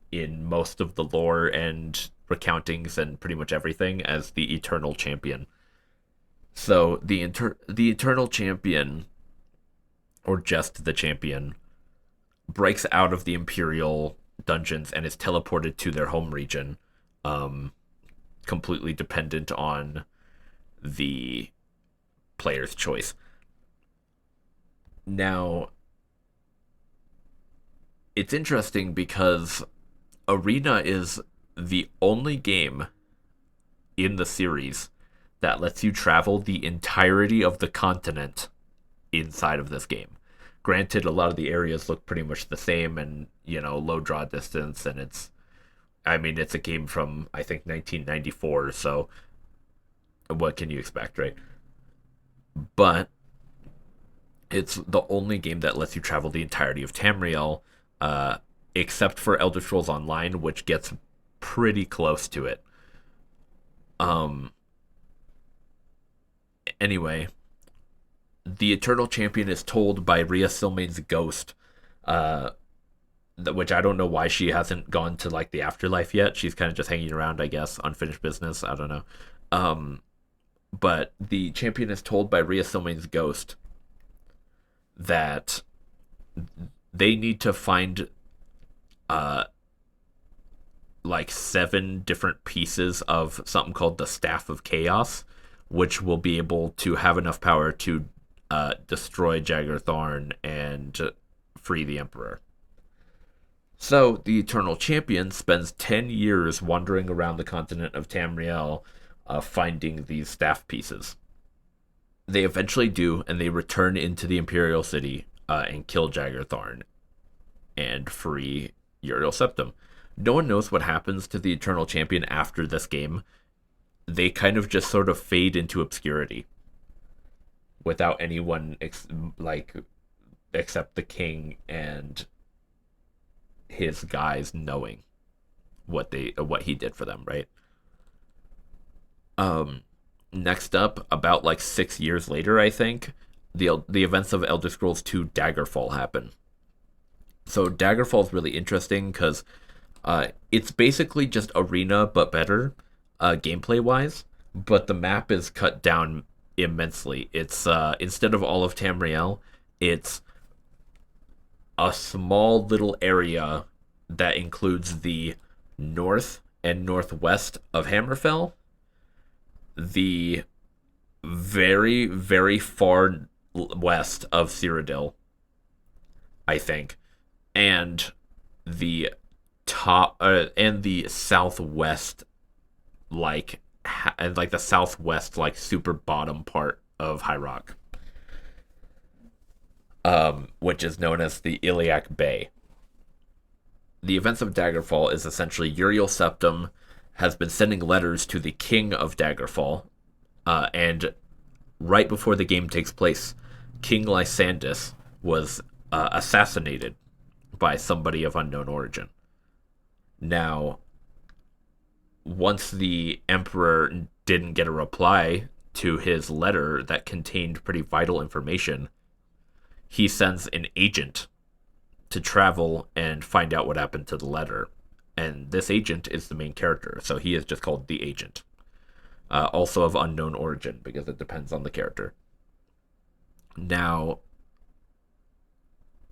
in most of the lore and recountings and pretty much everything as the Eternal Champion. So the Eternal Champion, or just the Champion, breaks out of the Imperial dungeons and is teleported to their home region, completely dependent on the player's choice. Now, it's interesting because Arena is the only game in the series that lets you travel the entirety of the continent inside of this game. Granted, a lot of the areas look pretty much the same and, low draw distance, and it's a game from, I think, 1994, so what can you expect, right? But it's the only game that lets you travel the entirety of Tamriel, except for Elder Scrolls Online, which gets pretty close to it. Um, anyway, the Eternal Champion is told by Rhea Silmane's ghost, uh, which I don't know why she hasn't gone to like the afterlife yet. She's kind of just hanging around, I guess, unfinished business. I don't know. Um, but the champion is told by Rhea Silmane's ghost that they need to find uh like 7 different pieces of something called the Staff of Chaos, which will be able to have enough power to destroy Jagger Tharn and free the Emperor. So the Eternal Champion spends 10 years wandering around the continent of Tamriel, finding these staff pieces. They eventually do, and they return into the Imperial City and kill Jagger Tharn and free Uriel Septim. No one knows what happens to the Eternal Champion after this game. They kind of just sort of fade into obscurity without anyone like except the king and his guys knowing what he did for them, right? Um, Next up, about like 6 years later, I think the events of Elder Scrolls 2 Daggerfall happen. So Daggerfall is really interesting because it's basically just Arena but better, gameplay wise. But the map is cut down immensely. It's instead of all of Tamriel, it's a small little area that includes the north and northwest of Hammerfell, the very, very far west of Cyrodiil, I think, and the top and the southwest, and like the southwest, like super bottom part of High Rock, which is known as the Iliac Bay. The events of Daggerfall is essentially Uriel Septim has been sending letters to the king of Daggerfall, and right before the game takes place, King Lysandus was assassinated by somebody of unknown origin. Now, once the emperor didn't get a reply to his letter that contained pretty vital information, he sends an agent to travel and find out what happened to the letter. And this agent is the main character, so he is just called the agent. Also of unknown origin, because it depends on the character. Now,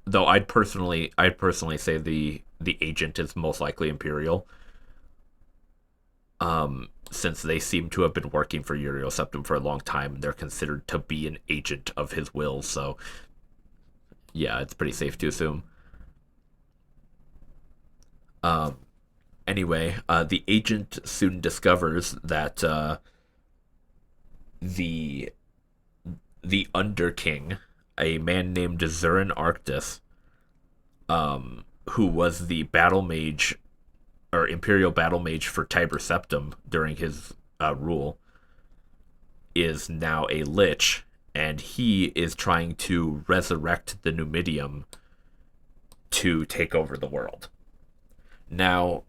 though I'd personally say the agent is most likely Imperial, since they seem to have been working for Uriel Septim for a long time, they're considered to be an agent of his will. So, yeah, it's pretty safe to assume. Um, Anyway, the agent soon discovers that the Underking, a man named Zurin Arctus, who was the battle mage or Imperial battle mage for Tiber Septim during his rule, is now a lich, and he is trying to resurrect the Numidium to take over the world. Now,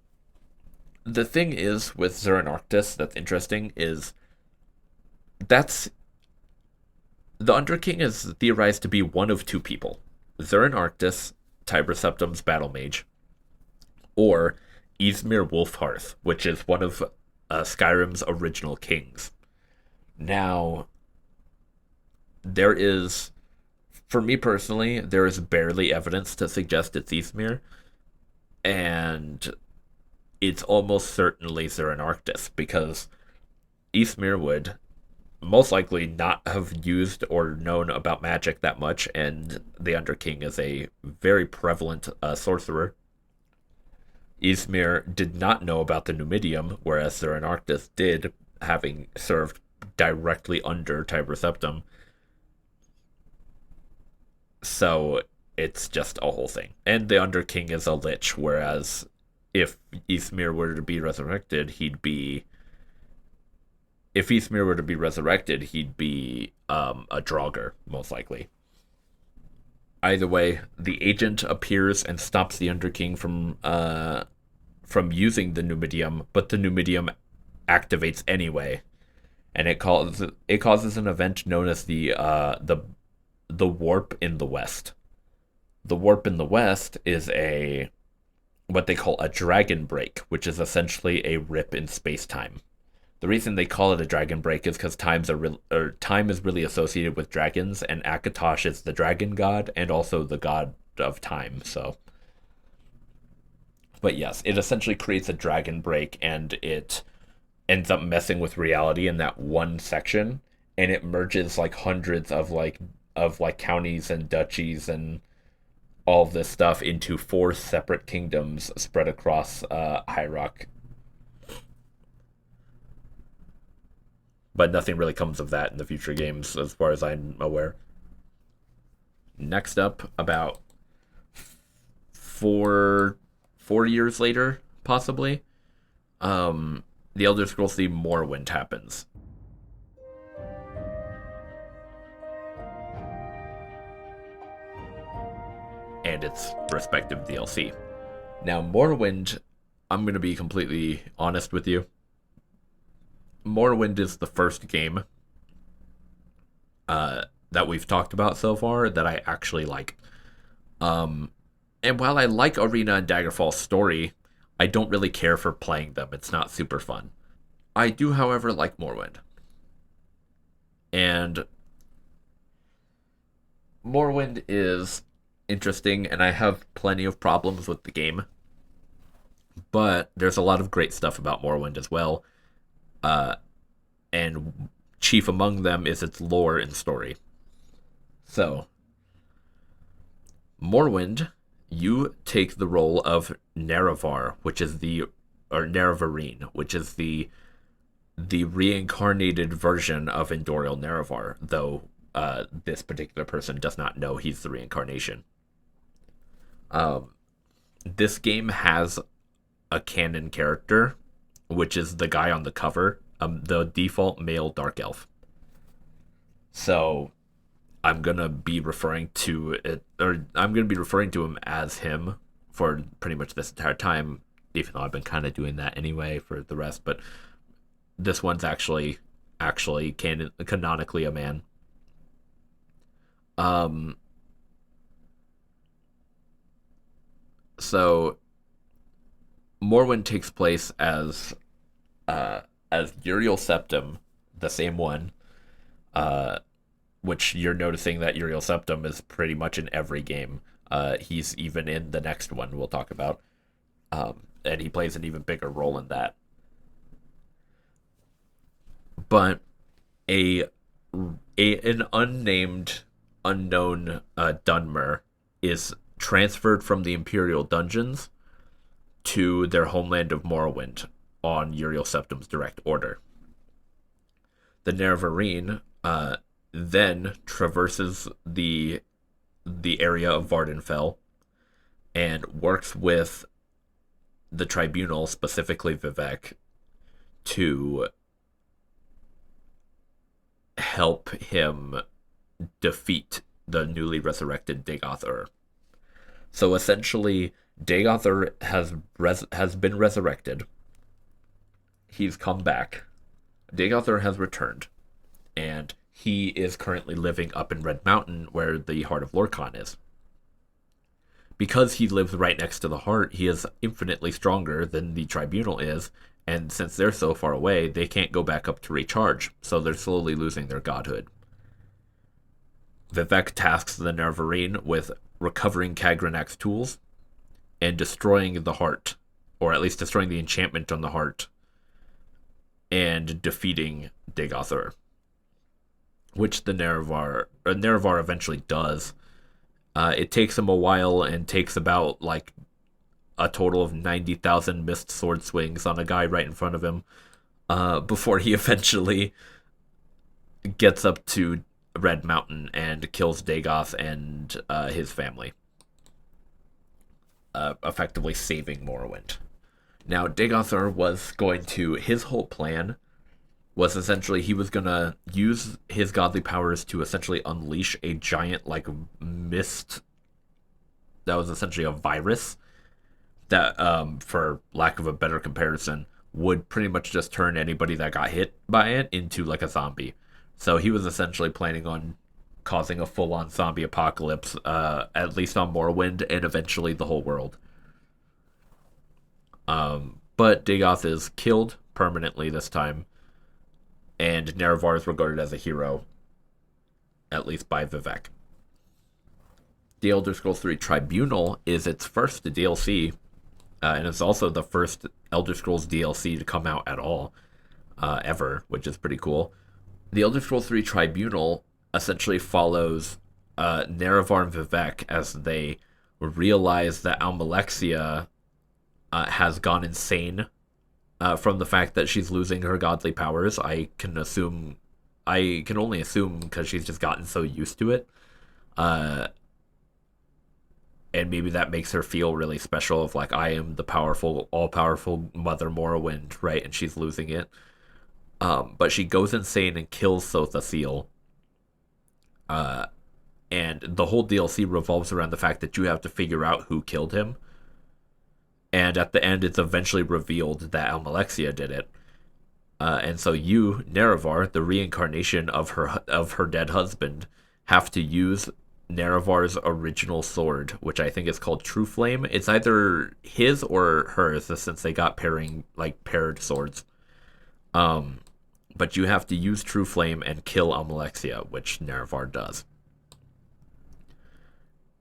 the thing is with Zurin Arctus that's interesting is that's the Underking is theorized to be one of 2 people: Zurin Arctus, Tiber Septim's battle mage, or Ysmir Wolfhearth, which is one of Skyrim's original kings. Now, there is, for me personally, there is barely evidence to suggest it's Ysmir, and it's almost certainly Zurin Arctus, because Ysmir would most likely not have used or known about magic that much, and the Underking is a very prevalent sorcerer. Ysmir did not know about the Numidium, whereas Zurin Arctus did, having served directly under Tiber Septim. So it's just a whole thing. And the Underking is a lich, whereas if Ysmir were to be resurrected, he'd be a Draugr, most likely. Either way, the agent appears and stops the Underking from using the Numidium, but the Numidium activates anyway, and it causes an event known as the warp in the west. The warp in the west is a what they call a dragon break, which is essentially a rip in space time. The reason they call it a dragon break is because time is really associated with dragons, and Akatosh is the dragon god and also the god of time. So, but yes, it essentially creates a dragon break, and it ends up messing with reality in that one section, and it merges like hundreds of counties and duchies and all of this stuff into four separate kingdoms spread across High Rock. But nothing really comes of that in the future games, as far as I'm aware. Next up, about 4 years later, possibly, the Elder Scrolls The Morrowind happens. And its respective DLC. Now, Morrowind, I'm going to be completely honest with you. Morrowind is the first game that we've talked about so far that I actually like. And while I like Arena and Daggerfall's story, I don't really care for playing them. It's not super fun. I do, however, like Morrowind. And Morrowind is interesting, and I have plenty of problems with the game. But there's a lot of great stuff about Morrowind as well. And chief among them is its lore and story. So, Morrowind, you take the role of Nerevar, or Nerevarine, which is the reincarnated version of Endoriel Nerevar, though this particular person does not know he's the reincarnation. This game has a canon character, which is the guy on the cover, the default male dark elf. So I'm gonna be referring to it, or I'm gonna be referring to him as him for pretty much this entire time, even though I've been kind of doing that anyway for the rest. But this one's actually canonically a man. So Morrowind takes place as Uriel Septim, the same one, which you're noticing that Uriel Septim is pretty much in every game. He's even in the next one we'll talk about, and he plays an even bigger role in that. But an unnamed, unknown Dunmer is transferred from the Imperial dungeons to their homeland of Morrowind on Uriel Septim's direct order. The Nerevarine then traverses the area of Vardenfell and works with the Tribunal, specifically Vivek, to help him defeat the newly resurrected Dagoth. So essentially, Dagoth has been resurrected. He's come back. Dagoth has returned, and he is currently living up in Red Mountain, where the Heart of Lorkhan is. Because he lives right next to the Heart, he is infinitely stronger than the Tribunal is, and since they're so far away, they can't go back up to recharge, so they're slowly losing their godhood. Vivek tasks the Nerevarine with recovering Kagranak's tools and destroying the Heart, or at least destroying the enchantment on the Heart, and defeating Dagoth, which the Nerevar eventually does. It takes him a while and takes about like a total of 90,000 missed sword swings on a guy right in front of him before he eventually gets up to Red Mountain and kills Dagoth and his family, effectively saving Morrowind. Now, Dagoth was his whole plan was essentially he was going to use his godly powers to essentially unleash a giant, like, mist that was essentially a virus that, for lack of a better comparison, would pretty much just turn anybody that got hit by it into like a zombie. So he was essentially planning on causing a full-on zombie apocalypse, at least on Morrowind, and eventually the whole world. But Dagoth is killed permanently this time, and Nerevar is regarded as a hero, at least by Vivek. The Elder Scrolls 3 Tribunal is its first DLC, and it's also the first Elder Scrolls DLC to come out at all, ever, which is pretty cool. The Elder Scrolls 3 Tribunal essentially follows Nerevar and Vivek as they realize that Almalexia has gone insane from the fact that she's losing her godly powers. I can only assume because she's just gotten so used to it. And maybe that makes her feel really special of like, I am the powerful, all-powerful Mother Morrowind, right? And she's losing it. But she goes insane and kills Sothasil. And the whole DLC revolves around the fact that you have to figure out who killed him. And at the end, it's eventually revealed that Almalexia did it. And so you, Nerevar, the reincarnation of her dead husband, have to use Nerevar's original sword, which I think is called True Flame. It's either his or hers, since they got paired swords. But you have to use True Flame and kill Almalexia, which Nerevar does.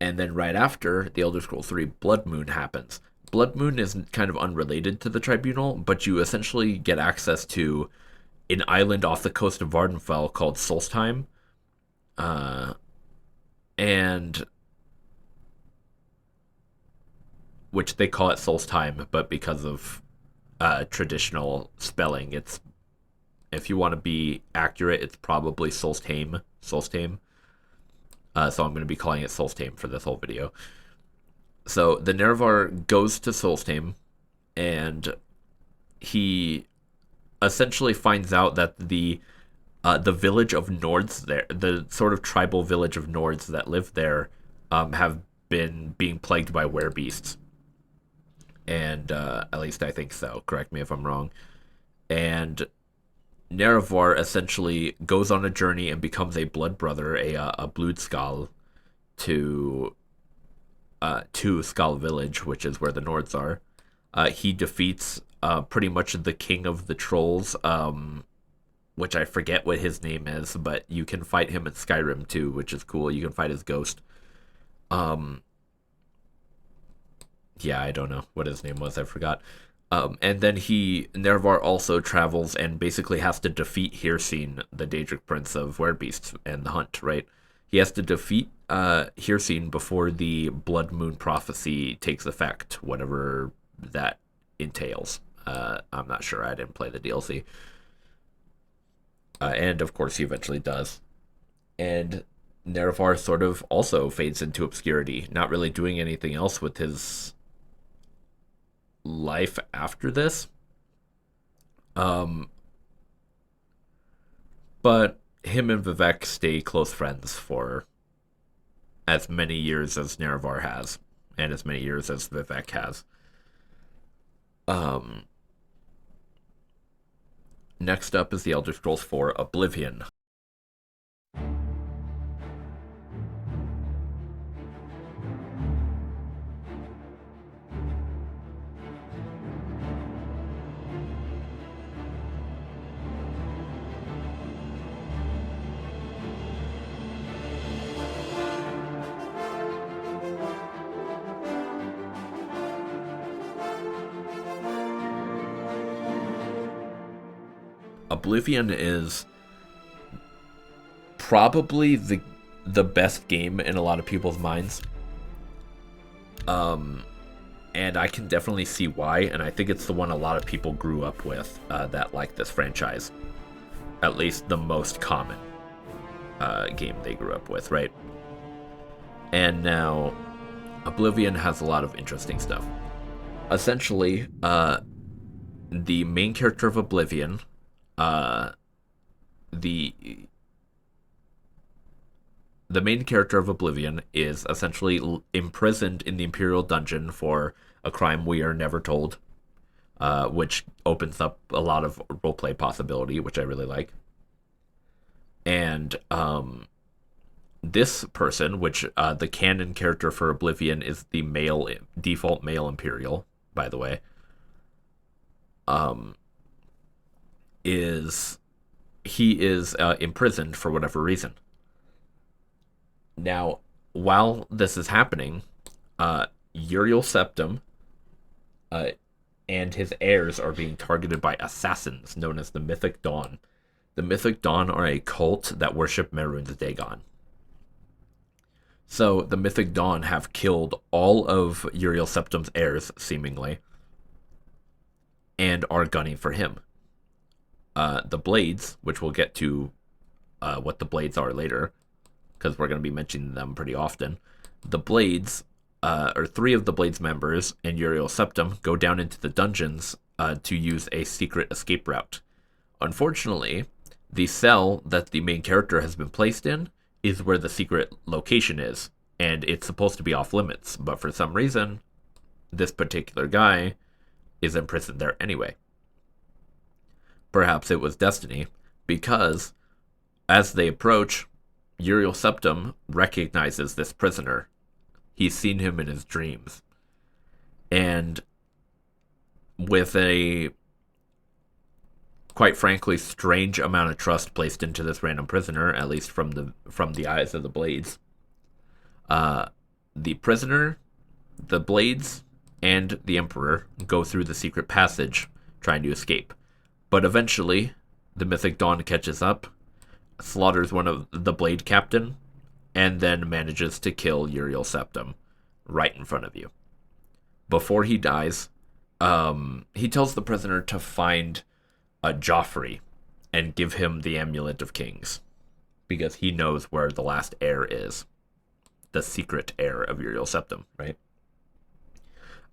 And then right after, the Elder Scrolls 3 Blood Moon happens. Blood Moon is kind of unrelated to the Tribunal, but you essentially get access to an island off the coast of Vardenfell called Solstheim. And which they call it Solstheim, but because of traditional spelling, it's, if you want to be accurate, it's probably Solstheim. So I'm going to be calling it Solstheim for this whole video. So the Nerevar goes to Solstheim, and he essentially finds out that the village of Nords there, the sort of tribal village of Nords that live there, have been being plagued by werebeasts. And at least I think so. Correct me if I'm wrong. And Nerevar essentially goes on a journey and becomes a blood brother, a Bloodskal, to Skal Village, which is where the Nords are. He defeats pretty much the king of the trolls, which I forget what his name is, but you can fight him in Skyrim too, which is cool. You can fight his ghost. Yeah, I don't know what his name was. I forgot. And then Nerevar also travels and basically has to defeat Hircine, the Daedric Prince of Werebeasts and the Hunt, right? He has to defeat Hircine before the Blood Moon prophecy takes effect, whatever that entails. I'm not sure. I didn't play the DLC. And of course, he eventually does. And Nerevar sort of also fades into obscurity, not really doing anything else with his life after this. But him and Vivek stay close friends for as many years as Nerevar has, and as many years as Vivek has. Next up is the Elder Scrolls 4 Oblivion. Oblivion is probably the best game in a lot of people's minds. And I can definitely see why, and I think it's the one a lot of people grew up with that like this franchise. At least the most common game they grew up with, right? And now Oblivion has a lot of interesting stuff. Essentially, the main character of Oblivion, the the main character of Oblivion is essentially imprisoned in the Imperial dungeon for a crime we are never told, which opens up a lot of roleplay possibility, which I really like. And this person, which the canon character for Oblivion is the male default male Imperial, by the way, um, is he is imprisoned for whatever reason. Now, while this is happening, Uriel Septim uh, and his heirs are being targeted by assassins known as the Mythic Dawn. The Mythic Dawn are a cult that worship Mehrunes Dagon. So the Mythic Dawn have killed all of Uriel Septim's heirs, seemingly, and are gunning for him. The Blades, which we'll get to what the Blades are later, because we're going to be mentioning them pretty often. The Blades, or three of the Blades members and Uriel Septim, go down into the dungeons to use a secret escape route. Unfortunately, the cell that the main character has been placed in is where the secret location is, and it's supposed to be off limits, but for some reason, this particular guy is imprisoned there anyway. Perhaps it was destiny, because as they approach, Uriel Septim recognizes this prisoner. He's seen him in his dreams. And with a, quite frankly, strange amount of trust placed into this random prisoner, at least from the eyes of the Blades, the prisoner, the Blades, and the Emperor go through the secret passage trying to escape. But eventually, the Mythic Dawn catches up, slaughters one of the Blade captain, and then manages to kill Uriel Septim right in front of you. Before he dies, he tells the prisoner to find Joffrey and give him the Amulet of Kings, because he knows where the last heir is, the secret heir of Uriel Septim, right?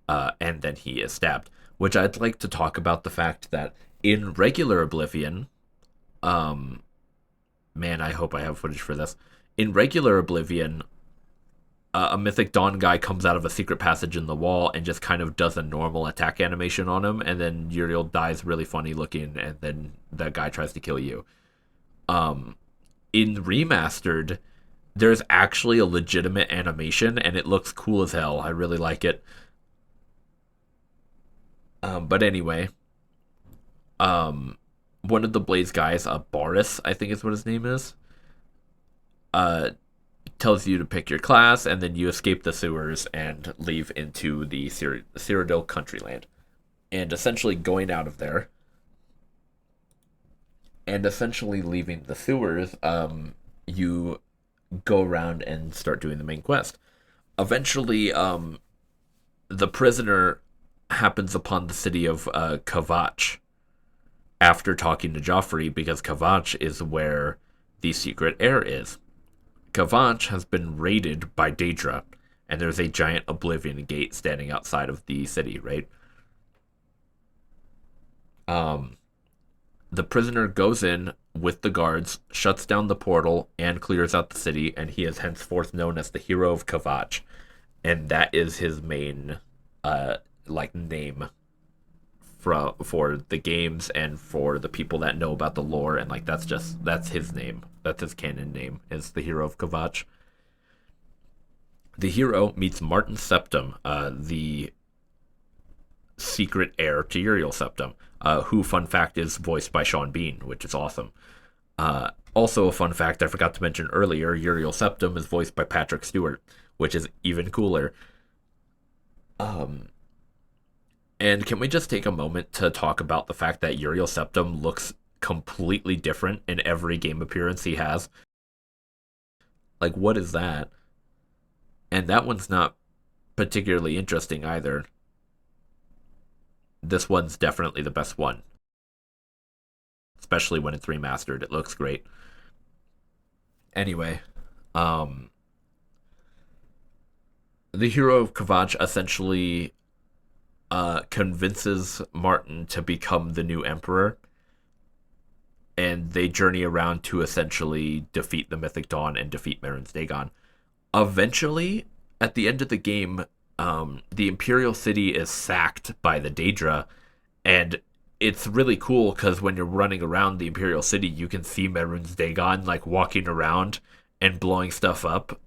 And then he is stabbed, which I'd like to talk about the fact that in regular Oblivion, man, I hope I have footage for this. In regular Oblivion, a Mythic Dawn guy comes out of a secret passage in the wall and just kind of does a normal attack animation on him, and then Uriel dies really funny looking, and then that guy tries to kill you. In Remastered, there's actually a legitimate animation, and it looks cool as hell. I really like it. But anyway, one of the Blaze guys, Boris, I think is what his name is, tells you to pick your class, and then you escape the sewers and leave into the Cyrodiil Countryland. And essentially going out of there, and essentially leaving the sewers, you go around and start doing the main quest. Eventually, the prisoner happens upon the city of Kavach after talking to Joffrey, because Kavach is where the secret heir is. Kavach has been raided by Daedra, and there's a giant Oblivion gate standing outside of the city, right? The prisoner goes in with the guards, shuts down the portal, and clears out the city, and he is henceforth known as the Hero of Kavach. And that is his main name for the games and for the people that know about the lore, and that's his name. That's his canon name, is the Hero of Kavach. The hero meets Martin Septim, the secret heir to Uriel Septim, who, fun fact, is voiced by Sean Bean, which is awesome. Also, a fun fact I forgot to mention earlier, Uriel Septim is voiced by Patrick Stewart, which is even cooler. And can we just take a moment to talk about the fact that Uriel Septim looks completely different in every game appearance he has? Like, what is that? And that one's not particularly interesting either. This one's definitely the best one. Especially when it's remastered. It looks great. Anyway, the Hero of Kavach essentially convinces Martin to become the new emperor. and they journey around to essentially defeat the Mythic Dawn and defeat Marin's Dagon. Eventually, at the end of the game, the Imperial City is sacked by the Daedra, and it's really cool because when you're running around the Imperial City, you can see Mehrunes Dagon like walking around and blowing stuff up,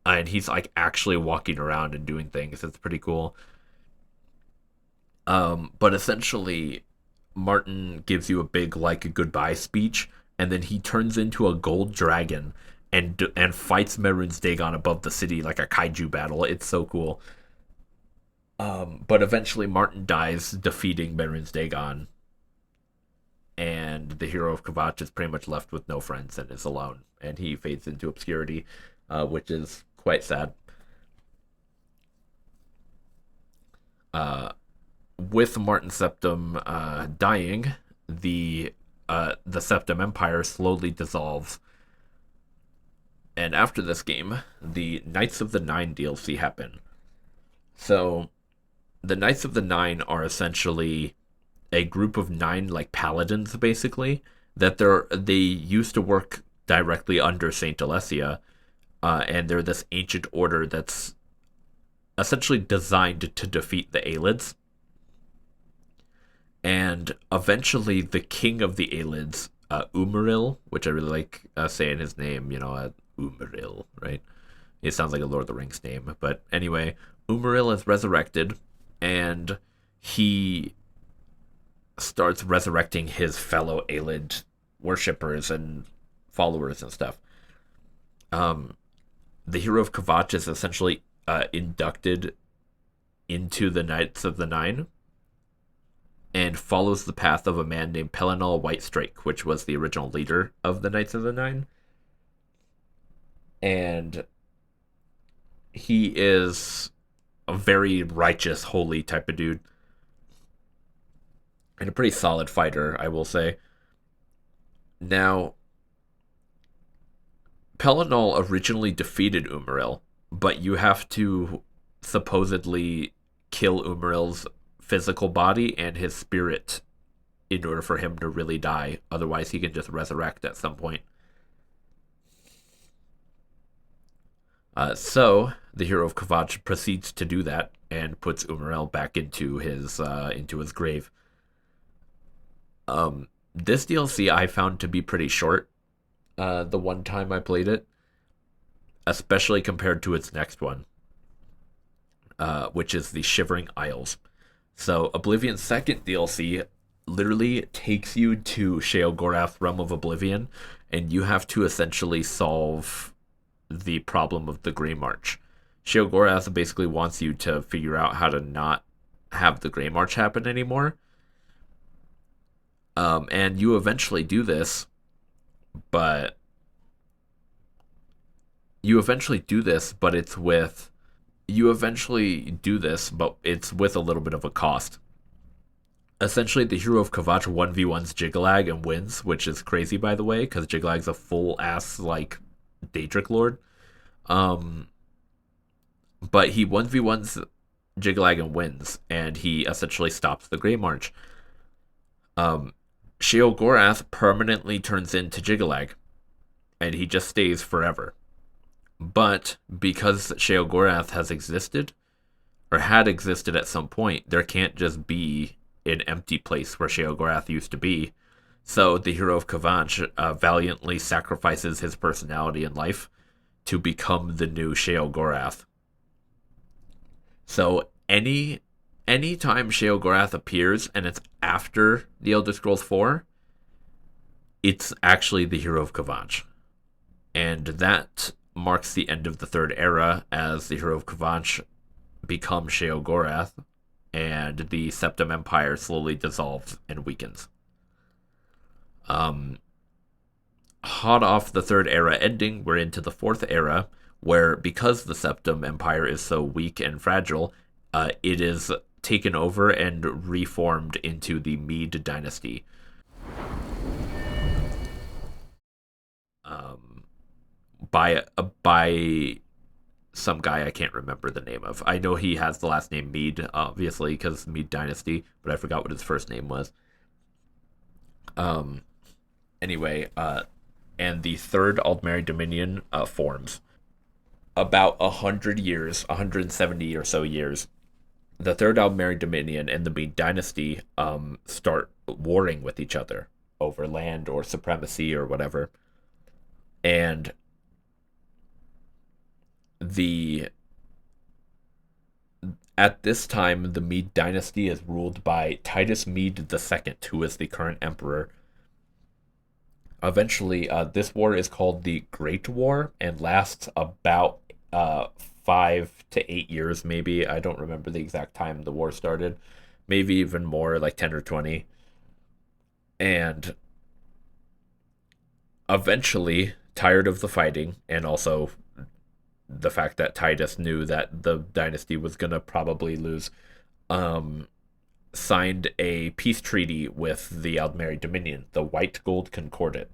and he's like actually walking around and doing things. It's pretty cool. But essentially, Martin gives you a big like a goodbye speech, and then he turns into a gold dragon and fights Mehrunes Dagon above the city like a kaiju battle. It's so cool. But eventually, Martin dies defeating Mehrunes Dagon, and the hero of Kvatch is pretty much left with no friends and is alone, and he fades into obscurity, which is quite sad. With Martin Septim dying, the Septim Empire slowly dissolves, and after this game, the Knights of the Nine DLC happen. So, the Knights of the Nine are essentially a group of nine like paladins, basically, that they used to work directly under Saint Alessia, and they're this ancient order that's essentially designed to defeat the Aelids. And eventually, the king of the Aelids, Umaril, which I really like saying his name, Umaril, right? It sounds like a Lord of the Rings name. But anyway, Umaril is resurrected, and he starts resurrecting his fellow Aelid worshippers and followers and stuff. The hero of Kvatch is essentially inducted into the Knights of the Nine, and follows the path of a man named Pelinal Whitestrake, which was the original leader of the Knights of the Nine. And he is a very righteous, holy type of dude. And a pretty solid fighter, I will say. Now, Pelinal originally defeated Umaril, but you have to supposedly kill Umaril's physical body and his spirit in order for him to really die. Otherwise, he can just resurrect at some point. So the hero of Kvatch proceeds to do that and puts Umaril back into his grave. This DLC I found to be pretty short. The one time I played it, especially compared to its next one, which is the Shivering Isles. So Oblivion's second DLC literally takes you to Sheogorath's Realm of Oblivion, and you have to essentially solve the problem of the Grey March. Sheogorath basically wants you to figure out how to not have the Grey March happen anymore. And you eventually do this, but it's with a little bit of a cost. Essentially, the hero of Kvatch 1v1s Jiggalag and wins, which is crazy, by the way, because Jiggalag's a full-ass, like, Daedric Lord. But he 1v1s Jiggalag and wins, and he essentially stops the Grey March. Sheogorath permanently turns into Jiggalag, and he just stays forever. But because Sheogorath has existed, or had existed at some point, there can't just be an empty place where Sheogorath used to be. So the hero of Kvatch valiantly sacrifices his personality and life to become the new Sheogorath. So any time Sheogorath appears and it's after the Elder Scrolls 4, it's actually the hero of Kvatch. And that marks the end of the Third Era as the hero of Kvatch becomes Sheogorath, and the Septim Empire slowly dissolves and weakens. Hot off the Third Era ending, we're into the Fourth Era, where because the Septim Empire is so weak and fragile, it is taken over and reformed into the Mede Dynasty. By some guy I can't remember the name of. I know he has the last name Mede, obviously, because Mede Dynasty, but I forgot what his first name was. Anyway, and the third Aldmeri Dominion forms. About 100 years, 170 or so years, the third Aldmeri Dominion and the Mede Dynasty start warring with each other over land or supremacy or whatever. And the at this time, the Mede Dynasty is ruled by Titus Mede II, who is the current emperor. Eventually, this war is called the Great War and lasts about 5 to 8 years, maybe. I don't remember the exact time the war started. Maybe even more, like 10 or 20. And eventually, tired of the fighting, and also the fact that Titus knew that the dynasty was going to probably lose, signed a peace treaty with the Aldmeri Dominion, the White Gold Concordat.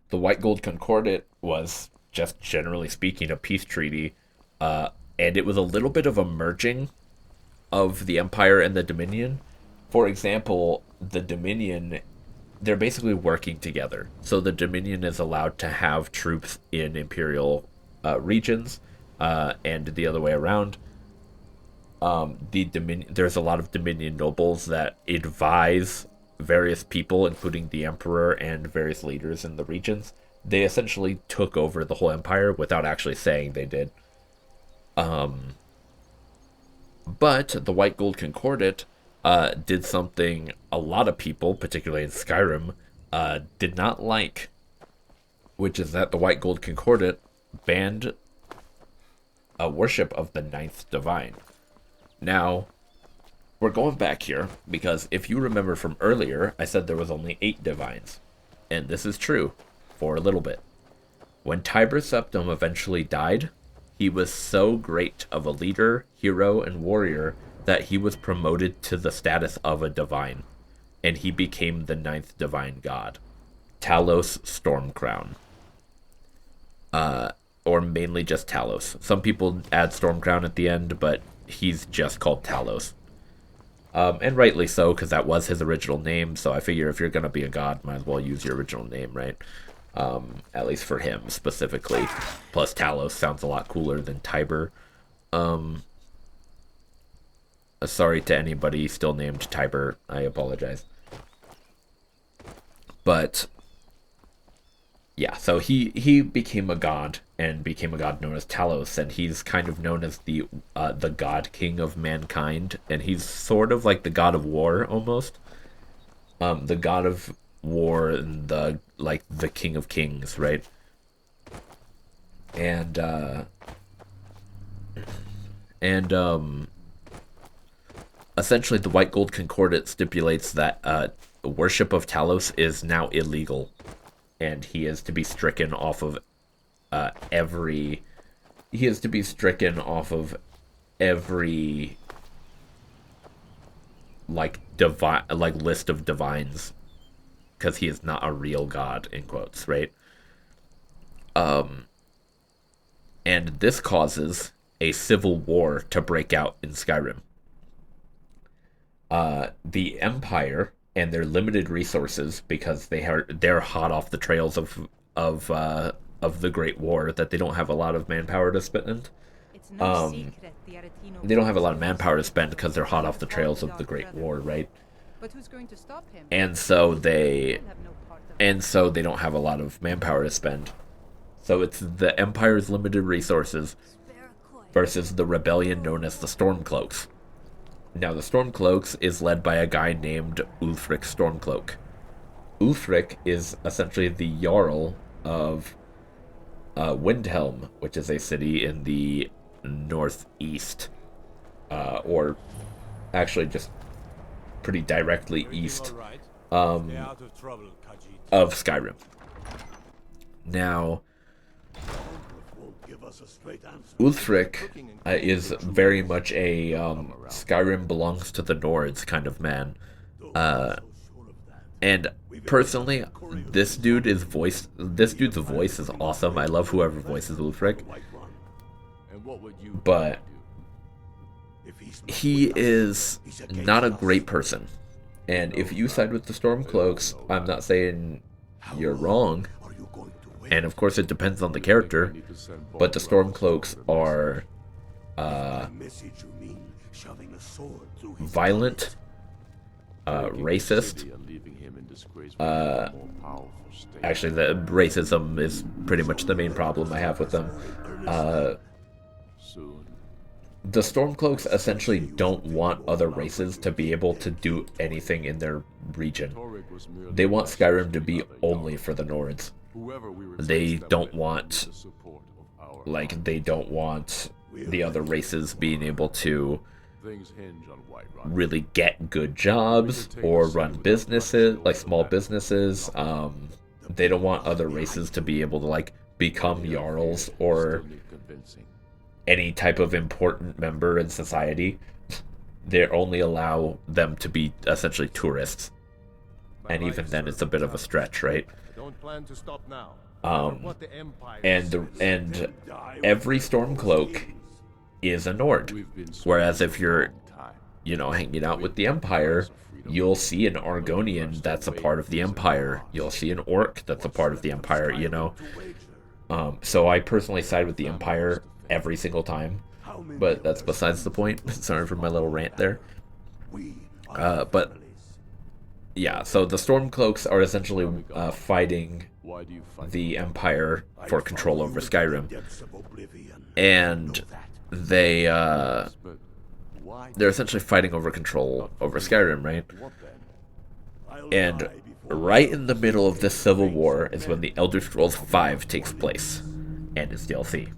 The White Gold Concordat was, just generally speaking, a peace treaty, and it was a little bit of a merging of the Empire and the Dominion. For example, the Dominion, they're basically working together. So the Dominion is allowed to have troops in Imperial regions, and the other way around. There's a lot of Dominion nobles that advise various people, including the Emperor and various leaders in the regions. They essentially took over the whole empire without actually saying they did. But the White Gold Concordat did something a lot of people, particularly in Skyrim, did not like, which is that the White Gold Concordat banned a worship of the Ninth Divine. Now, we're going back here, because if you remember from earlier, I said there was only 8 divines. And this is true, for a little bit. When Tiber Septim eventually died, he was so great of a leader, hero, and warrior that he was promoted to the status of a divine, and he became the 9th divine god, Talos Stormcrown. Or mainly just Talos. Some people add Stormcrown at the end, but he's just called Talos. And rightly so, because that was his original name, so I figure if you're going to be a god, might as well use your original name, right? At least for him, specifically. Plus, Talos sounds a lot cooler than Tiber. Sorry to anybody still named Tiber, I apologize. But, yeah, so he became a god, and became a god known as Talos, and he's kind of known as the god king of mankind, and he's sort of like the god of war, almost. The god of war and the king of kings, right? And essentially the White Gold Concordat stipulates that worship of Talos is now illegal, and he is to be stricken off of every divine list of divines, because he is not a real god, in quotes, right? And this causes a civil war to break out in Skyrim. The Empire and their limited resources, because they're hot off the trails of the Great War, that they don't have a lot of manpower to spend. They don't have a lot of manpower to spend because they're hot off the trails of the Great War, right? But who's going to stop him? And so they don't have a lot of manpower to spend. So it's the Empire's limited resources versus the rebellion known as the Stormcloaks. Now, the Stormcloaks is led by a guy named Ulfric Stormcloak. Ulfric is essentially the Jarl of Windhelm, which is a city in the northeast, or actually just pretty directly east of Skyrim. Now, Ulfric is very much a Skyrim belongs to the Nords kind of man. And personally, this dude's voice is awesome. I love whoever voices Ulfric. But he is not a great person. And if you side with the Stormcloaks, I'm not saying you're wrong. And of course, it depends on the character. But the Stormcloaks are violent, racist. Actually, the racism is pretty much the main problem I have with them. The Stormcloaks essentially don't want other races to be able to do anything in their region. They want Skyrim to be only for the Nords. They don't want, the other races being able to really get good jobs or run businesses, like small businesses. They don't want other races to be able to, like, become Jarls or any type of important member in society. They only allow them to be essentially tourists. And even then, it's a bit of a stretch, right? And every Stormcloak is a Nord. Whereas if you're, hanging out with the Empire, you'll see an Argonian that's a part of the Empire. You'll see an Orc that's a part of the Empire, So I personally side with the Empire every single time. But that's besides the point. Sorry for my little rant there. But yeah, so the Stormcloaks are essentially fighting the Empire for control over Skyrim. And they're essentially fighting over control over Skyrim, right? And right in the middle of this civil war is when the Elder Scrolls V takes place, and its DLC.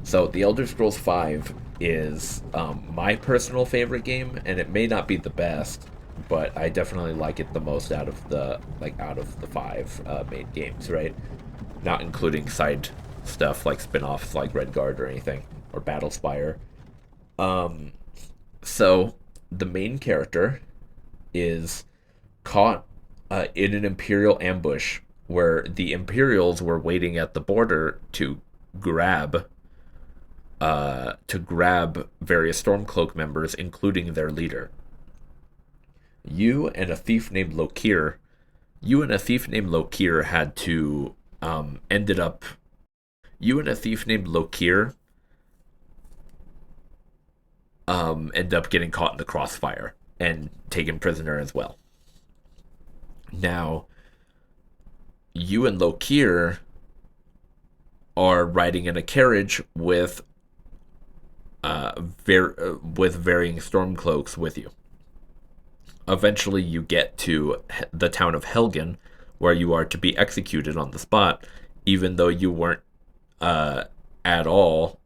So, The Elder Scrolls V is my personal favorite game, and it may not be the best, but I definitely like it the most out of the five main games, right? Not including side stuff like spin-offs like Redguard or anything, or Battlespire. So, the main character is caught in an Imperial ambush where the Imperials were waiting at the border to grab various Stormcloak members, including their leader. You and a thief named Lokir had to ended up. You and a thief named Lokir end up getting caught in the crossfire and taken prisoner as well. Now, you and Lokir are riding in a carriage with varying Stormcloaks with you. Eventually, you get to the town of Helgen, where you are to be executed on the spot, even though you weren't at all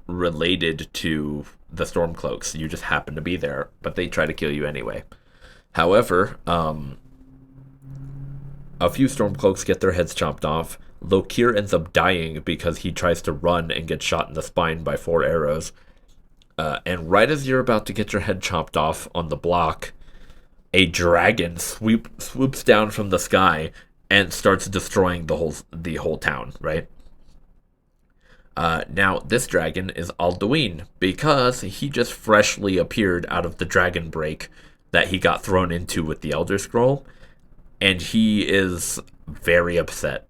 related to the Stormcloaks. You just happen to be there, but they try to kill you anyway. However, a few Stormcloaks get their heads chopped off. Lokir ends up dying because he tries to run and gets shot in the spine by 4 arrows. And right as you're about to get your head chopped off on the block, a dragon swoops down from the sky and starts destroying the whole town, right? Now, this dragon is Alduin, because he just freshly appeared out of the dragon break that he got thrown into with the Elder Scroll, and he is very upset.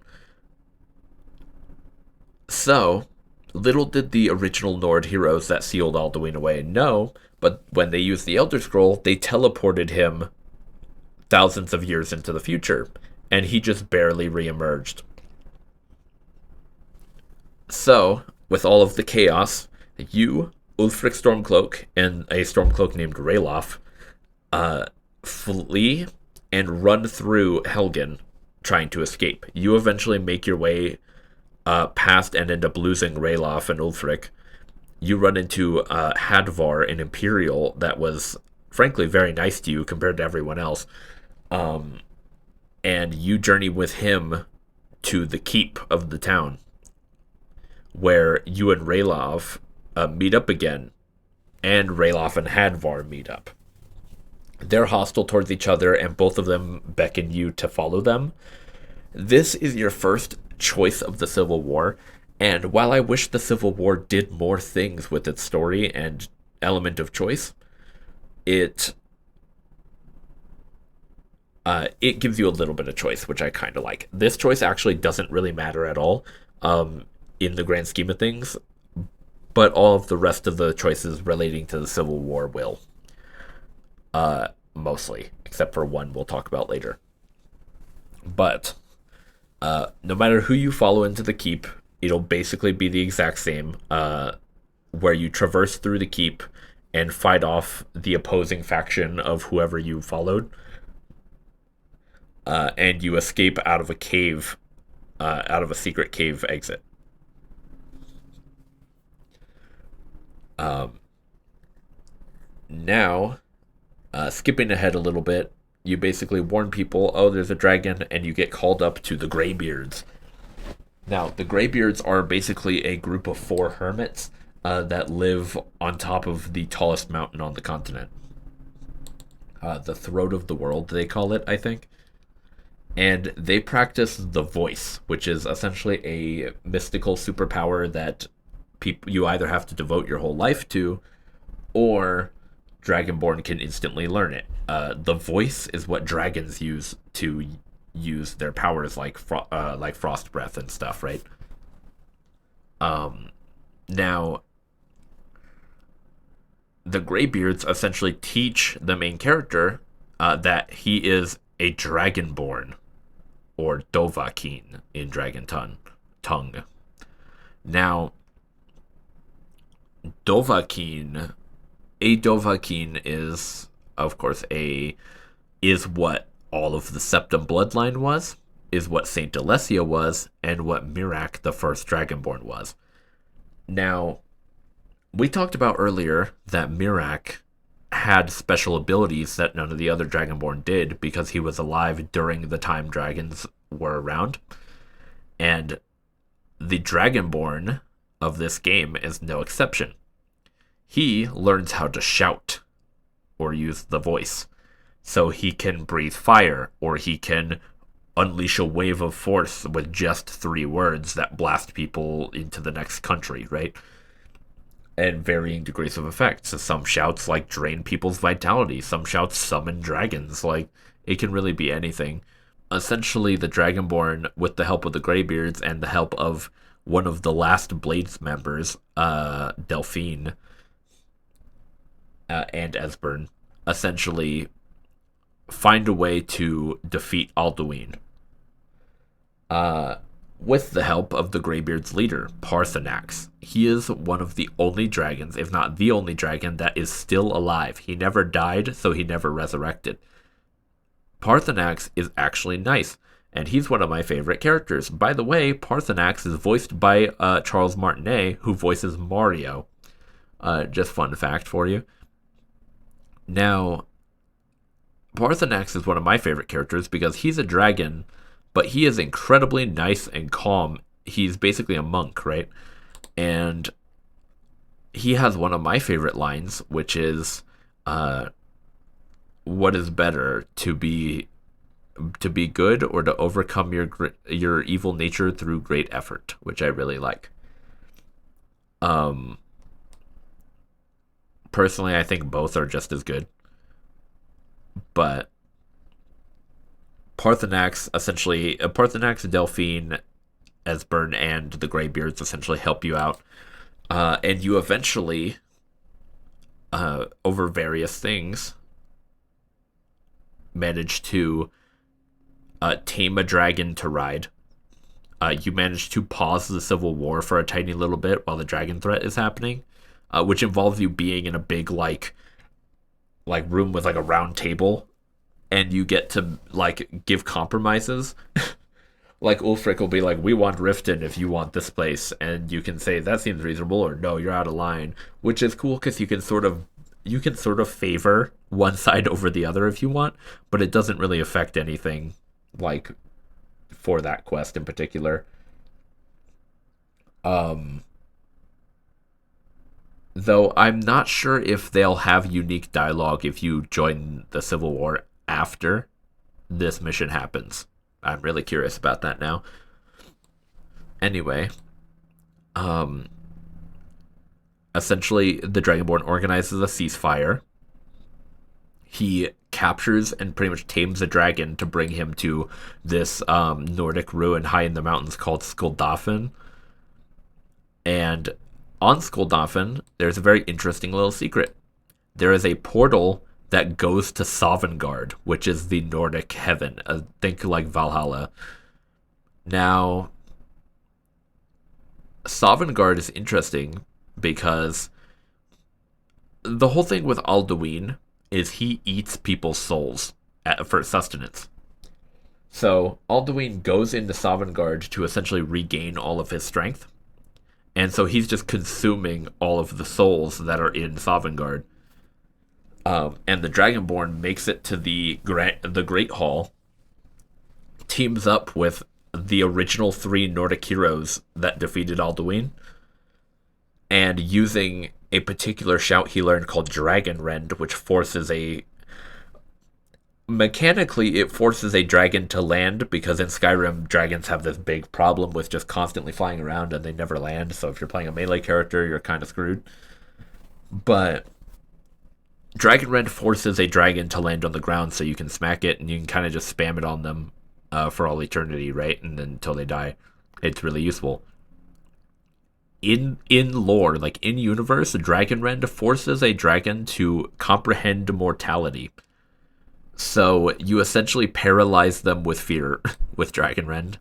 So, little did the original Nord heroes that sealed Alduin away know, but when they used the Elder Scroll, they teleported him thousands of years into the future, and he just barely reemerged. So, with all of the chaos, you, Ulfric Stormcloak, and a Stormcloak named Ralof flee and run through Helgen, trying to escape. You eventually make your way past and end up losing Ralof and Ulfric. you run into Hadvar, an Imperial that was frankly very nice to you compared to everyone else. And you journey with him to the keep of the town, where you and Raylov meet up again, and Rayloff and Hadvar meet up. They're hostile towards each other, and both of them beckon you to follow them. This is your first choice of the Civil War, and while I wish the Civil War did more things with its story and element of choice, it it gives you a little bit of choice, which I kind of like. This choice actually doesn't really matter at all in the grand scheme of things, but all of the rest of the choices relating to the Civil War will. Mostly, except for one we'll talk about later. But no matter who you follow into the keep, it'll basically be the exact same, where you traverse through the keep and fight off the opposing faction of whoever you followed. And you escape out of a cave, out of a secret cave exit. Now, skipping ahead a little bit, you basically warn people, oh, there's a dragon, and you get called up to the Greybeards. Now, the Greybeards are basically a group of 4 hermits that live on top of the tallest mountain on the continent. The Throat of the World, they call it, I think. And they practice the voice, which is essentially a mystical superpower that you either have to devote your whole life to, or Dragonborn can instantly learn it. The voice is what dragons use to use their powers, like frost breath and stuff, right? Now, the Greybeards essentially teach the main character that he is a Dragonborn, or Dovahkiin in Dragon tongue. Now, Dovahkiin is, of course, is what all of the Septim bloodline was, is what Saint Alessia was, and what Miraak, the first Dragonborn, was. Now, we talked about earlier that Miraak had special abilities that none of the other Dragonborn did because he was alive during the time dragons were around. And the Dragonborn of this game is no exception. He learns how to shout or use the voice. So he can breathe fire, or he can unleash a wave of force with just 3 words that blast people into the next country, right? And varying degrees of effect. So some shouts like drain people's vitality, some shouts summon dragons, like it can really be anything. Essentially, the Dragonborn, with the help of the Greybeards and the help of one of the last Blades members, Delphine, and Esbern, essentially find a way to defeat Alduin. With the help of the Greybeard's leader, Parthenax. He is one of the only dragons, if not the only dragon, that is still alive. He never died, so he never resurrected. Parthenax is actually nice, and he's one of my favorite characters. By the way, Parthenax is voiced by Charles Martinet, who voices Mario. Just fun fact for you. Now, Parthenax is one of my favorite characters because he's a dragon, but he is incredibly nice and calm. He's basically a monk, right? And he has one of my favorite lines, which is, what is better, to be good or to overcome your evil nature through great effort, which I really like. Personally, I think both are just as good. But Parthenax, Delphine, Esbern, and the Greybeards essentially help you out. And you eventually, over various things, manage to tame a dragon to ride. You manage to pause the Civil War for a tiny little bit while the dragon threat is happening, which involves you being in a big, like room with like a round table, and you get to like give compromises Like Ulfric will be like, "We want Riften if you want this place," and you can say that seems reasonable, or no, you're out of line, which is cool because you can sort of favor one side over the other if you want, but it doesn't really affect anything like for that quest in particular. Um, though I'm not sure if they'll have unique dialogue if you join the Civil War after this mission happens. I'm really curious about that now. Anyway, um, essentially, the Dragonborn organizes a ceasefire. He captures and pretty much tames a dragon to bring him to this Nordic ruin high in the mountains called Skuldafn. And on Skuldafn, there's a very interesting little secret. There is a portal that goes to Sovngarde, which is the Nordic heaven. Think like Valhalla. Now, Sovngarde is interesting because the whole thing with Alduin is he eats people's souls for sustenance. So Alduin goes into Sovngarde to essentially regain all of his strength, and so he's just consuming all of the souls that are in Sovngarde. And the Dragonborn makes it to the Great Hall, teams up with the original three Nordic heroes that defeated Alduin, and using a particular shout he learned called Dragon Rend, which forces a mechanically it forces a dragon to land, because in Skyrim dragons have this big problem with just constantly flying around and they never land, so if you're playing a melee character you're kind of screwed. But Dragon Rend forces a dragon to land on the ground so you can smack it and you can kind of just spam it on them for all eternity, right? And then until they die. It's really useful. In lore, like in universe, Dragon Rend forces a dragon to comprehend mortality. So you essentially paralyze them with fear with Dragon Rend.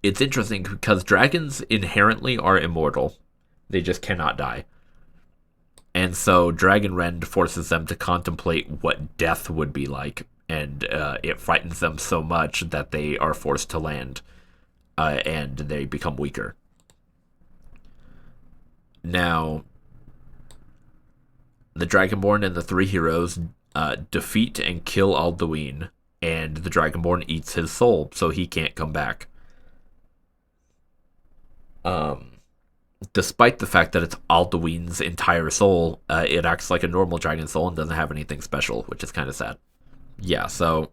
It's interesting because dragons inherently are immortal. They just cannot die. And so Dragon Rend forces them to contemplate what death would be like, and it frightens them so much that they are forced to land, and they become weaker. Now, the Dragonborn and the three heroes defeat and kill Alduin, and the Dragonborn eats his soul, so he can't come back. Despite the fact that it's Alduin's entire soul, it acts like a normal dragon soul and doesn't have anything special, which is kind of sad. Yeah, so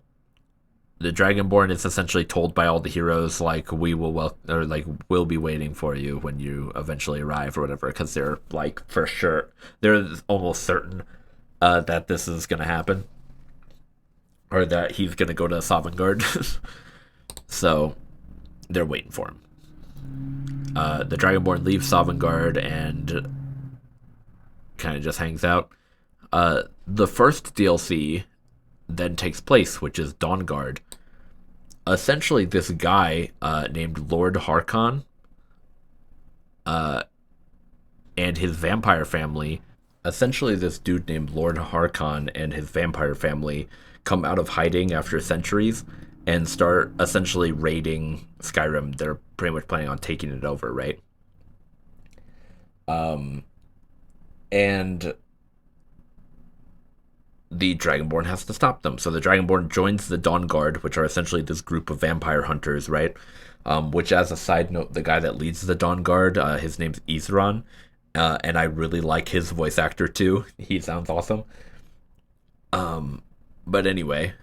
the Dragonborn is essentially told by all the heroes, like, we'll be waiting for you when you eventually arrive or whatever, because they're like, for sure, they're almost certain that this is gonna happen, or that he's gonna go to Sovngarde. So they're waiting for him. The Dragonborn leaves Sovngarde and kind of just hangs out. The first DLC then takes place, which is Dawnguard. Essentially, this guy named Lord Harkon and his vampire family. Essentially, this dude named Lord Harkon and his vampire family come out of hiding after centuries and start essentially raiding Skyrim. They're pretty much planning on taking it over, right? And the Dragonborn has to stop them. So the Dragonborn joins the Dawnguard, which are essentially this group of vampire hunters, right? Which, as a side note, the guy that leads the Dawnguard, his name's Isran, and I really like his voice actor too. He sounds awesome. But anyway,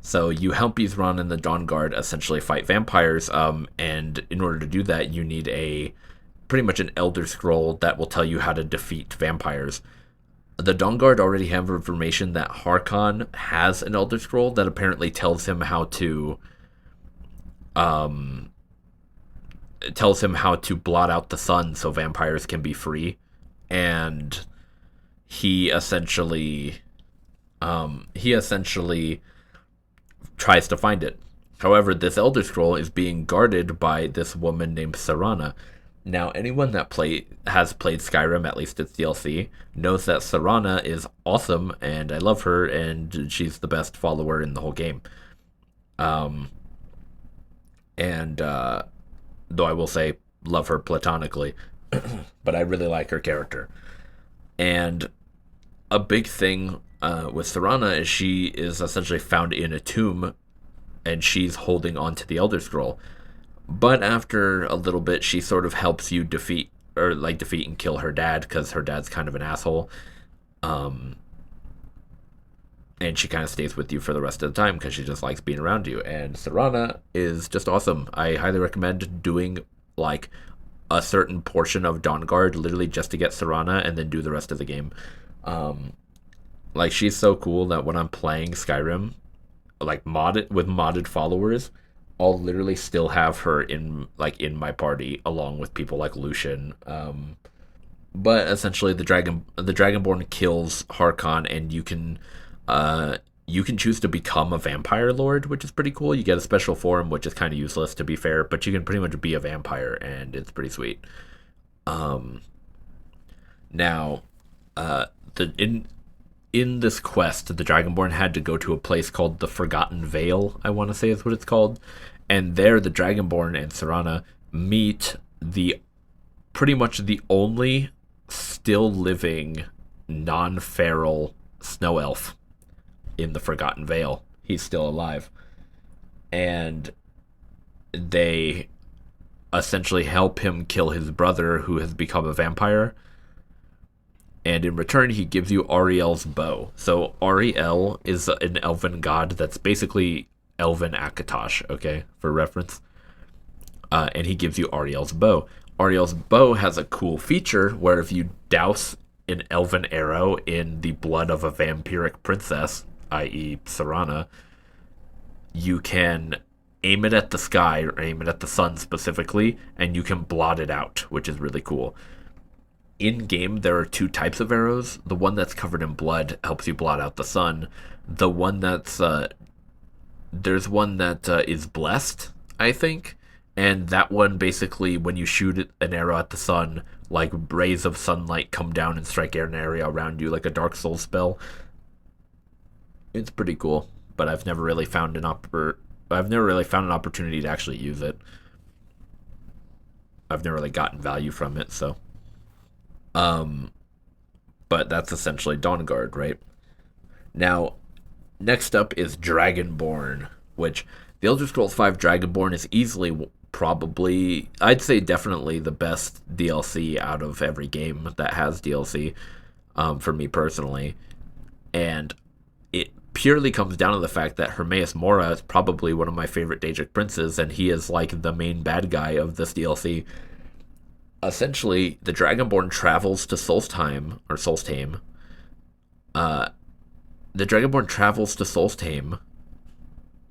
so you help Isran and the Dawnguard essentially fight vampires, and in order to do that, you need pretty much an Elder Scroll that will tell you how to defeat vampires. The Dawnguard already have information that Harkon has an Elder Scroll that apparently tells him how to blot out the sun so vampires can be free, and he essentially tries to find it. However, this Elder Scroll is being guarded by this woman named Serana. Now, anyone that has played Skyrim, at least its DLC, knows that Serana is awesome, and I love her, and she's the best follower in the whole game. Um, and though I will say, love her platonically, but I really like her character. And a big thing with Serana is she is essentially found in a tomb, and she's holding onto the Elder Scroll. But after a little bit, she sort of helps you defeat and kill her dad because her dad's kind of an asshole. Um, and she kind of stays with you for the rest of the time because she just likes being around you. And Serana is just awesome. I highly recommend doing like a certain portion of Dawnguard literally just to get Serana and then do the rest of the game. Um, like she's so cool that when I'm playing Skyrim, like modded followers, I'll literally still have her in my party along with people like Lucian. But essentially, the Dragonborn kills Harkon, and you can choose to become a vampire lord, which is pretty cool. You get a special form, which is kind of useless to be fair, but you can pretty much be a vampire, and it's pretty sweet. Um, Now, the in this quest, the Dragonborn had to go to a place called the Forgotten Vale, I want to say is what it's called. And there, the Dragonborn and Serana meet the pretty much the only still living non feral snow elf in the Forgotten Vale. He's still alive. And they essentially help him kill his brother, who has become a vampire, and in return he gives you Ariel's bow. So Ariel is an elven god that's basically elven Akatosh, okay, for reference. And he gives you Ariel's bow. Ariel's bow has a cool feature where if you douse an elven arrow in the blood of a vampiric princess, i.e. Serana, you can aim it at the sky or aim it at the sun specifically, and you can blot it out, which is really cool. In game, there are two types of arrows. The one that's covered in blood helps you blot out the sun. The one that's there's one that is blessed, I think, and that one basically, when you shoot an arrow at the sun, like rays of sunlight come down and strike an area around you, like a Dark Souls spell. It's pretty cool, but I've never really found I've never really found an opportunity to actually use it. I've never really gotten value from it, so. Um, but that's essentially Dawnguard, right? Now, next up is Dragonborn, which the Elder Scrolls V Dragonborn is easily, probably, I'd say definitely the best DLC out of every game that has DLC, for me personally. And it purely comes down to the fact that Hermaeus Mora is probably one of my favorite Daedric princes, and he is like the main bad guy of this DLC. Essentially, the Dragonborn travels to Solstheim, or Solstheim. The Dragonborn travels to Solstheim,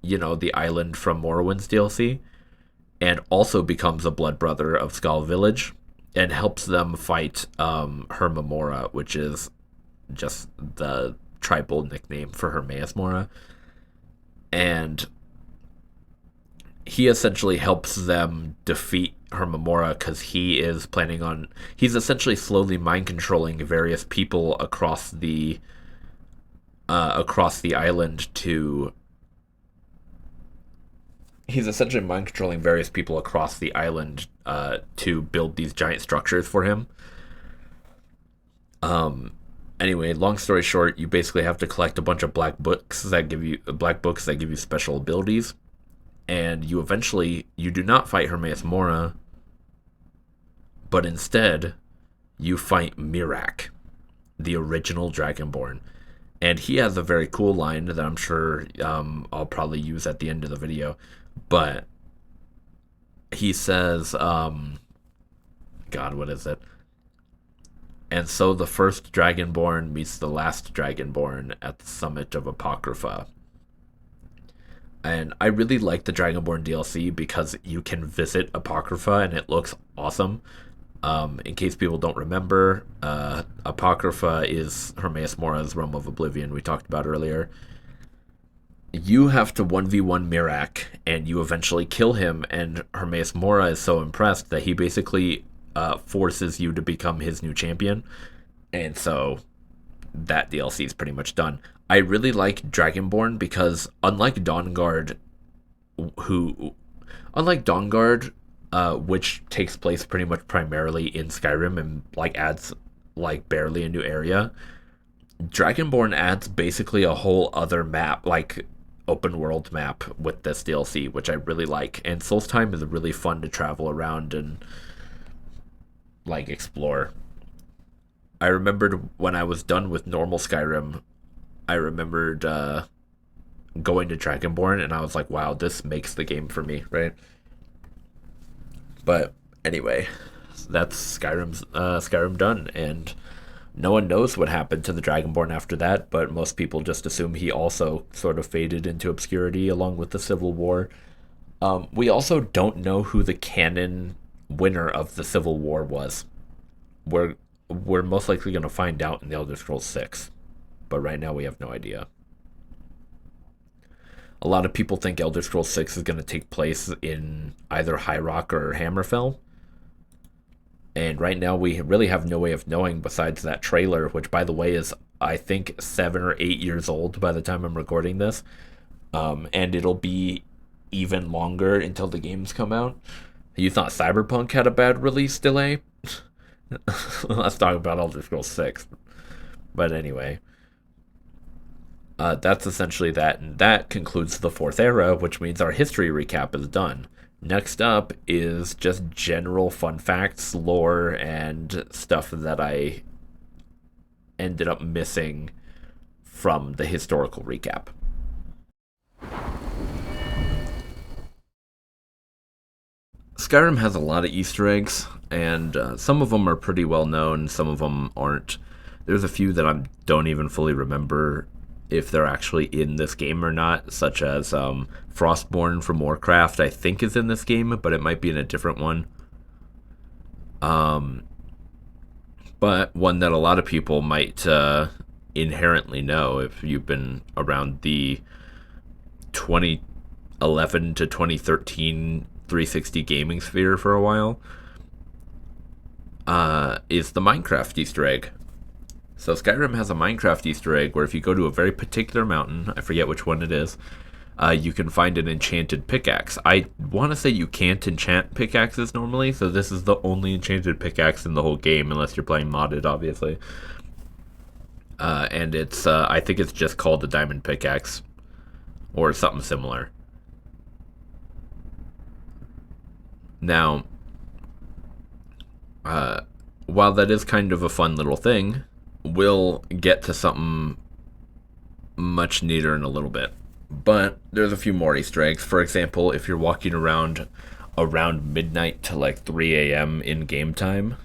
you know, the island from Morrowind's DLC, and also becomes a blood brother of Skull Village, and helps them fight Hermamora, which is just the tribal nickname for Hermaeus Mora. And he essentially helps them defeat Hermamora because he's essentially slowly mind controlling various people across the island to he's essentially mind controlling various people across the island to build these giant structures for him. Anyway, long story short, you basically have to collect a bunch of black books that give you special abilities, and you do not fight Hermaeus Mora, but instead you fight Miraak, the original Dragonborn. And he has a very cool line that I'm sure I'll probably use at the end of the video. But he says, God, what is it? And so the first Dragonborn meets the last Dragonborn at the summit of Apocrypha. And I really like the Dragonborn DLC because you can visit Apocrypha and it looks awesome. In case people don't remember, Apocrypha is Hermaeus Mora's Realm of Oblivion we talked about earlier. You have to 1v1 Miraak, and you eventually kill him, and Hermaeus Mora is so impressed that he basically forces you to become his new champion. And so that DLC is pretty much done. I really like Dragonborn because, unlike Dawnguard, who, unlike Dawnguard, which takes place pretty much primarily in Skyrim and like adds like barely a new area, Dragonborn adds basically a whole other map, like open world map with this DLC, which I really like. And Solstheim is really fun to travel around and like explore. I remembered when I was done with normal Skyrim, I remembered going to Dragonborn, and I was like, wow, this makes the game for me, right? But anyway, that's Skyrim done, and no one knows what happened to the Dragonborn after that, but most people just assume he also sort of faded into obscurity along with the Civil War. We also don't know who the canon winner of the Civil War was. We're most likely going to find out in the Elder Scrolls 6, but right now we have no idea. A lot of people think Elder Scrolls 6 is going to take place in either High Rock or Hammerfell. And right now we really have no way of knowing besides that trailer, which, by the way, is, I think, 7 or 8 years old by the time I'm recording this. And it'll be even longer until the games come out. You thought Cyberpunk had a bad release delay? Let's talk about Elder Scrolls 6. But anyway, that's essentially that, and that concludes the fourth era, which means our history recap is done. Next up is just general fun facts, lore, and stuff that I ended up missing from the historical recap. Skyrim has a lot of Easter eggs, and some of them are pretty well known, some of them aren't. There's a few that I don't even fully remember if they're actually in this game or not, such as Frostborn from Warcraft, I think is in this game, but it might be in a different one. But one that a lot of people might inherently know if you've been around the 2011 to 2013 360 gaming sphere for a while, is the Minecraft Easter egg. So Skyrim has a Minecraft Easter egg where if you go to a very particular mountain, I forget which one it is, you can find an enchanted pickaxe. I want to say you can't enchant pickaxes normally, so this is the only enchanted pickaxe in the whole game, unless you're playing modded, obviously. And it's, I think it's just called the diamond pickaxe, or something similar. Now, while that is kind of a fun little thing, we'll get to something much neater in a little bit. But there's a few more Easter eggs. For example, if you're walking around midnight to like 3 a.m. in game time,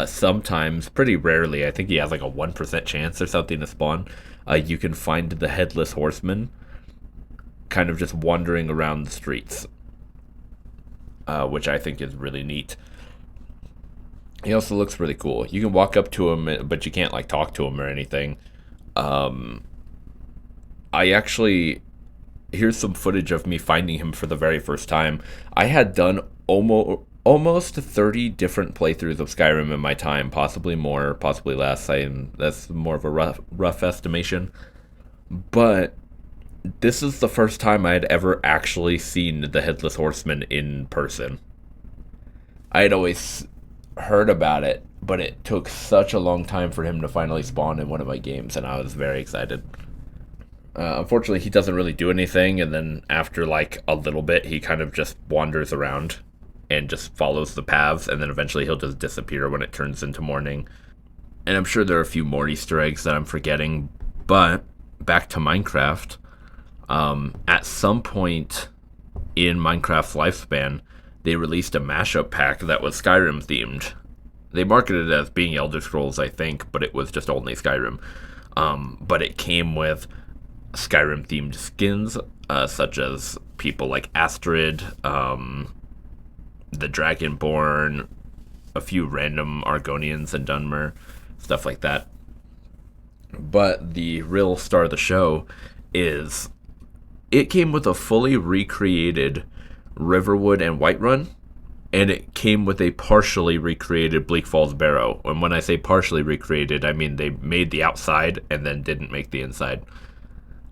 sometimes, pretty rarely, I think he has like a 1% chance or something to spawn, you can find the Headless Horseman kind of just wandering around the streets, which I think is really neat. He also looks really cool. You can walk up to him, but you can't like talk to him or anything. I actually, here's some footage of me finding him for the very first time. I had done almost 30 different playthroughs of Skyrim in my time, possibly more, possibly less. That's more of a rough estimation. But this is the first time I had ever actually seen the Headless Horseman in person. I had always heard about it, but it took such a long time for him to finally spawn in one of my games, and I was very excited. Unfortunately, he doesn't really do anything, and then after like a little bit, he kind of just wanders around and just follows the paths, and then eventually he'll just disappear when it turns into morning. And I'm sure there are a few more Easter eggs that I'm forgetting, but back to Minecraft. At some point in Minecraft's lifespan, they released a mashup pack that was Skyrim themed. They marketed it as being Elder Scrolls, I think, but it was just only Skyrim. But it came with Skyrim themed skins, such as people like Astrid, the Dragonborn, a few random Argonians and Dunmer, stuff like that. But the real star of the show is it came with a fully recreated Riverwood and Whiterun, and it came with a partially recreated Bleak Falls Barrow. And when I say partially recreated, I mean they made the outside and then didn't make the inside.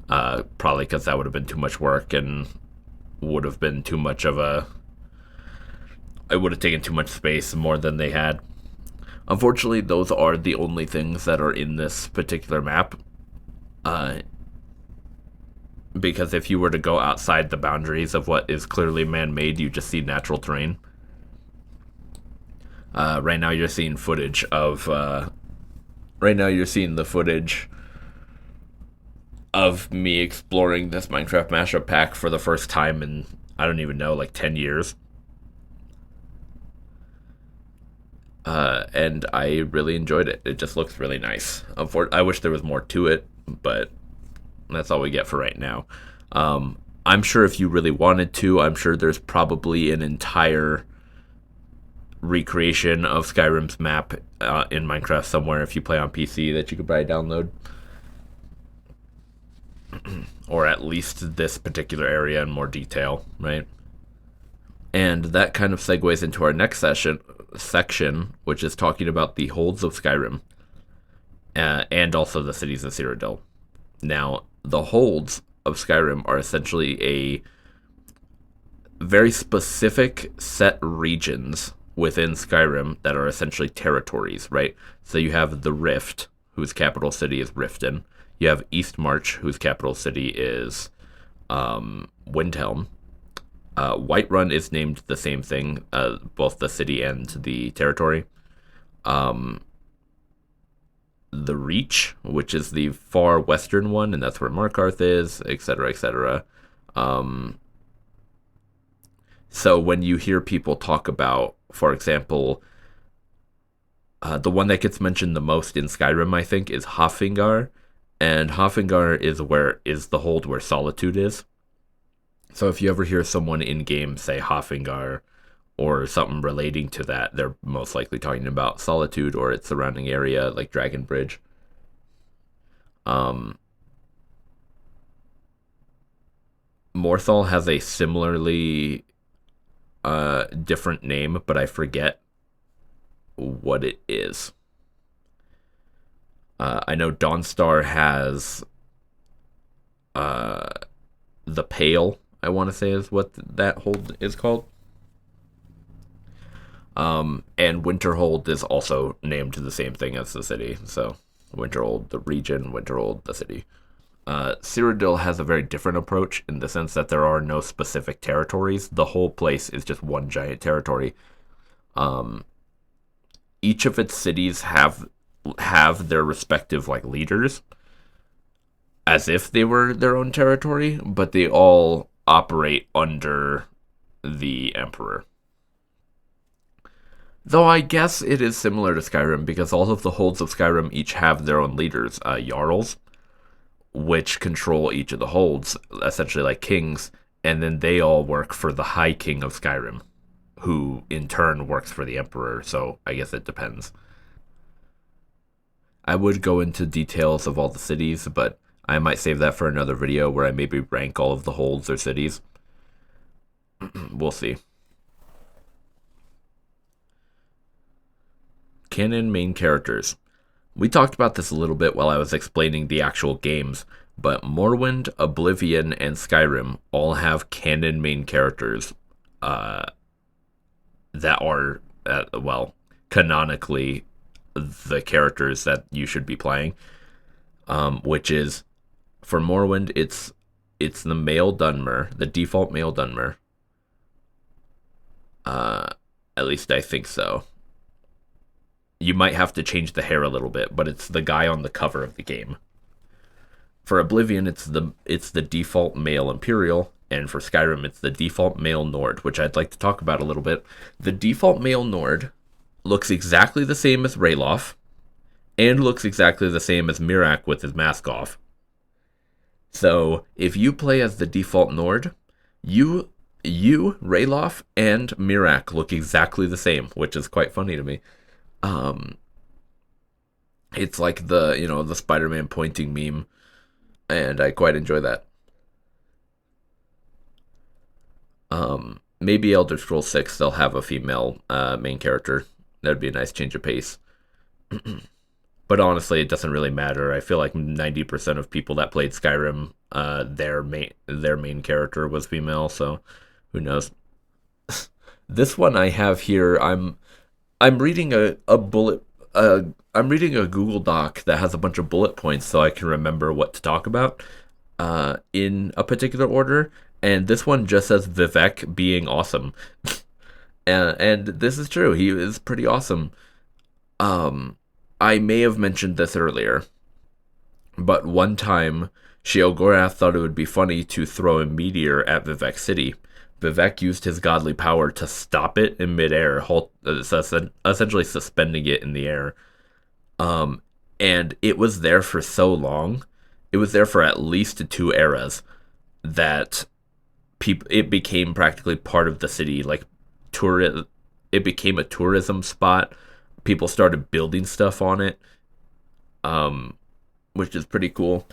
Probably because that would have been too much work, and would have been too much of a. It would have taken too much space, more than they had. Unfortunately, those are the only things that are in this particular map. Uh, because if you were to go outside the boundaries of what is clearly man-made, you just see natural terrain. Right now, you're seeing footage of. Right now, you're seeing the footage of me exploring this Minecraft mashup pack for the first time in, I don't even know, like 10 years. And I really enjoyed it. It just looks really nice. I wish there was more to it, but that's all we get for right now. I'm sure if you really wanted to, I'm sure there's probably an entire recreation of Skyrim's map in Minecraft somewhere if you play on PC that you could probably download. Or at least this particular area in more detail, right? And that kind of segues into our next section, which is talking about the holds of Skyrim, and also the cities of Cyrodiil. Now, the holds of Skyrim are essentially a very specific set regions within Skyrim that are essentially territories, right? So you have the Rift, whose capital city is Riften. You have Eastmarch, whose capital city is Windhelm. Whiterun is named the same thing, both the city and the territory. The Reach, which is the far western one, and that's where Markarth is, etc., etc. So when you hear people talk about, for example, the one that gets mentioned the most in Skyrim, I think, is Haafingar, and Haafingar is the hold where Solitude is. So if you ever hear someone in game say Haafingar or something relating to that, they're most likely talking about Solitude or its surrounding area, like Dragon Bridge. Morthal has a similarly different name, but I forget what it is. I know Dawnstar has the Pale, I want to say is what that hold is called. And Winterhold is also named the same thing as the city. So Winterhold, the region, Winterhold, the city. Cyrodiil has a very different approach in the sense that there are no specific territories. The whole place is just one giant territory. Each of its cities have their respective like leaders as if they were their own territory, but they all operate under the Emperor. Though I guess it is similar to Skyrim because all of the holds of Skyrim each have their own leaders, Jarls, which control each of the holds, essentially like kings, and then they all work for the High King of Skyrim, who in turn works for the Emperor, so I guess it depends. I would go into details of all the cities, but I might save that for another video where I maybe rank all of the holds or cities. We'll see. Canon main characters. We talked about this a little bit while I was explaining the actual games, but Morrowind, Oblivion, and Skyrim all have canon main characters that are, canonically the characters that you should be playing, which is, for Morrowind, it's the male Dunmer, the default male Dunmer. At least I think so. You might have to change the hair a little bit, but it's the guy on the cover of the game. For Oblivion, it's the default male Imperial, and for Skyrim, it's the default male Nord, which I'd like to talk about a little bit. The default male Nord looks exactly the same as Ralof, and looks exactly the same as Miraak with his mask off. So, if you play as the default Nord, you, Ralof, and Miraak look exactly the same, which is quite funny to me. It's like the Spider-Man pointing meme, and I quite enjoy that. Maybe Elder Scrolls 6 they'll have a female main character. That'd be a nice change of pace. But honestly, it doesn't really matter. I feel like 90% of people that played Skyrim their main character was female, so who knows. This one I have here, I'm reading a bullet I'm reading a Google Doc that has a bunch of bullet points so I can remember what to talk about in a particular order, and this one just says Vivek being awesome. And this is true. He is pretty awesome. Um I may have mentioned this earlier, but one time Sheogorath thought it would be funny to throw a meteor at Vivek City. Vivek used his godly power to stop it in midair, essentially suspending it in the air. Um, and it was there for so long. It was there for at least 2 eras that it became practically part of the city. Like it became a tourism spot. People started building stuff on it, um, which is pretty cool.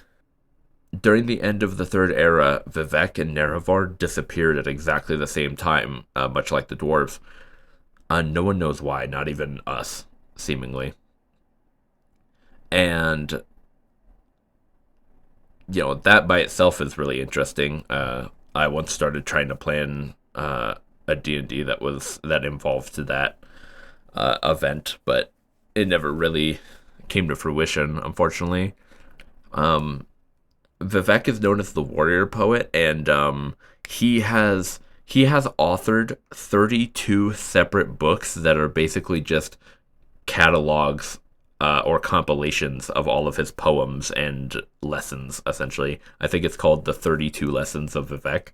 During the end of the Third Era, Vivek and Nerevar disappeared at exactly the same time, much like the dwarves. No one knows why, not even us, seemingly. And, that by itself is really interesting. I once started trying to plan a D&D that involved that event, but it never really came to fruition, unfortunately. Um, Vivek is known as the warrior poet, and he has authored 32 separate books that are basically just catalogs or compilations of all of his poems and lessons. Essentially, I think it's called the 32 Lessons of Vivek.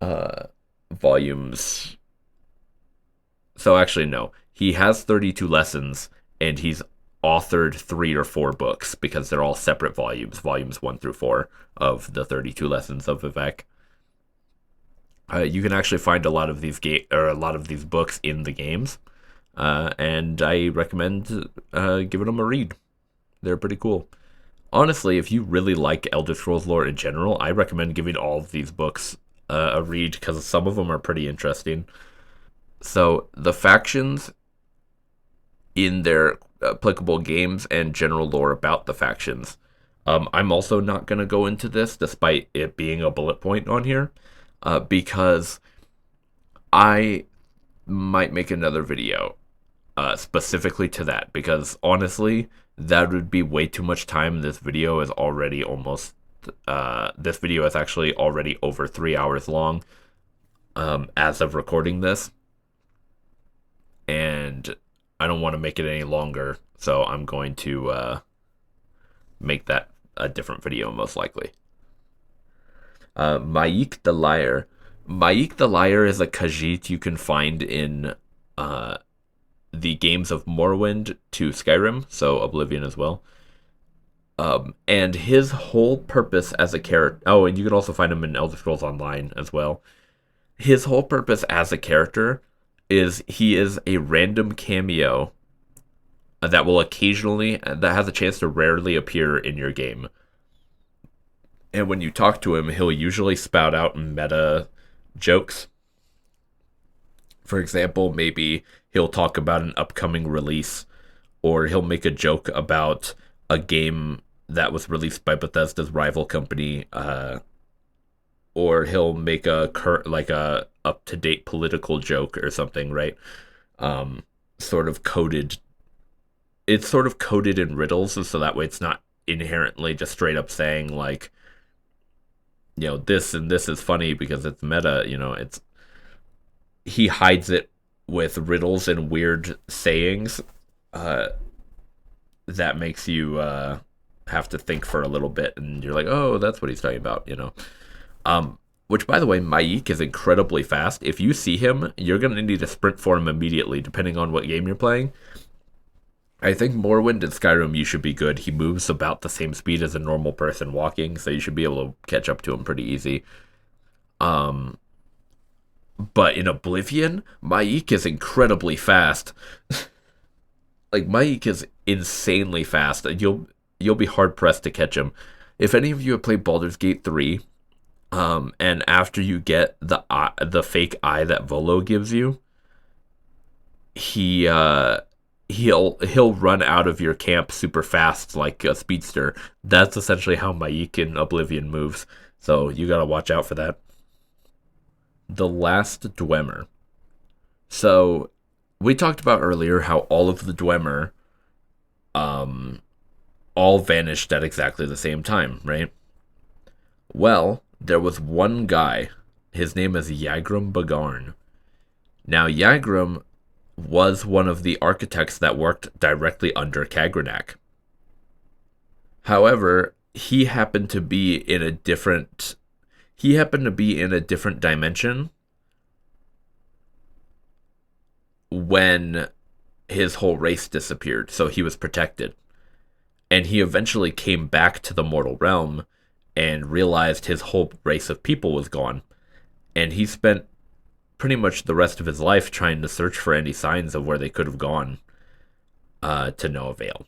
Uh, volumes. So actually, no, he has 32 lessons, and he's authored 3 or 4 books because they're all separate volumes 1 through 4 of the 32 lessons of Vivek. You can actually find a lot of these books in the games, and I recommend giving them a read. They're pretty cool. Honestly, if you really like Elder Scrolls lore in general, I recommend giving all of these books a read because some of them are pretty interesting. So the factions in their applicable games and general lore about the factions. I'm also not going to go into this, despite it being a bullet point on here, because I might make another video specifically to that. Because honestly, that would be way too much time. This video is already almost. This video is actually already over 3 hours long as of recording this, and I don't want to make it any longer, so I'm going to make that a different video most likely. Maik the Liar. Maik the Liar is a Khajiit you can find in the games of Morrowind to Skyrim, so Oblivion as well. And his whole purpose as a character. Oh, and you can also find him in Elder Scrolls Online as well. His whole purpose as a character is he is a random cameo that has a chance to rarely appear in your game. And when you talk to him, he'll usually spout out meta jokes. For example, maybe he'll talk about an upcoming release, or he'll make a joke about a game that was released by Bethesda's rival company, or he'll make a up to date political joke or something, right? Um, sort of coded. It's sort of coded in riddles, so that way it's not inherently just straight up saying like, this and this is funny because it's meta. He hides it with riddles and weird sayings. That makes you have to think for a little bit, and you're like, oh, that's what he's talking about. Which, by the way, Maik is incredibly fast. If you see him, you're going to need to sprint for him immediately, depending on what game you're playing. I think Morrowind and Skyrim, you should be good. He moves about the same speed as a normal person walking, so you should be able to catch up to him pretty easy. But in Oblivion, Maik is incredibly fast. Like, Maik is insanely fast. You'll be hard pressed to catch him. If any of you have played Baldur's Gate 3, and after you get the fake eye that Volo gives you, he he'll run out of your camp super fast like a speedster. That's essentially how Maik in Oblivion moves. So you gotta watch out for that. The last Dwemer. So we talked about earlier how all of the Dwemer um all vanished at exactly the same time, right? Well, there was one guy. His name is Yagrum Bagarn. Now Yagrum was one of the architects that worked directly under Kagranak. However, he happened to be in a different dimension when his whole race disappeared, so he was protected. And he eventually came back to the mortal realm and realized his whole race of people was gone. And he spent pretty much the rest of his life trying to search for any signs of where they could have gone, to no avail,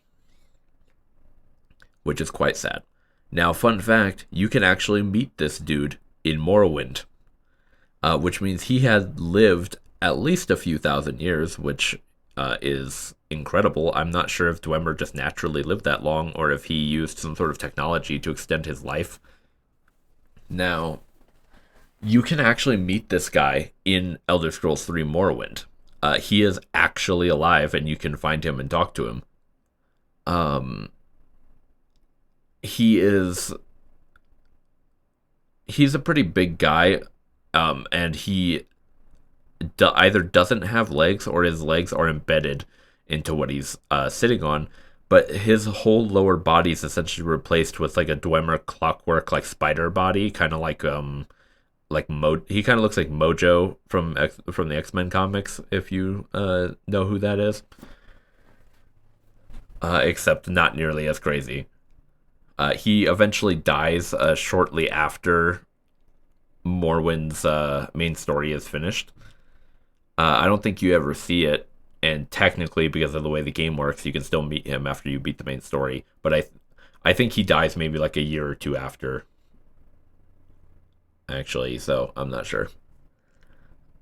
which is quite sad. Now, fun fact, you can actually meet this dude in Morrowind, which means he had lived at least a few thousand years, which is incredible. I'm not sure if Dwemer just naturally lived that long or if he used some sort of technology to extend his life. Now, you can actually meet this guy in Elder Scrolls 3 Morrowind. He is actually alive, and you can find him and talk to him. Um, he is he's a pretty big guy, and he either doesn't have legs or his legs are embedded into what he's sitting on. But his whole lower body is essentially replaced with like a Dwemer clockwork, like spider body, kind of like he kind of looks like Mojo from the X-Men comics, if you know who that is. Except not nearly as crazy. He eventually dies shortly after Morwyn's main story is finished. I don't think you ever see it, and technically, because of the way the game works, you can still meet him after you beat the main story. But I think he dies maybe like a year or two after, actually. So I'm not sure.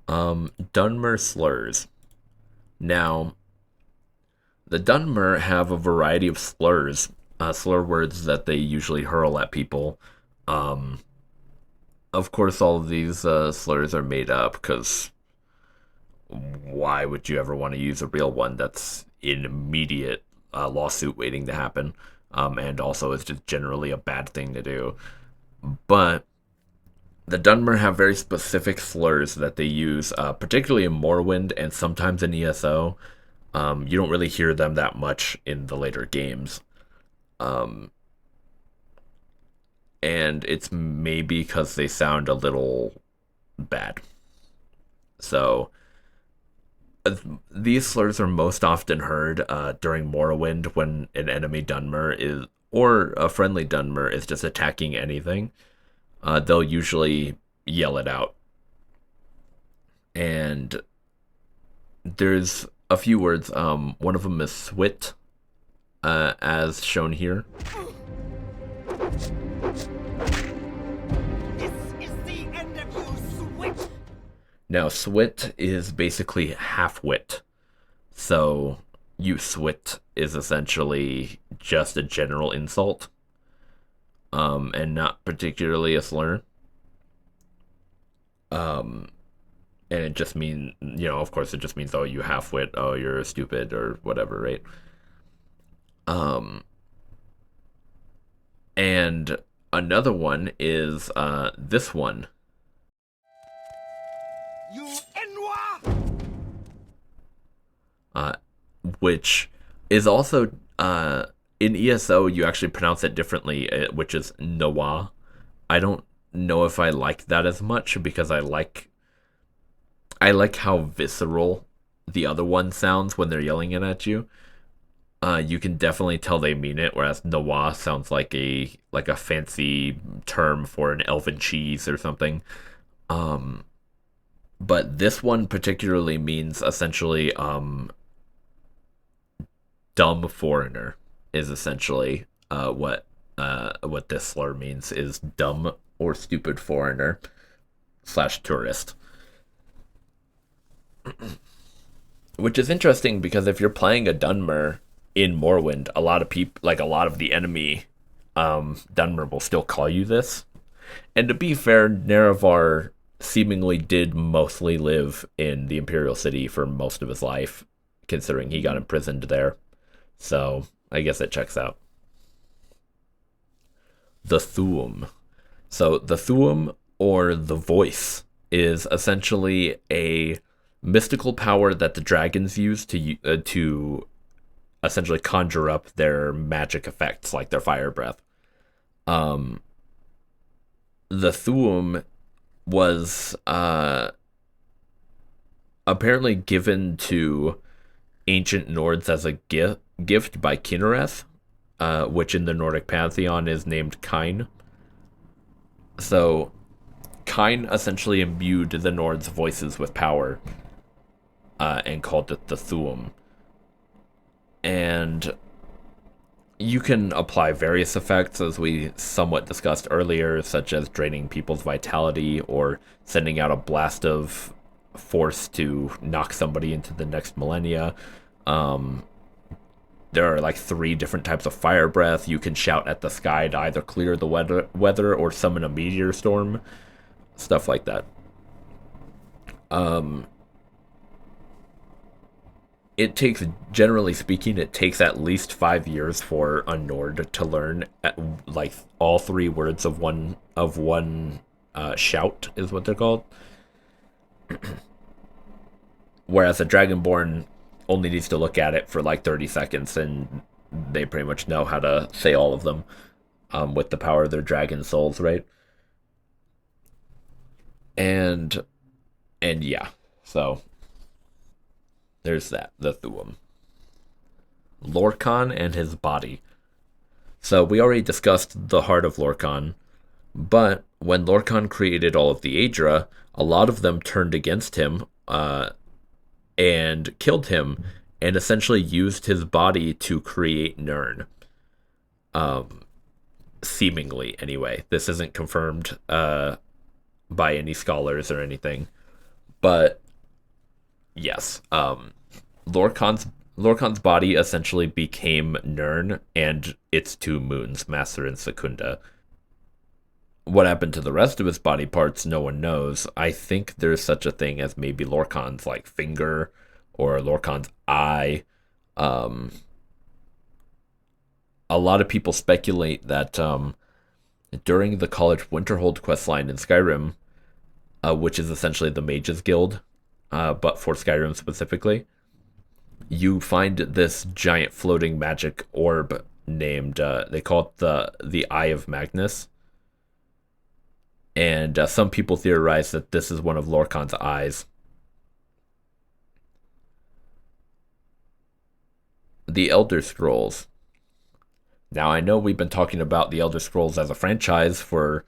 Dunmer slurs. Now, the Dunmer have a variety of slur words that they usually hurl at people. Um, of course, all of these slurs are made up because why would you ever want to use a real one that's in immediate lawsuit waiting to happen? And also, it's just generally a bad thing to do. But the Dunmer have very specific slurs that they use, particularly in Morrowind and sometimes in ESO. You don't really hear them that much in the later games. Um, and it's maybe because they sound a little bad. So, these slurs are most often heard during Morrowind when an enemy Dunmer is, or a friendly Dunmer is just attacking anything. They'll usually yell it out. And there's a few words. One of them is swit, as shown here. This is the end of you, switch! Now, swit is basically half-wit. So, you swit is essentially just a general insult, and not particularly a slur. And it just means, of course, it just means, oh, you half-wit, oh, you're stupid, or whatever, right? Um, and another one is this one. You Enwa! Which is also in ESO you actually pronounce it differently, which is Noah. I don't know if I like that as much because I like how visceral the other one sounds when they're yelling it at you. You can definitely tell they mean it, whereas Noah sounds like a fancy term for an elven cheese or something. But this one particularly means essentially dumb foreigner is essentially what this slur means, is dumb or stupid foreigner / tourist. Which is interesting because if you're playing a Dunmer in Morrowind, a lot of people, like a lot of the enemy Dunmer will still call you this. And to be fair, Nerevar seemingly did mostly live in the Imperial City for most of his life, considering he got imprisoned there. So I guess it checks out. The Thuum. So the Thuum, or the Voice, is essentially a mystical power that the dragons use to essentially conjure up their magic effects, like their fire breath. Um, the Thuum was apparently given to ancient Nords as a gift by Kinnereth, which in the Nordic pantheon is named Kine. So, Kine essentially imbued the Nords' voices with power and called it the Thuum. And you can apply various effects, as we somewhat discussed earlier, such as draining people's vitality or sending out a blast of force to knock somebody into the next millennia. There are like 3 different types of fire breath. You can shout at the sky to either clear the weather or summon a meteor storm, stuff like that. Generally speaking, it takes at least 5 years for a Nord to learn like all 3 words of one shout is what they're called. Whereas a Dragonborn only needs to look at it for like 30 seconds and they pretty much know how to say all of them with the power of their dragon souls, right? And yeah, so there's that, the Thuum. Lorkhan and his body. So we already discussed the heart of Lorkhan, but when Lorkhan created all of the Aedra, a lot of them turned against him and killed him, and essentially used his body to create Nirn. Seemingly, anyway. This isn't confirmed by any scholars or anything, but yes, Lorkhan's body essentially became Nirn and its 2 moons, Master and Secunda. What happened to the rest of his body parts, no one knows. I think there's such a thing as maybe Lorkhan's like finger or Lorkhan's eye. A lot of people speculate that during the College Winterhold questline in Skyrim, which is essentially the Mages Guild, but for Skyrim specifically, you find this giant floating magic orb named, they call it the Eye of Magnus. And some people theorize that this is one of Lorkhan's eyes. The Elder Scrolls. Now, I know we've been talking about the Elder Scrolls as a franchise for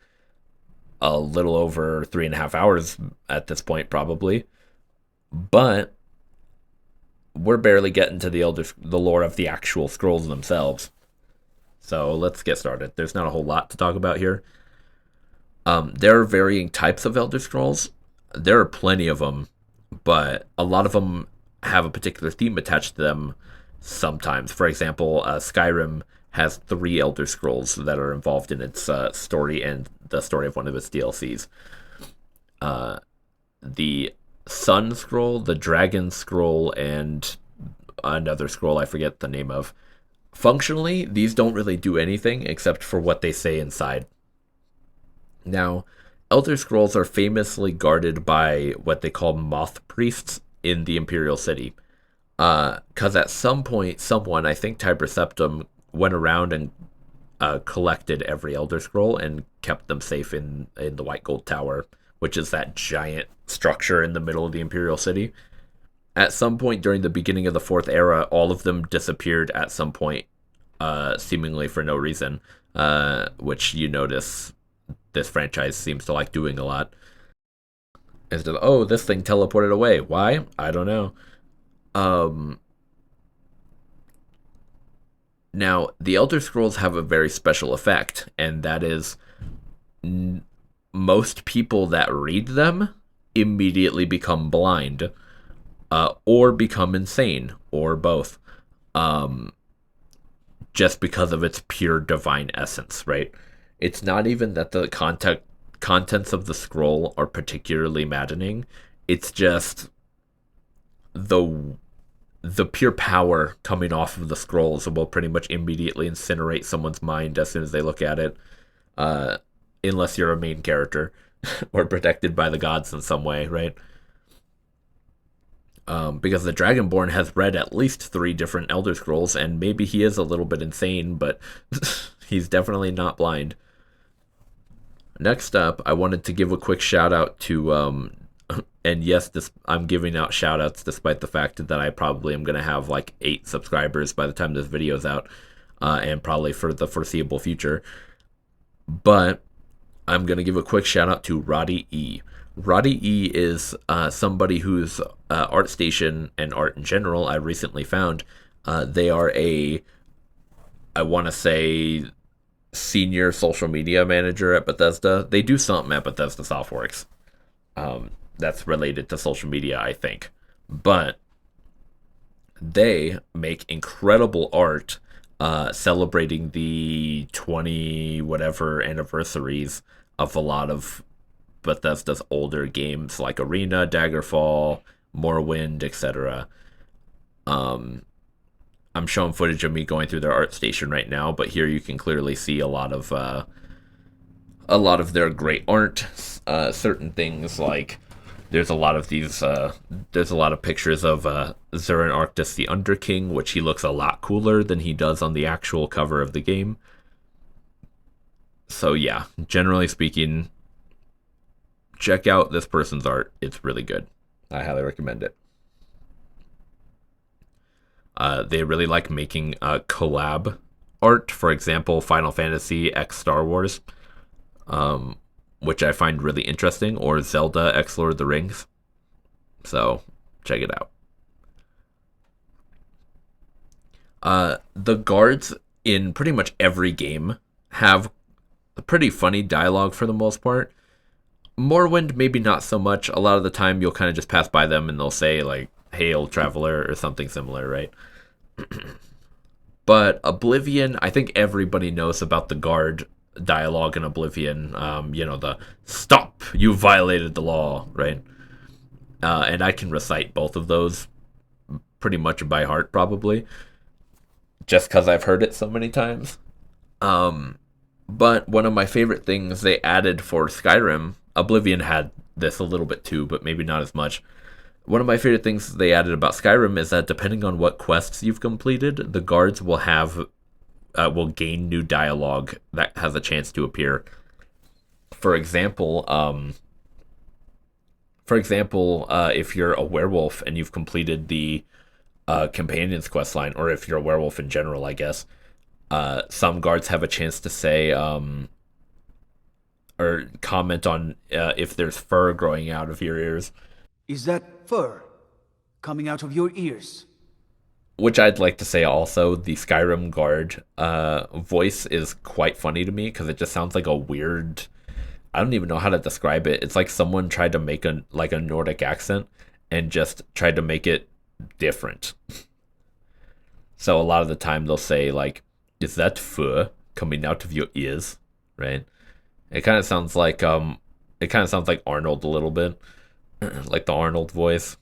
a little over 3.5 hours at this point, probably. But we're barely getting to the lore of the actual scrolls themselves. So let's get started. There's not a whole lot to talk about here. There are varying types of Elder Scrolls. There are plenty of them, but a lot of them have a particular theme attached to them sometimes. For example, Skyrim has 3 Elder Scrolls that are involved in its story and the story of one of its DLCs. The Sun Scroll, the Dragon Scroll, and another scroll I forget the name of. Functionally, these don't really do anything except for what they say inside. Now, Elder Scrolls are famously guarded by what they call moth priests in the Imperial City. Because at some point, someone, I think Tiber Septim, went around and collected every Elder Scroll and kept them safe in the White Gold Tower, which is that giant structure in the middle of the Imperial City. At some point during the beginning of the 4th era, all of them disappeared at some point, seemingly for no reason, which you notice this franchise seems to like doing a lot. Instead of, oh, this thing teleported away. Why? I don't know. Now, the Elder Scrolls have a very special effect, and that is most people that read them immediately become blind. or become insane, or both, just because of its pure divine essence, right? It's not even that the contents of the scroll are particularly maddening. It's just the pure power coming off of the scrolls will pretty much immediately incinerate someone's mind as soon as they look at it, unless you're a main character or protected by the gods in some way, right? Because the Dragonborn has read at least 3 different Elder Scrolls, and maybe he is a little bit insane, but he's definitely not blind. Next up, I wanted to give a quick shout out to, and yes, I'm giving out shout outs despite the fact that I probably am going to have like 8 subscribers by the time this video is out, and probably for the foreseeable future. But I'm going to give a quick shout out to Roddy E. Roddy E is somebody whose ArtStation and art in general I recently found. They are I want to say, senior social media manager at Bethesda. They do something at Bethesda Softworks that's related to social media, I think. But they make incredible art celebrating the 20 whatever anniversaries of a lot of Bethesda's older games like Arena, Daggerfall, Morrowind, etc. I'm showing footage of me going through their ArtStation right now, but here you can clearly see a lot of their great art. Certain things like there's a lot of pictures of Zurin Arctus the Underking, which he looks a lot cooler than he does on the actual cover of the game. So yeah, generally speaking, check out this person's art. It's really good. I highly recommend it. They really like making collab art. For example, Final Fantasy X Star Wars, which I find really interesting, or Zelda X Lord of the Rings. So check it out. The guards in pretty much every game have a pretty funny dialogue for the most part. Morrowind, maybe not so much. A lot of the time, you'll kind of just pass by them and they'll say, like, "Hail, traveler," or something similar, right? But Oblivion, I think everybody knows about the guard dialogue in Oblivion. The "Stop! You violated the law," right? And I can recite both of those pretty much by heart, probably, just because I've heard it so many times. But one of my favorite things they added for Skyrim, Oblivion had this a little bit too, but maybe not as much. One of my favorite things they added about Skyrim is that depending on what quests you've completed, the guards will gain new dialogue that has a chance to appear. For example, if you're a werewolf and you've completed the companion's quest line, or if you're a werewolf in general, I guess, some guards have a chance to say or comment on if there's fur growing out of your ears. Is that fur coming out of your ears? Which I'd like to say also, the Skyrim guard voice is quite funny to me because it just sounds like a weird... I don't even know how to describe it. It's like someone tried to make a Nordic accent and just tried to make it different. So a lot of the time they'll say, like, "Is that fur coming out of your ears?" Right? It kind of sounds like Arnold a little bit. Like the Arnold voice.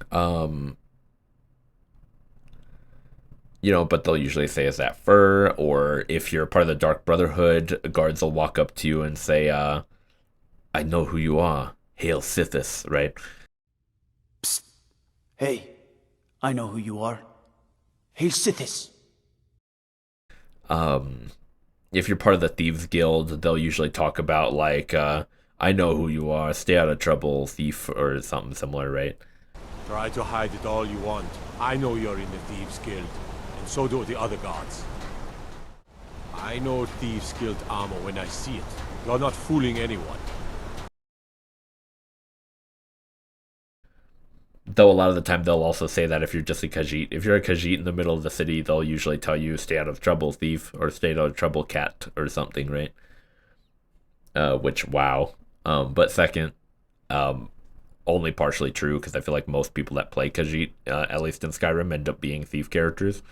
But they'll usually say, "Is that fur?" Or if you're part of the Dark Brotherhood, guards will walk up to you and say, "I know who you are. Hail Sithis," right? Psst. Hey, I know who you are. Hail Sithis. If you're part of the Thieves Guild, they'll usually talk about, like, "I know who you are. Stay out of trouble, thief," or something similar, right? Try to hide it all you want. I know you're in the Thieves Guild, and so do the other guards. I know Thieves Guild armor when I see it. You're not fooling anyone. Though a lot of the time they'll also say that if you're just a Khajiit. If you're a Khajiit in the middle of the city, they'll usually tell you, "Stay out of trouble, thief," or "Stay out of trouble, cat," or something, right? Which, wow. But second, only partially true because I feel like most people that play Khajiit, at least in Skyrim, end up being thief characters.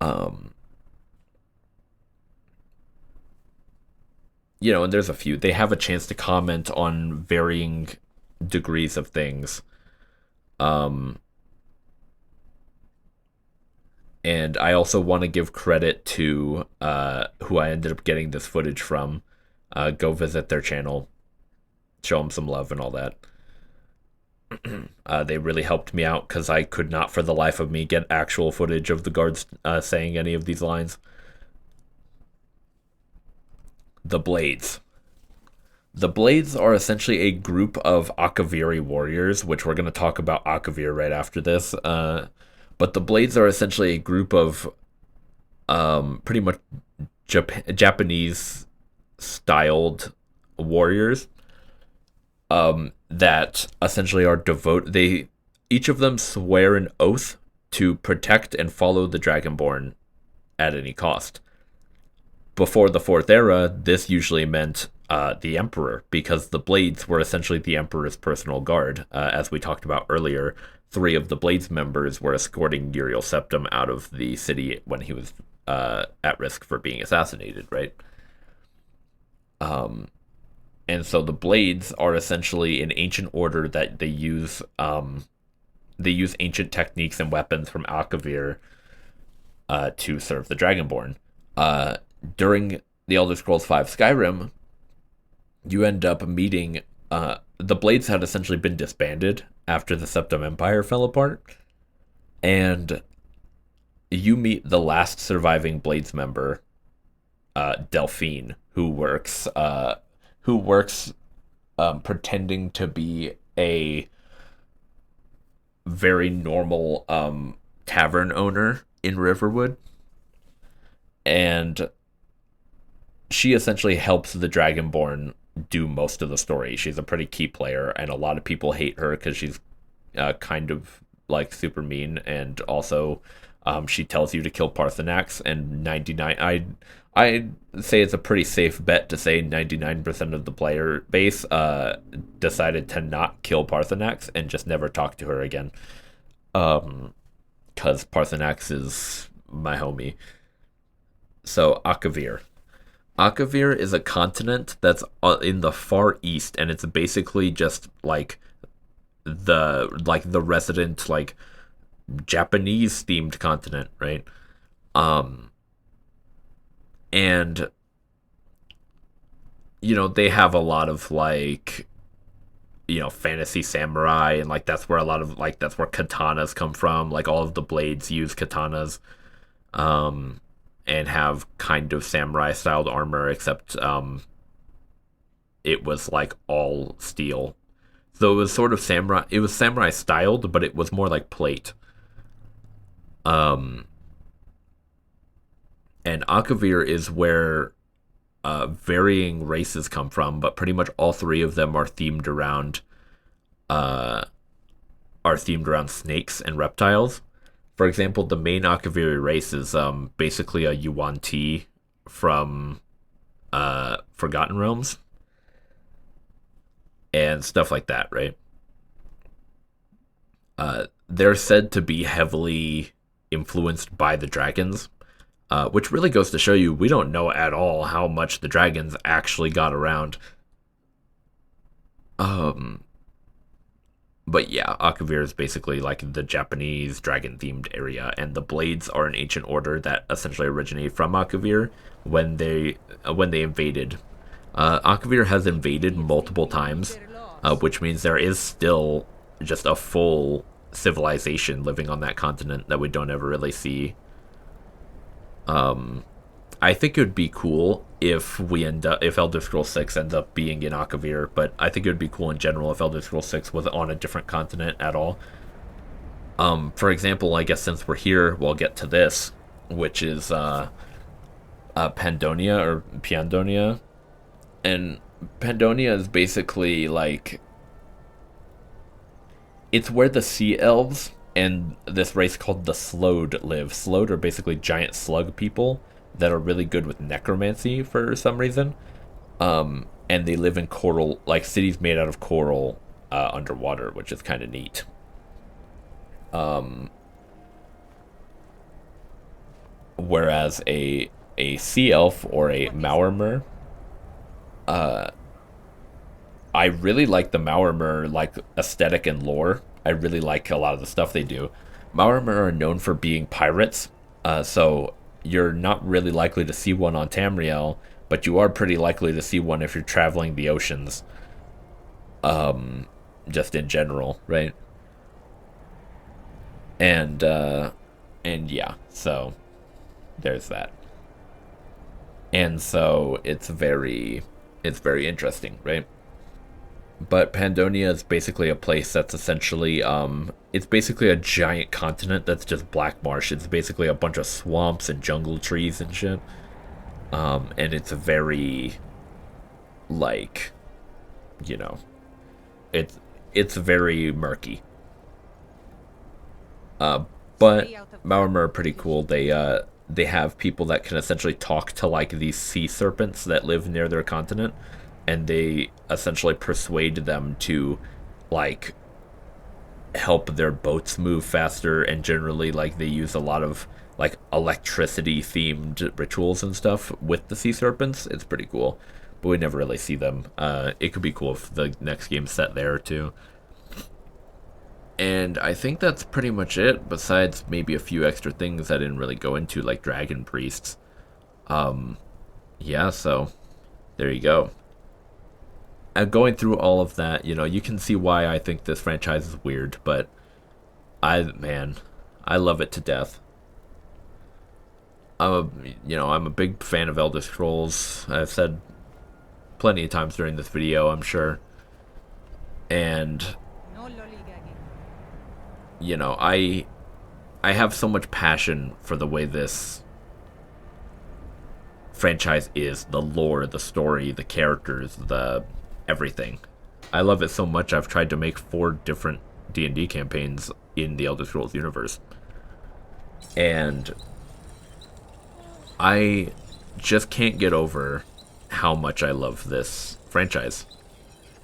And there's a few. They have a chance to comment on varying degrees of things. And I also want to give credit to who I ended up getting this footage from. Go visit their channel, show them some love and all that. They really helped me out because I could not for the life of me get actual footage of the guards saying any of these lines. The Blades. The Blades are essentially a group of Akaviri warriors, which we're going to talk about Akavir right after this. But the Blades are essentially a group of pretty much Japanese-styled warriors that essentially are each of them swear an oath to protect and follow the Dragonborn at any cost. Before the Fourth Era, this usually meant the Emperor, because the Blades were essentially the Emperor's personal guard. As we talked about earlier, 3 of the Blades members were escorting Uriel Septim out of the city when he was at risk for being assassinated, right? And so the Blades are essentially an ancient order that they use ancient techniques and weapons from Akavir to serve the Dragonborn. During the Elder Scrolls V Skyrim, you end up meeting... the Blades had essentially been disbanded after the Septim Empire fell apart, and you meet the last surviving Blades member, Delphine, who works pretending to be a very normal tavern owner in Riverwood, and she essentially helps the Dragonborn do most of the story. She's a pretty key player, and a lot of people hate her because she's kind of like super mean, and also she tells you to kill Parthenax, and 99 I say it's a pretty safe bet to say 99% of the player base decided to not kill Parthenax and just never talk to her again, because Parthenax is my homie. So Akavir is a continent that's in the far east, and it's basically just like the resident like Japanese themed continent, right? And they have a lot of like fantasy samurai, and like that's where katanas come from. Like all of the Blades use katanas. And have kind of samurai-styled armor, except it was like all steel. So it was sort of samurai. It was samurai-styled, but it was more like plate. And Akavir is where varying races come from, but pretty much all 3 of them are themed around snakes and reptiles. For example, the main Akaviri race is basically a Yuan-Ti from Forgotten Realms and stuff like that, right? They're said to be heavily influenced by the dragons, which really goes to show you we don't know at all how much the dragons actually got around. But yeah, Akavir is basically like the Japanese dragon-themed area, and the Blades are an ancient order that essentially originated from Akavir when they invaded. Akavir has invaded multiple times, which means there is still just a full civilization living on that continent that we don't ever really see. I think it would be cool if Elder Scrolls 6 ends up being in Akavir, but I think it would be cool in general if Elder Scrolls 6 was on a different continent at all. For example, I guess since we're here, we'll get to this, which is Pandonia or Piandonia. And Pandonia is basically like, it's where the sea elves and this race called the Slowed live. Slowed are basically giant slug people that are really good with necromancy for some reason. and they live in coral, like cities made out of coral underwater, which is kind of neat. Whereas a sea elf or a Maormer, I really like the Maormer like aesthetic and lore. I really like a lot of the stuff they do. Maormer are known for being pirates, so you're not really likely to see one on Tamriel, but you are pretty likely to see one if you're traveling the oceans. Just in general, right? And yeah, so there's that. And so it's very interesting, right? But Pandonia is basically a place that's essentially it's basically a giant continent that's just black marsh. It's basically a bunch of swamps and jungle trees and shit. And it's very like, you know, it's very murky. But Maormer are pretty cool. They have people that can essentially talk to like these sea serpents that live near their continent, and they essentially persuade them to like help their boats move faster, and generally like they use a lot of like electricity themed rituals and stuff with the sea serpents. It's pretty cool, but we never really see them. It could be cool if the next game's set there too. And I think that's pretty much it, besides maybe a few extra things I didn't really go into, like dragon priests. Yeah, so there you go. And going through all of that, you know, you can see why I think this franchise is weird, but man, I love it to death. I'm a big fan of Elder Scrolls. I've said plenty of times during this video, I'm sure. And No lollygagging. you know, I have so much passion for the way this franchise is, the lore, the story, the characters, the everything. I love it so much I've tried to make 4 different D&D campaigns in the Elder Scrolls universe. And I just can't get over how much I love this franchise.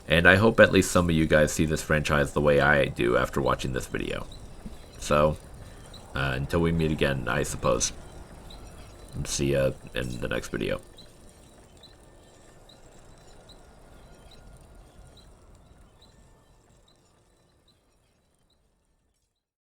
And I hope at least some of you guys see this franchise the way I do after watching this video. So, until we meet again, I suppose. See ya in the next video.